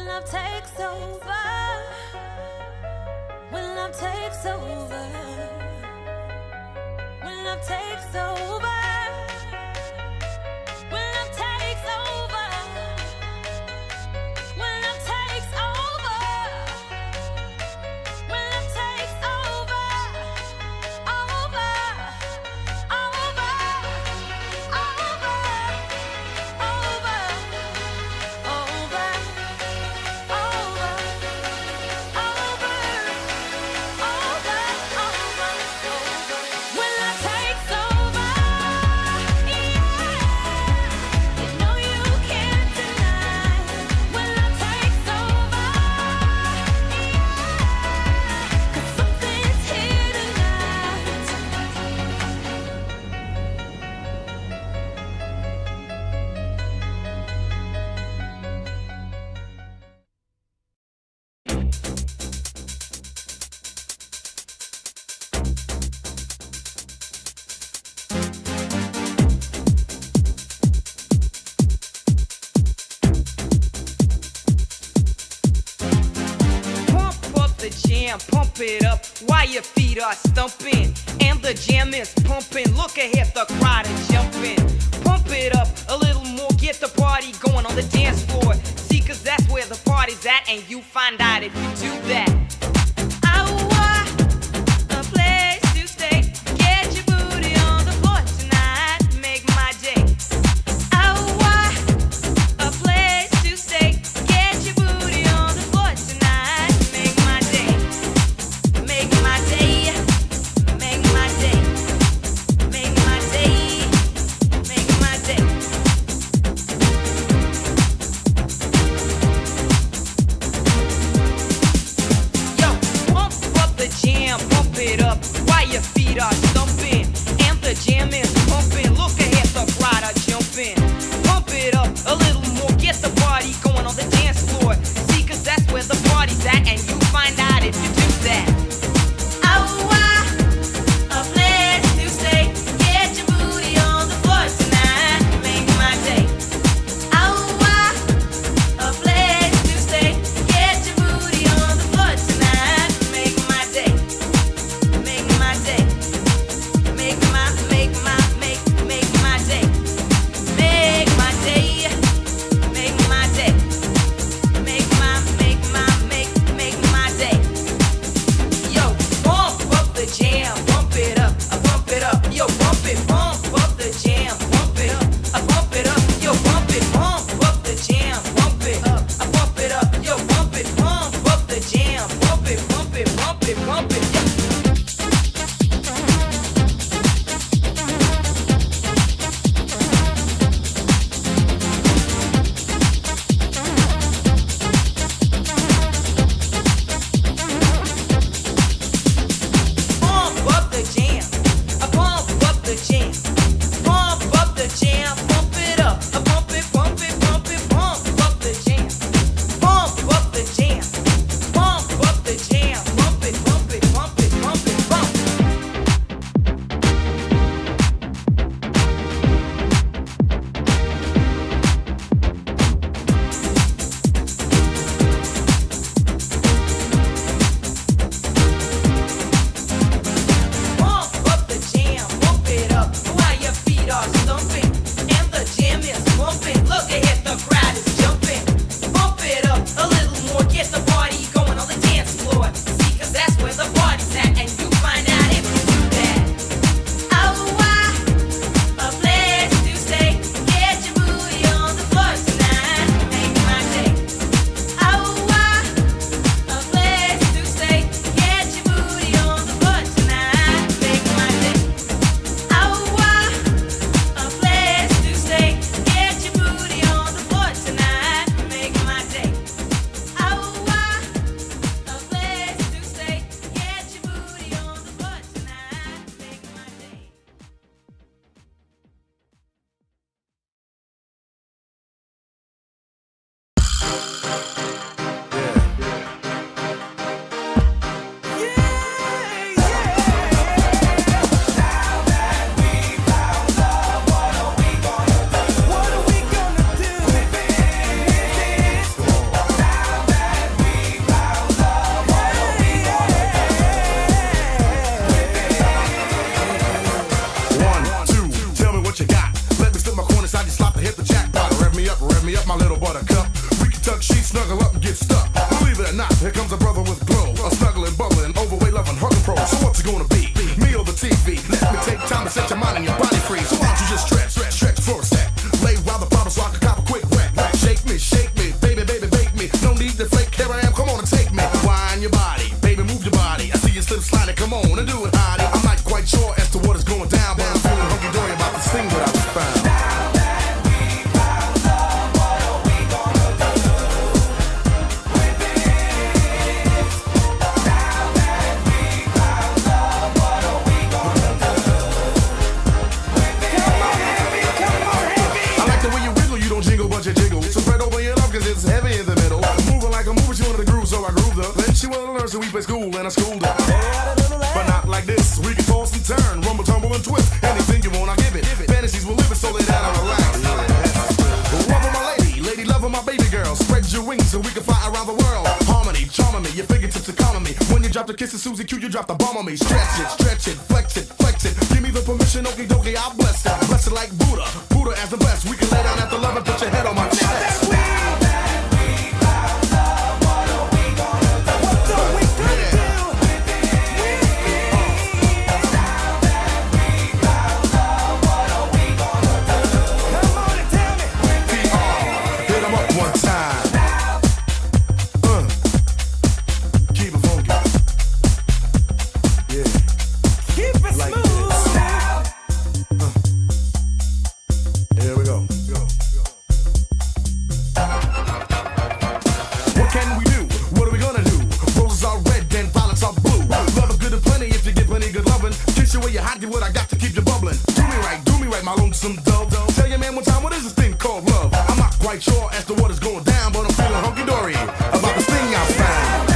love takes over, when love takes over, when love takes over, when love takes over, when love takes over, when love takes over, over, over, over, over, over, when love takes over, yeah, you know you can't deny. When love takes over, yeah, 'cause something's here tonight. Pump up the jam, pump it up while your feet are stumping. And the jam is pumping. Look ahead, the crowd is jumping. Pump it up a little more, get the party going on the dance floor. See, 'cause that's where the party's at, and you find out if you do that. I want a place to stay. Get your booty on the floor tonight. Make my day. I want a place to stay. Get your booty on the floor tonight. Make my day. Make my day. Make my day. Make my day. Make my day. Yo, pump up the jam, pump it up while your feet are stumping. And the jam is pumping. Look ahead, the crowd are jumping. Pump it up a little more, get the party going on the dance floor. See, 'cause that's where the party's at, and you find out if you do that. I want a place to stay. Get your booty on the floor tonight. Make my day. I want a place to stay. Get your booty on the floor tonight. Make my day. Make my day. Make my day. Make my day. Make my day. Make my day. Make my day. Yo, pump up the jam, pump it up, I pump it up. Yo, pump up the jam, pump it up, I pump it up. Yo, pump up the jam, pump it up, I pump it up. Yo, pump up the jam, pump it, pump it, pump it, pump it. Yeah. Pump up the jam, I pump up the jam. Pump up the jam, pump it up, I pump it, pump it, pump it, pump up the jam. Pump up the jam, pump up the jam, pump it, pump it, pump it, pump it, pump. Pump up the jam, pump it up while your feet are stumping. And the jam is pumping. Look ahead, the crowd is jumping. Pump it up a little more, get the party going on the dance floor. See, 'cause that's where the party's at, and you find out if you do that. I want a place to stay. Get your booty on the floor tonight. Make my day. I want a place to stay. Get your booty on the floor tonight. Make my day. I want a place to stay. Get your booty on the floor tonight. Make my day. I want a place to stay. Get your booty on the floor tonight. Make my day. What are we gonna do? Here comes a brother with glow, a snuggling, bubbling, overweight, loving, hugging pro. So what's it gonna be? Me or the TV? Let me take time to set your mind and your body free. So why don't you just stretch for a sec. Lay while the bottle so I can cop a quick wreck. Shake me, baby, bake me. No need to flake, here I am, come on and take me. Wind your body, baby, move your body. I see you slip sliding, come on and do it, honey. I'm not quite sure as to what is going down, but I'm feeling hunky-dory about this thing that I just found. So we play school and I schooled her. But not like this. We can toss and turn, rumble, tumble, and twist. Anything you want, I give it. Fantasies will live it, so lay down and relax. Loving my lady, loving my baby girl. Spread your wings so we can fly around the world. Harmony, charming me, your fingertips are calming me. When you drop the kiss of Susie Q, you drop the bomb on me. Stretch it, flex it. Give me the permission, okie dokie, I'll bless it. Bless it like Buddha as the best. We can lay down after love and put your head on my chest. What I got to keep you bubbling. Do me right, my lonesome dove. Tell your man one time, what is this thing called love? I'm not quite sure as to what is going down, but I'm feeling hunky-dory about this thing I found.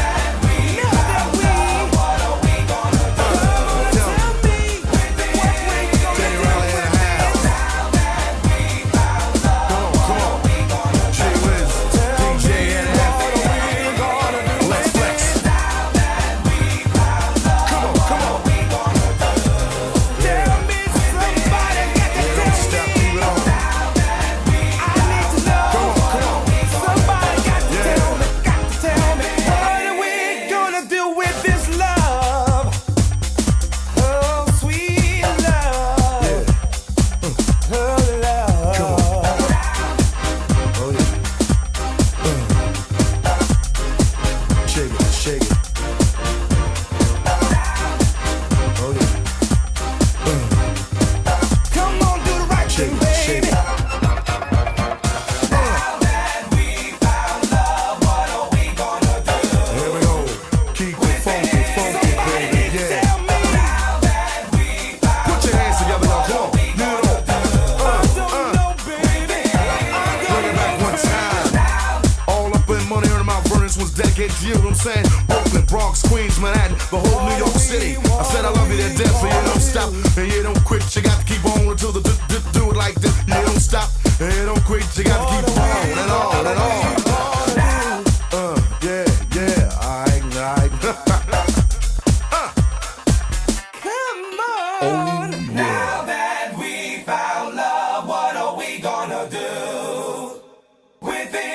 You know what I'm saying? Brooklyn, Bronx, Queens, Manhattan, the whole New York City. I said I love you to death, so you don't stop and you don't quit. You got to keep on until the do it like this. You don't stop and you don't quit. You got to keep on and on and on. Yeah, alright. Come on. Now that we found love, what are we gonna do with it?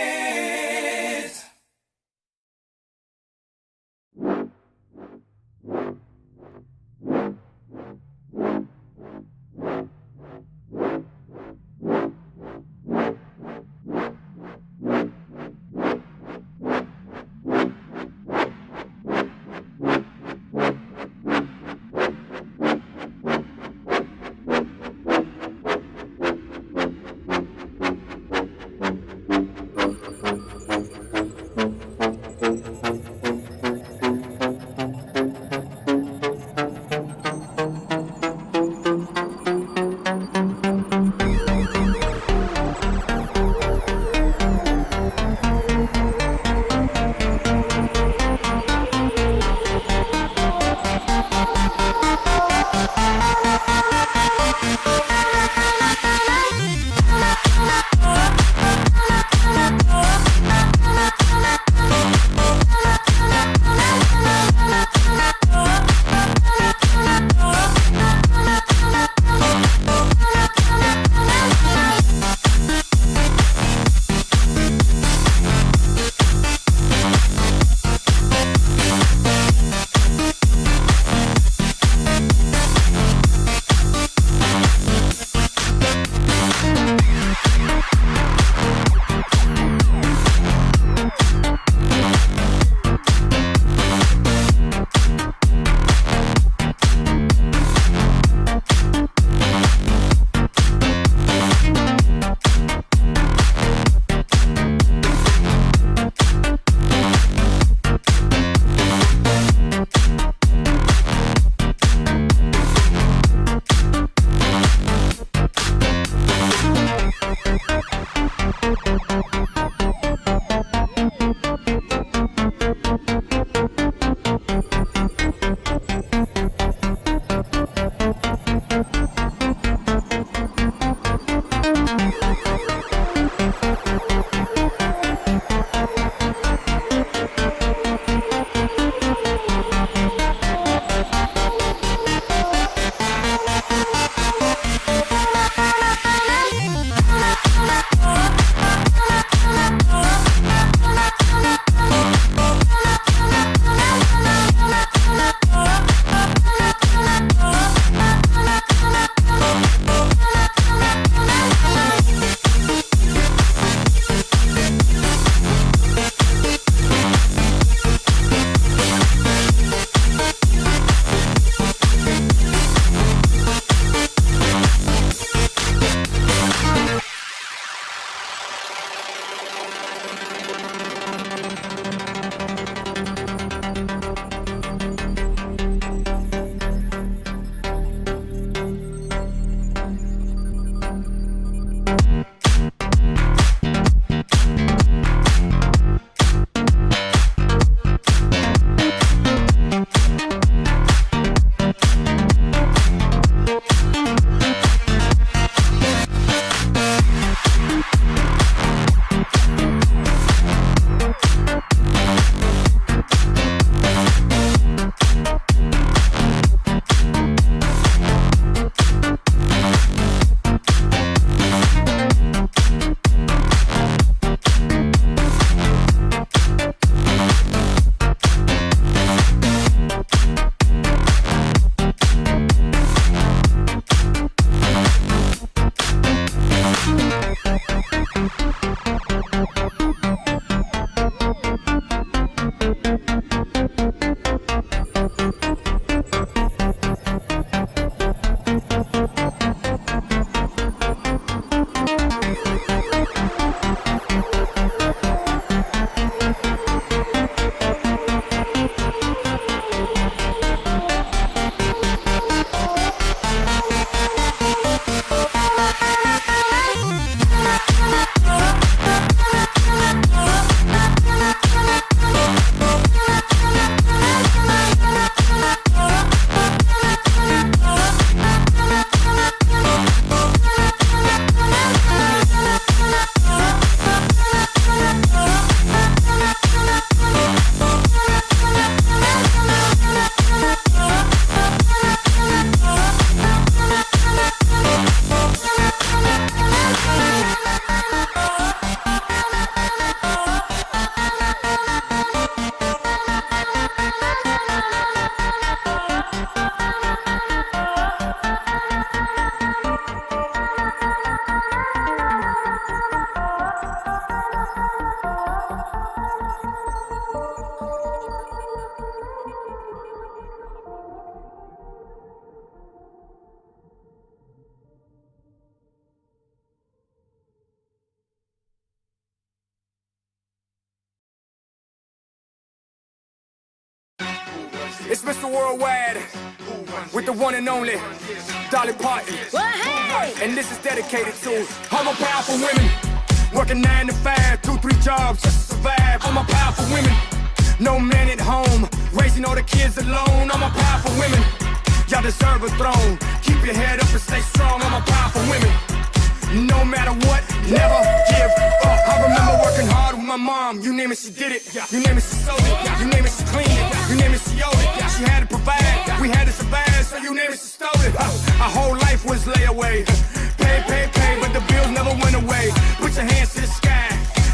It's Mr. Worldwide with the one and only Dolly Parton. Well, hey! And this is dedicated to all my powerful women. Working 9 to 5, 2, 3 jobs just to survive. All my powerful women. No man at home, raising all the kids alone. All my powerful women. Y'all deserve a throne. Keep your head up and stay strong. All my powerful women. No matter what, never give up. I remember working hard with my mom. You name it, she did it. You name it, she sold it. You name it, she cleaned it. You name it, she owed it. She had to provide. We had to survive. So you name it, she stole it. Our whole life was layaway. Pay, but the bills never went away. Put your hands to the sky.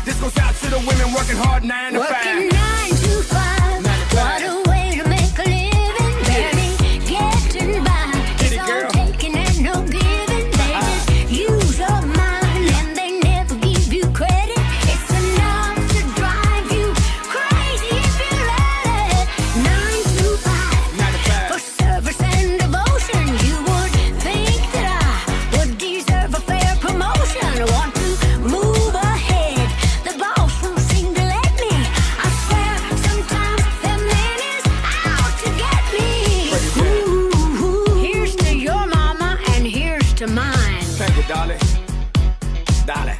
This goes out to the women working hard 9 to 5. Working 9 to 5. What a way to make a living. Barely getting by. It's all taking and no giving. They just use your mind and they never give you credit. It's enough to drive you crazy if you let it. 9 to 5. For service and devotion, you would think that I would deserve a fair promotion. I want to move ahead. The boss won't seem to let me. I swear sometimes the man is out to get me. Ooh, here's to your mama and here's to mine. Thank you, Dolly. Dolly.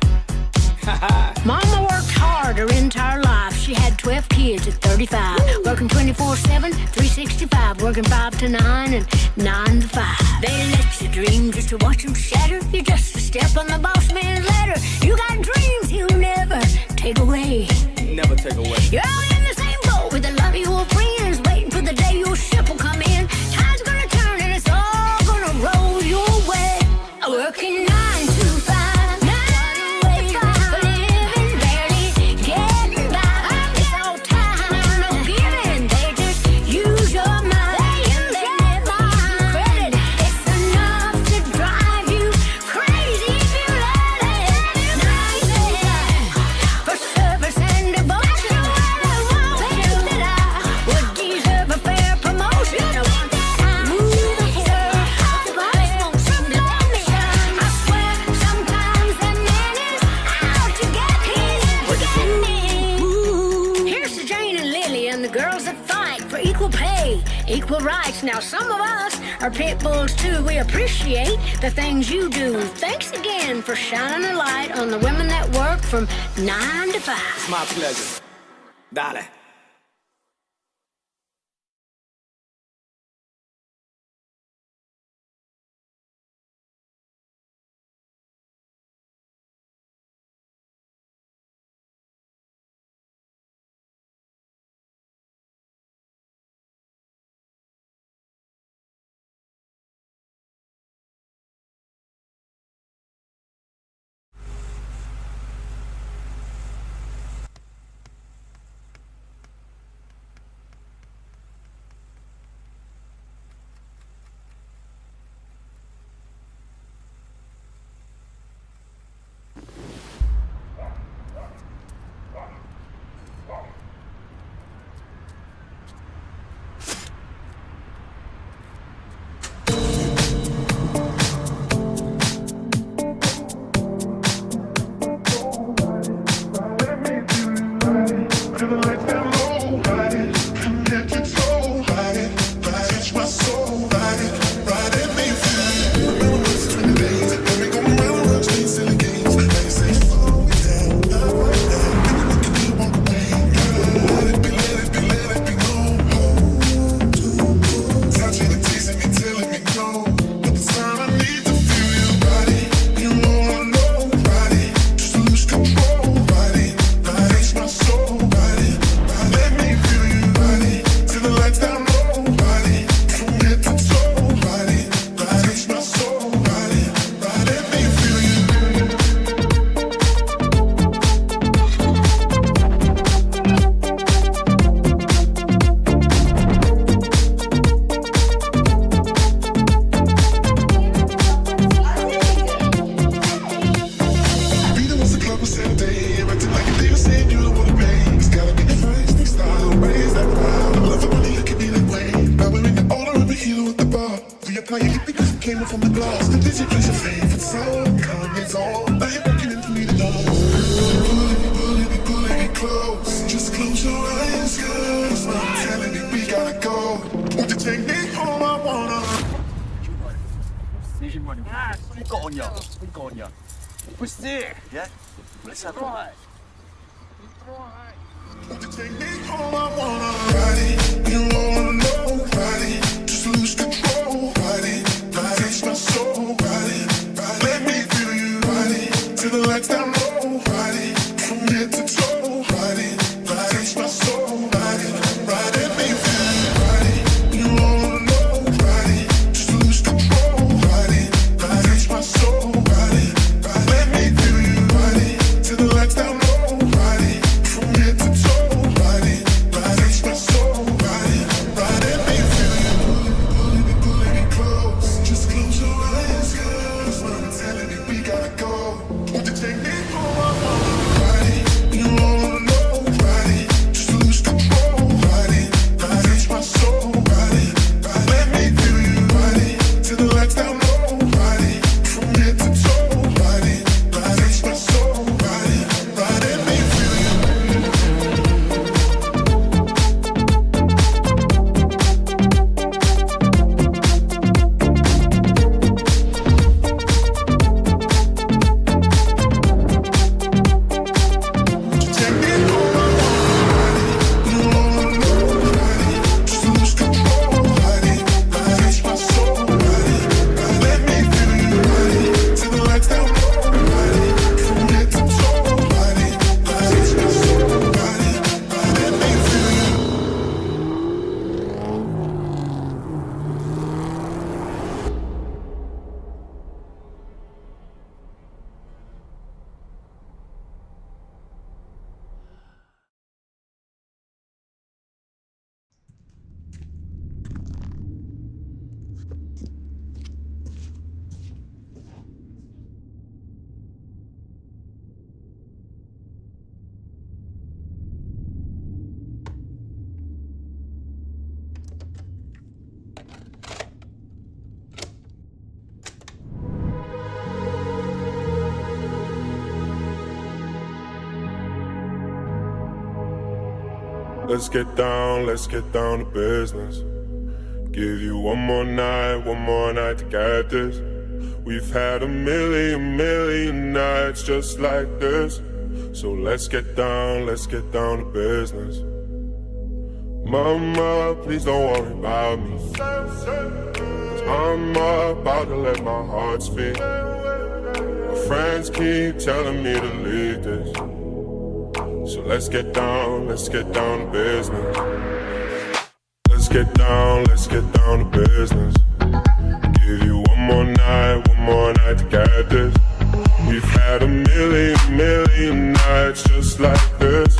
Mama worked hard her entire life. She had 12 kids at 35. Working 24/7, 365. Working 5 to 9 and 9 to 5. They let you dream just to watch them shatter. You're just a step on the boss man's ladder. You got dreams he'll never take away. Never take away. You're all in the same boat with a lot of your friends, waiting for the day your ship will come in. Time's gonna turn and it's all gonna roll your way. Working 9 to 5. 9 to 5. Living, barely getting by. It's all time, no giving. They just use your mind and they never give you credit. It's enough to drive you crazy if you let it. 9 to 5. For service and devotion, I think that I would deserve a fair promotion. I want that move ahead. The boss won't seem to let me. I swear sometimes that man is out to get me. Here's to Jane and Lily and the girls that fight for equal pay, equal rights. Now some of us are pit bulls too. We appreciate the things you do. Thanks again for shining a light on the women that work from 9 to 5. It's my pleasure. Dolly. Just close your eyes, 'cause I'm telling you we gotta go. money. What you got on you? What you got on you? What's there? Yeah? Let's have a Take me home, I wanna ride it. You wanna know, ride it. Just lose control, ride it. Touch my soul, ride it. Let me feel you, ride it. Till the lights down low, ride it. From head to toe, ride it. Touch my soul, ride it. Ride it, me feel you, ride it. You wanna know, ride it. Just lose control, ride it. Touch my soul, ride it. Let me feel you, ride it. Till the lights down low, ride it. From head to toe, ride it. Touch my soul, ride it. Ride it, me feel you. Pulling me close. Just close your eyes, girl. When I'm telling you we gotta go. Won't you take me home? I wanna ride it. You wanna know, ride it. Just lose control, ride it. Touch my soul, ride it. Let me feel you, ride it. Till the lights down low, ride it. From head to toe, ride it. Touch my soul, ride it. Ride it, me feel you. Take me home, I wanna ride it. You wanna know, ride it. Just lose control, ride it. Touch my soul, ride it. Let me feel you, ride it. Till the lights down low, ride it. From head to toe, ride it. Touch my soul, ride it. Let me feel you. Let's get down to business. Give you one more night to get this. We've had a million nights just like this. So let's get down to business. Mama, please don't worry about me. 'Cause I'm about to let my heart speak. My friends keep telling me to leave this. So let's get down to business. Let's get down to business. Give you one more night to get this. We've had a million nights just like this.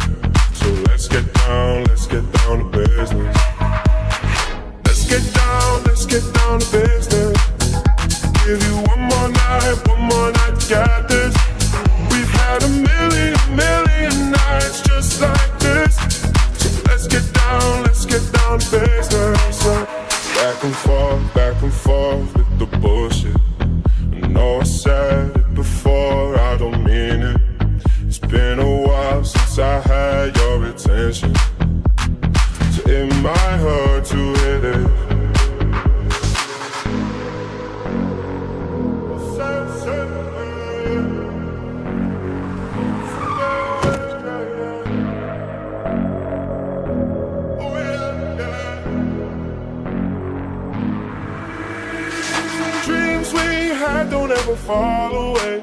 So let's get down to business. Let's get down to business. Give you one more night to get this. We've had a million nights just like this. So let's get down to business. Back and forth with the bullshit. I know I said it before, I don't mean it. It's been a while since I had your attention, so it might hurt to hit it. Dreams we had don't ever fall away.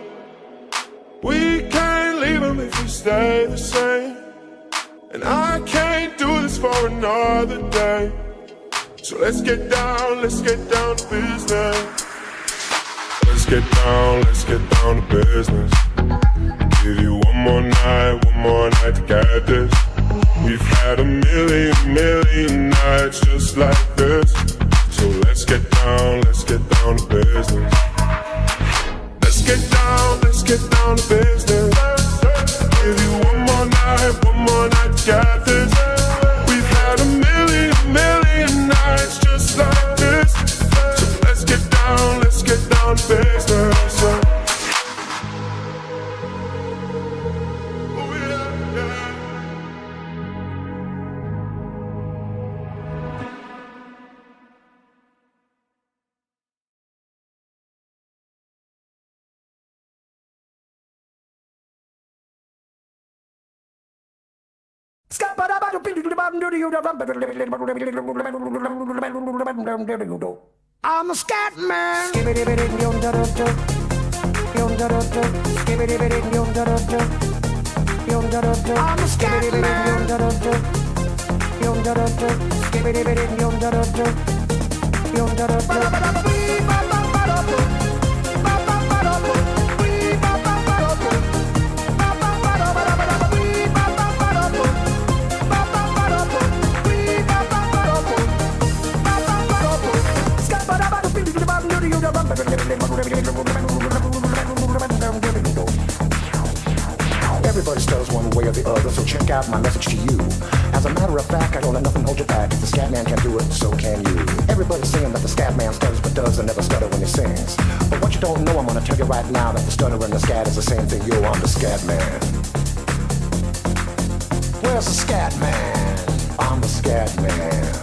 We can't leave them if we stay the same. And I can't do this for another day. So let's get down to business. Let's get down to business. Give you one more night to get this. We've had a million nights just like this. So let's get down to business. Let's get down to business. Give you one more night to get this. We've had a million nights just like this. So let's get down to business. I'm a scat man. I'm a scat man. Everybody stutters one way or the other, so check out my message to you. As a matter of fact, I don't let nothing hold you back. If the scat man can do it, so can you. Everybody's saying that the scat man stutters but does and never stutter when he sings. But what you don't know, I'm gonna tell you right now that the stutter and the scat is the same thing. Yo, I'm the scat man. Where's the scat man? I'm the scat man.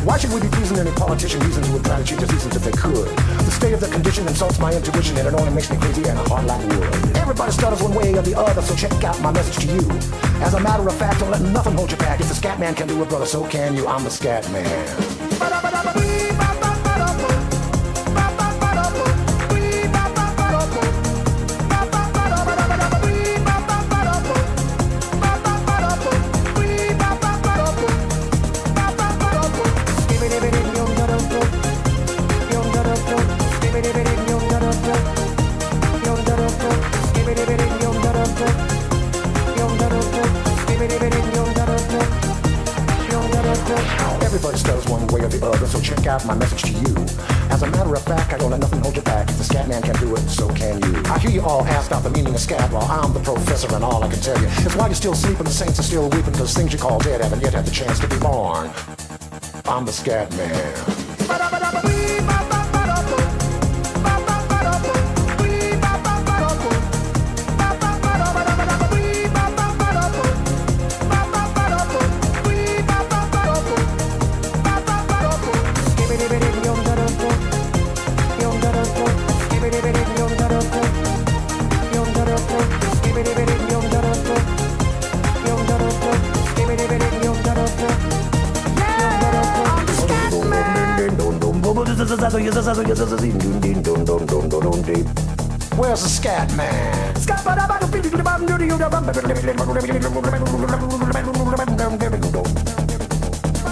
Why should we be pleasing any politician? Reasons would try to change the seasons if they could. The state of the condition insults my intuition, and it only makes me crazy and a heart like wood. Everybody stutters one way or the other, so check out my message to you. As a matter of fact, don't let nothing hold you back. If the scat man can do it, brother, so can you. I'm the scat man. Everybody stutters one way or the other, so check out my message to you. As a matter of fact, I don't let nothing hold you back. If the scat man can do it, so can you. I hear you all ask out the meaning of scat. Well, I'm the professor, and all I can tell you is why you're still sleeping, the saints are still weeping, those things you call dead haven't yet had the chance to be born. I'm the scat man. Where's the scat man?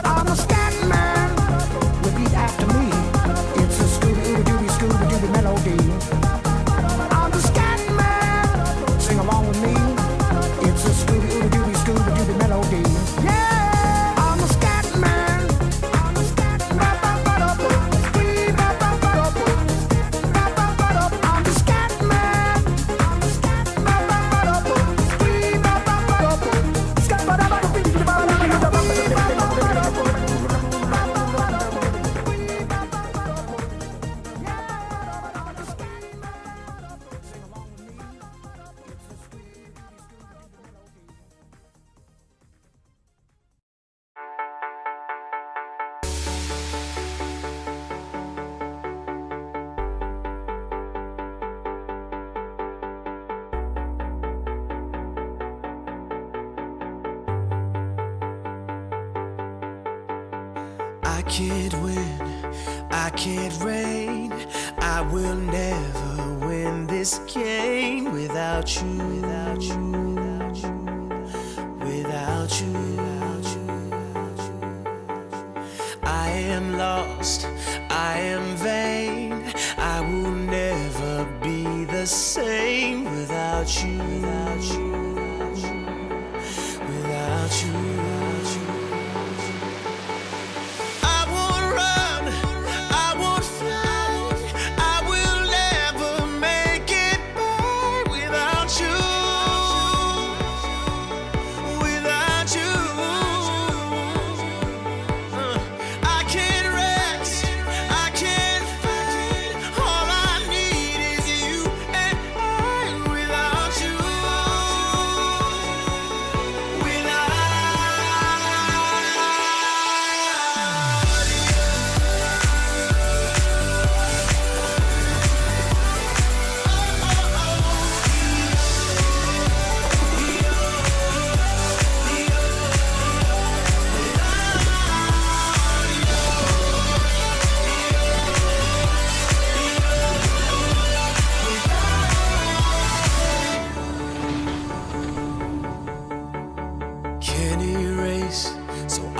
I'm a scat man. Repeat after me. It's a Scooby-Dooby melody. I'm the scat man. Sing along with me. It's a Scooby-Dooby melody. Yeah, I'm a scat man. I'm a scat man. I can't win, I can't reign. I will never win this game without you, without you, without you, without you, without you. I am lost, I am vain. I will never be the same without you, without you, without you, without you, without you. I can't rest,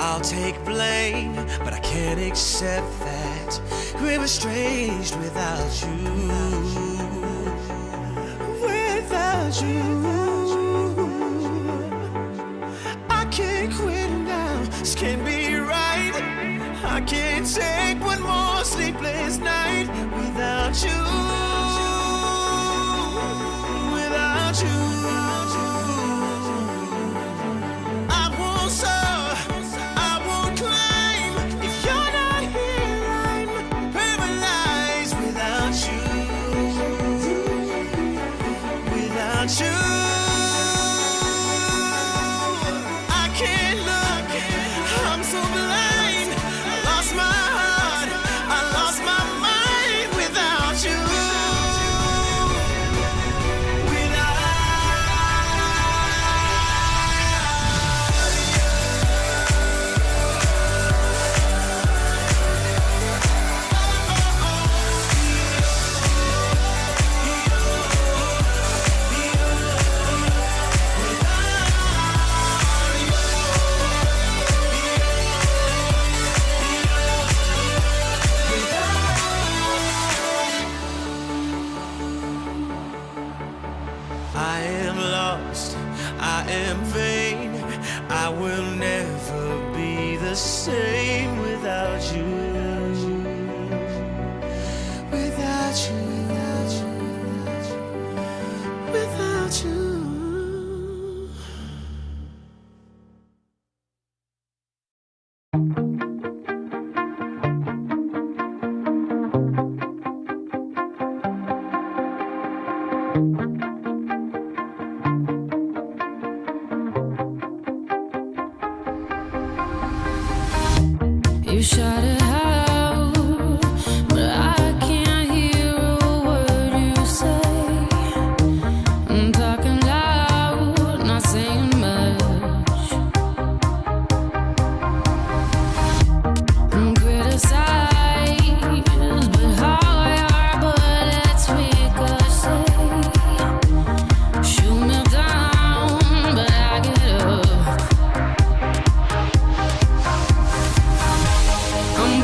I'll take blame, but I can't accept that we're estranged without you. Without you, I can't quit now. This can't be right. I can't take one more sleepless night without you. Without you, I won't soar, I won't climb. If you're not here, I'm paralyzed without you. Without you, I can't look. I'm so blind. I lost my heart. I lost my mind without you. I am lost, I am vain. I will never be the same without you. Without you, without you, without you. You shout it out, but I can't hear a word you say. I'm talking loud, not saying much. I'm criticized, but hard, but it's ricochet. Shoot me down, but I get up. I'm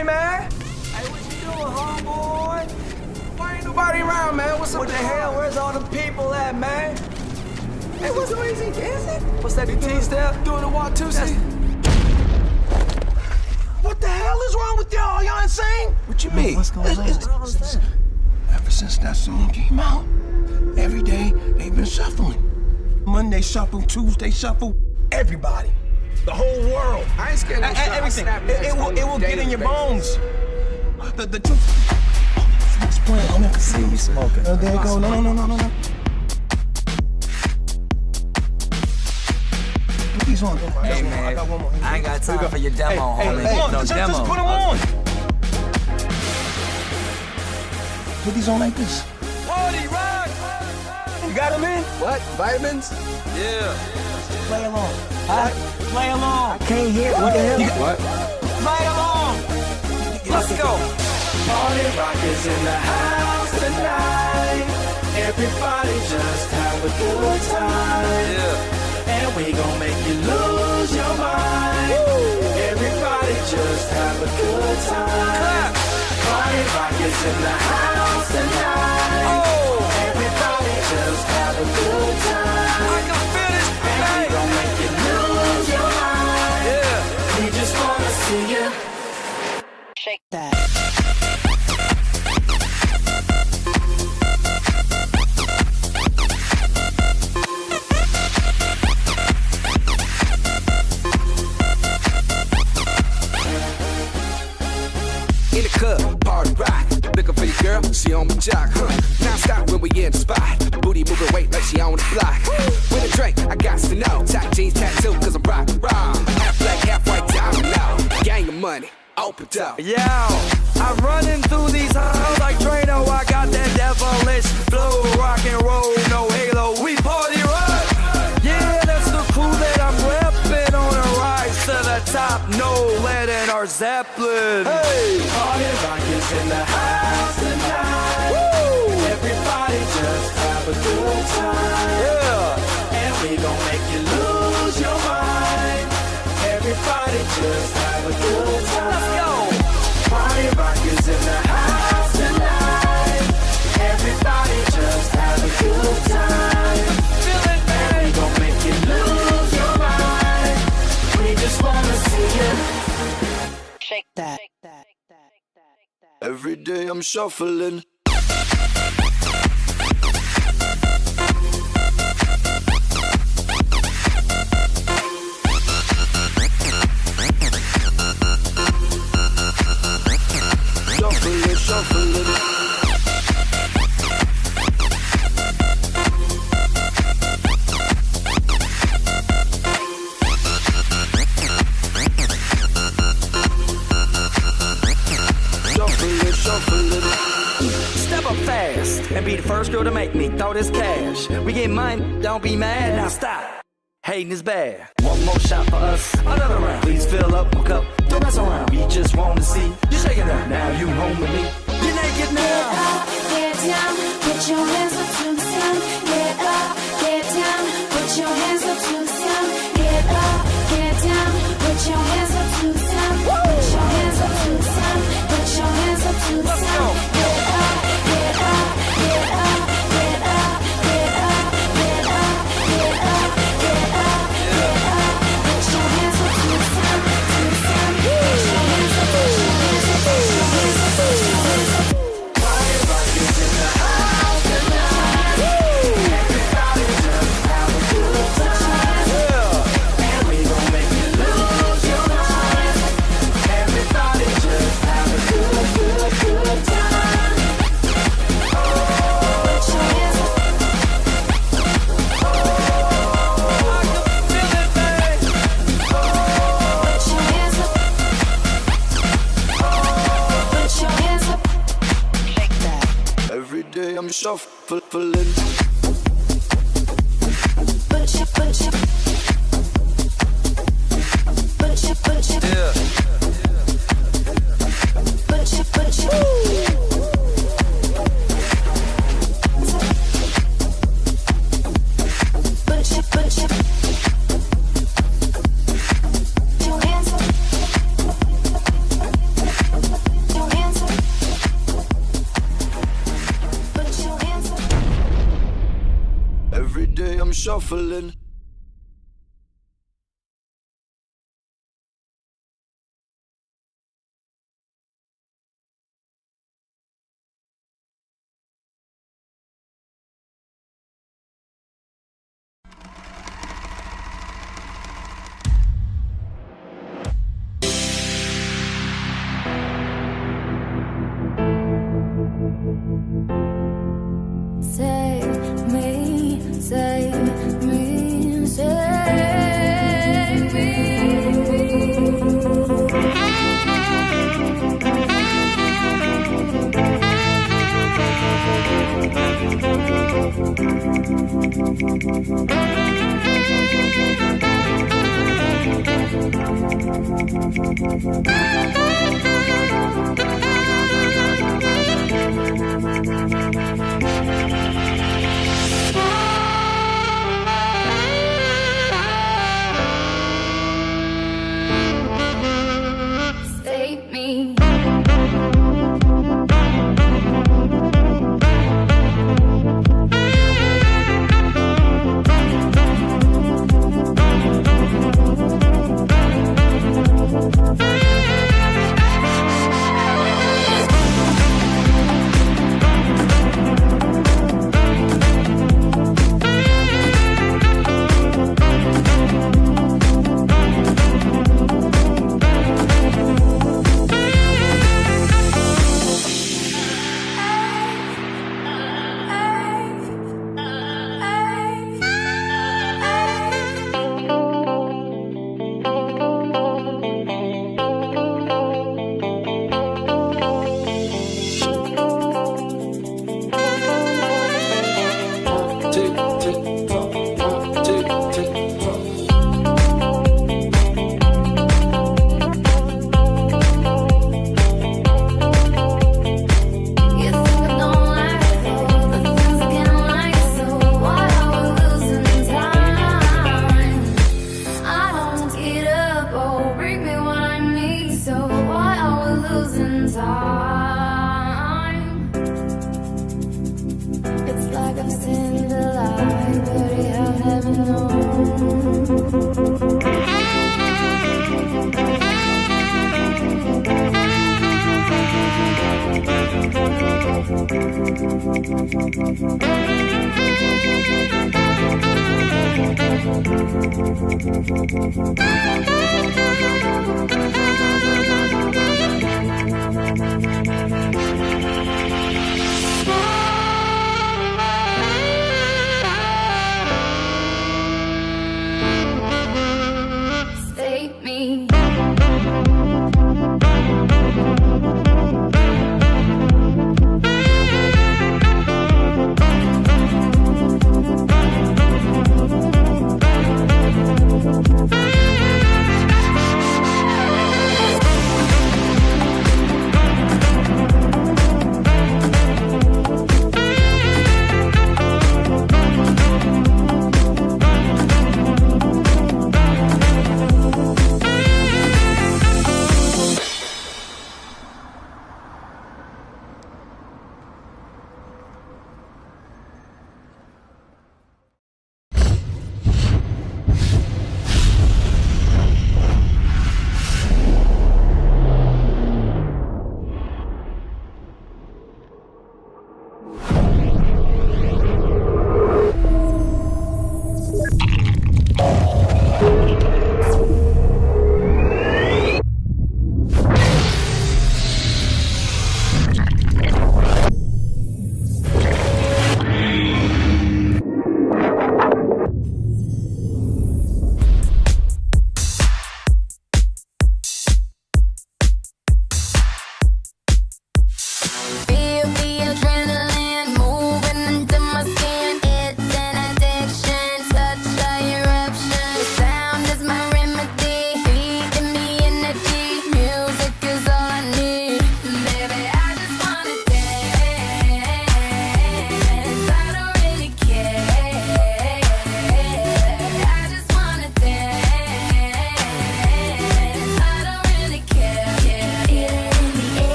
Hey, man. Hey, what you doing, homeboy? Why ain't nobody around, man? What's up? What the hell? Where's all the people at, man? Hey, what's the easy dancing? What's that, the T-step? Doing the Watusi? What the hell is wrong with y'all? Y'all insane? What you mean? What's going on? Ever since that song came out, every day they've been shuffling. Monday shuffle, Tuesday shuffle, everybody. The whole world. I ain't scared of everything. It will get in your bones. The truth. It's playing. I can see you smoking. Oh, there you go. No. Put these on. Hey, man. I got one more. I ain't got time for your demo, homie. Come on, No demo. just put them on. Put these on like this. Party rock! You got them in? What? Vitamins? Yeah. Play along. Huh? Play along. I can't hear. What the hell? What? Play along. Let's go. Party rock is in the house tonight. Everybody just have a good time. Yeah. And we gon' make you lose your mind. Everybody just have a good time. Party rock is in the house tonight. Oh. Everybody just have a good time. I can feel it. And we gon' make you lose your mind. Yeah. We just wanna see you Shake that. In the club, party rock. Looking for your girl, she on my jock. Now stop when we in the spot. Booty moving weight like she on the block. With a drink, I got to know. Tight jeans, tattoo, cause I'm rock, raw. Half black, half white, diamond now. Gang of money, open up. Yo, I'm running through these halls like Drano. I got that devilish flow, rock and roll, no halo. We party rock. Yeah, that's the crew that I'm repping on a rise to the top. No lead in our Zeppelin. Hey, party rock is in the house tonight. Woo! Everybody just have a good time. Yeah. And we gon' make you lose your mind. Everybody just have a good time. Let's go. Party rock is in the house tonight. Everybody just have a good time. Feel it, man. And we gon' make you lose your mind. We just wanna see you Shake that. Every day I'm shuffling. Shuffling. Shuffling. Step up fast and be the first girl to make me throw this cash. We get mine, don't be mad, now stop. Hating is bad. One more shot for us, another round. Please fill up my cup, don't mess around. We just want to see you shaking up. Now you home with me. You're naked now. Get up, get down, put your hands up to the sun. Get up, get down, put your hands up to the sun. Get up, get down, put your hands up to the sun. Put your hands up to the sun. Put your hands up to the sun. Get up, get up, get up, get up, get up, get up, get up, get up, get up. Put your hands up to the sun, to the sun. Put your hands up, put your hands up, put your hands up, put your hands up. Party rock is in the house tonight. Everybody just have a good time. And we gon' make you lose your mind. Everybody just have a good time. Put your hands up. Put your hands up. Put your hands up. Shake that. Every day I'm shuffling. Put your, put your. Put your, put your. Yeah. Put your, put your. Put your, put your. Your hands up. shuffling. Save me, save me, save Save me. It's like I've seen the light, but I haven't known. Save me.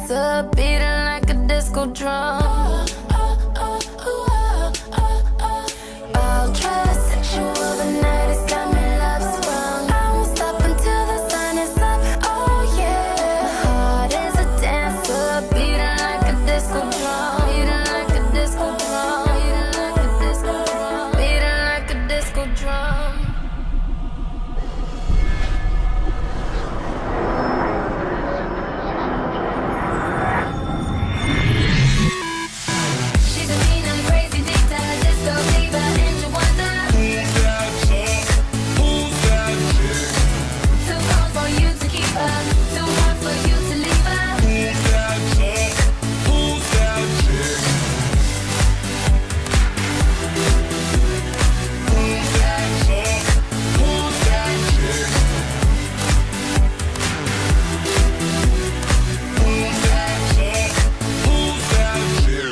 dancer, beating like a disco drum. All dressed sexual, the night has got me love sprung. I won't stop until the sun is up. Oh yeah, my heart is a dancer, beating like a disco drum. Beating like a disco drum. Beating like a disco drum. Beating like a disco drum. She's a mean and crazy dictator, disco diva, and you wonder Who's that chick? Who's that chick? too cold for you to keep her, too hot for you to leave her. Who's that chick? Who's that chick? Who's that chick? Who's that chick? Who's that chick? Who's that chick?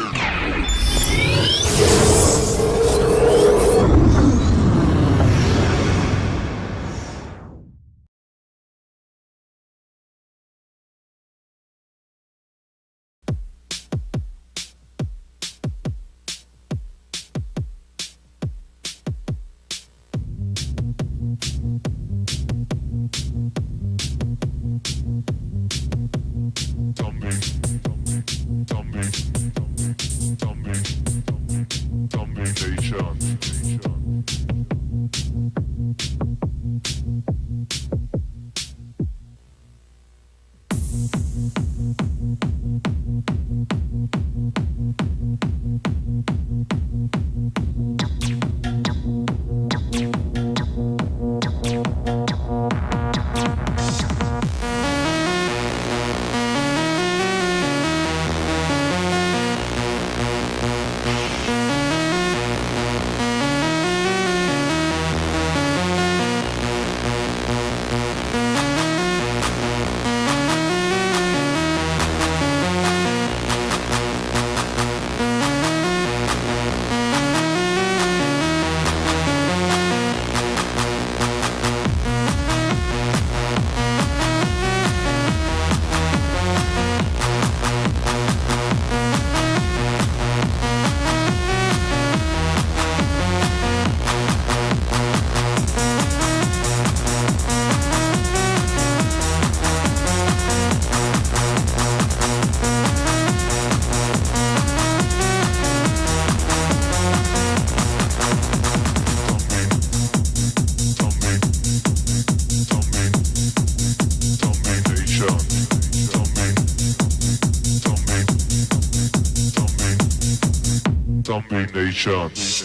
Dominations.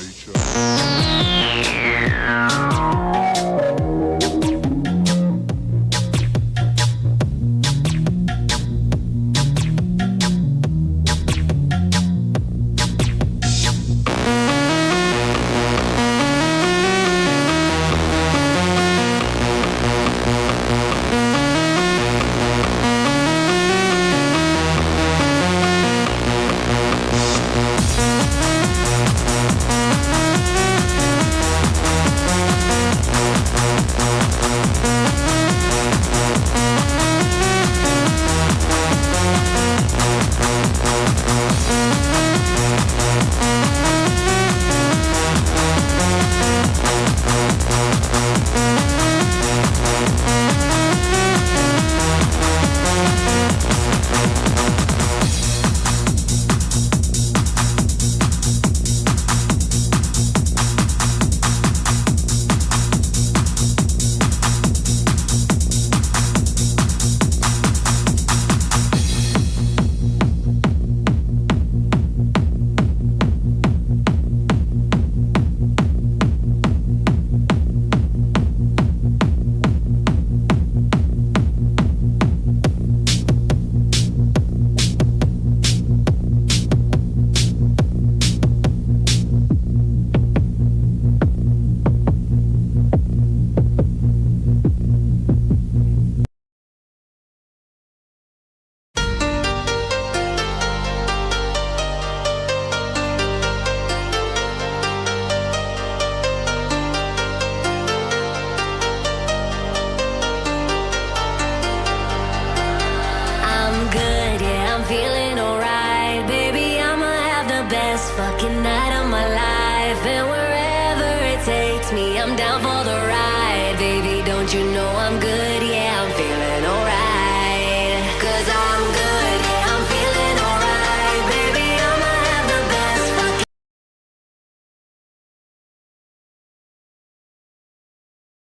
life, and wherever it takes me, I'm down for the ride. Baby, don't you know I'm good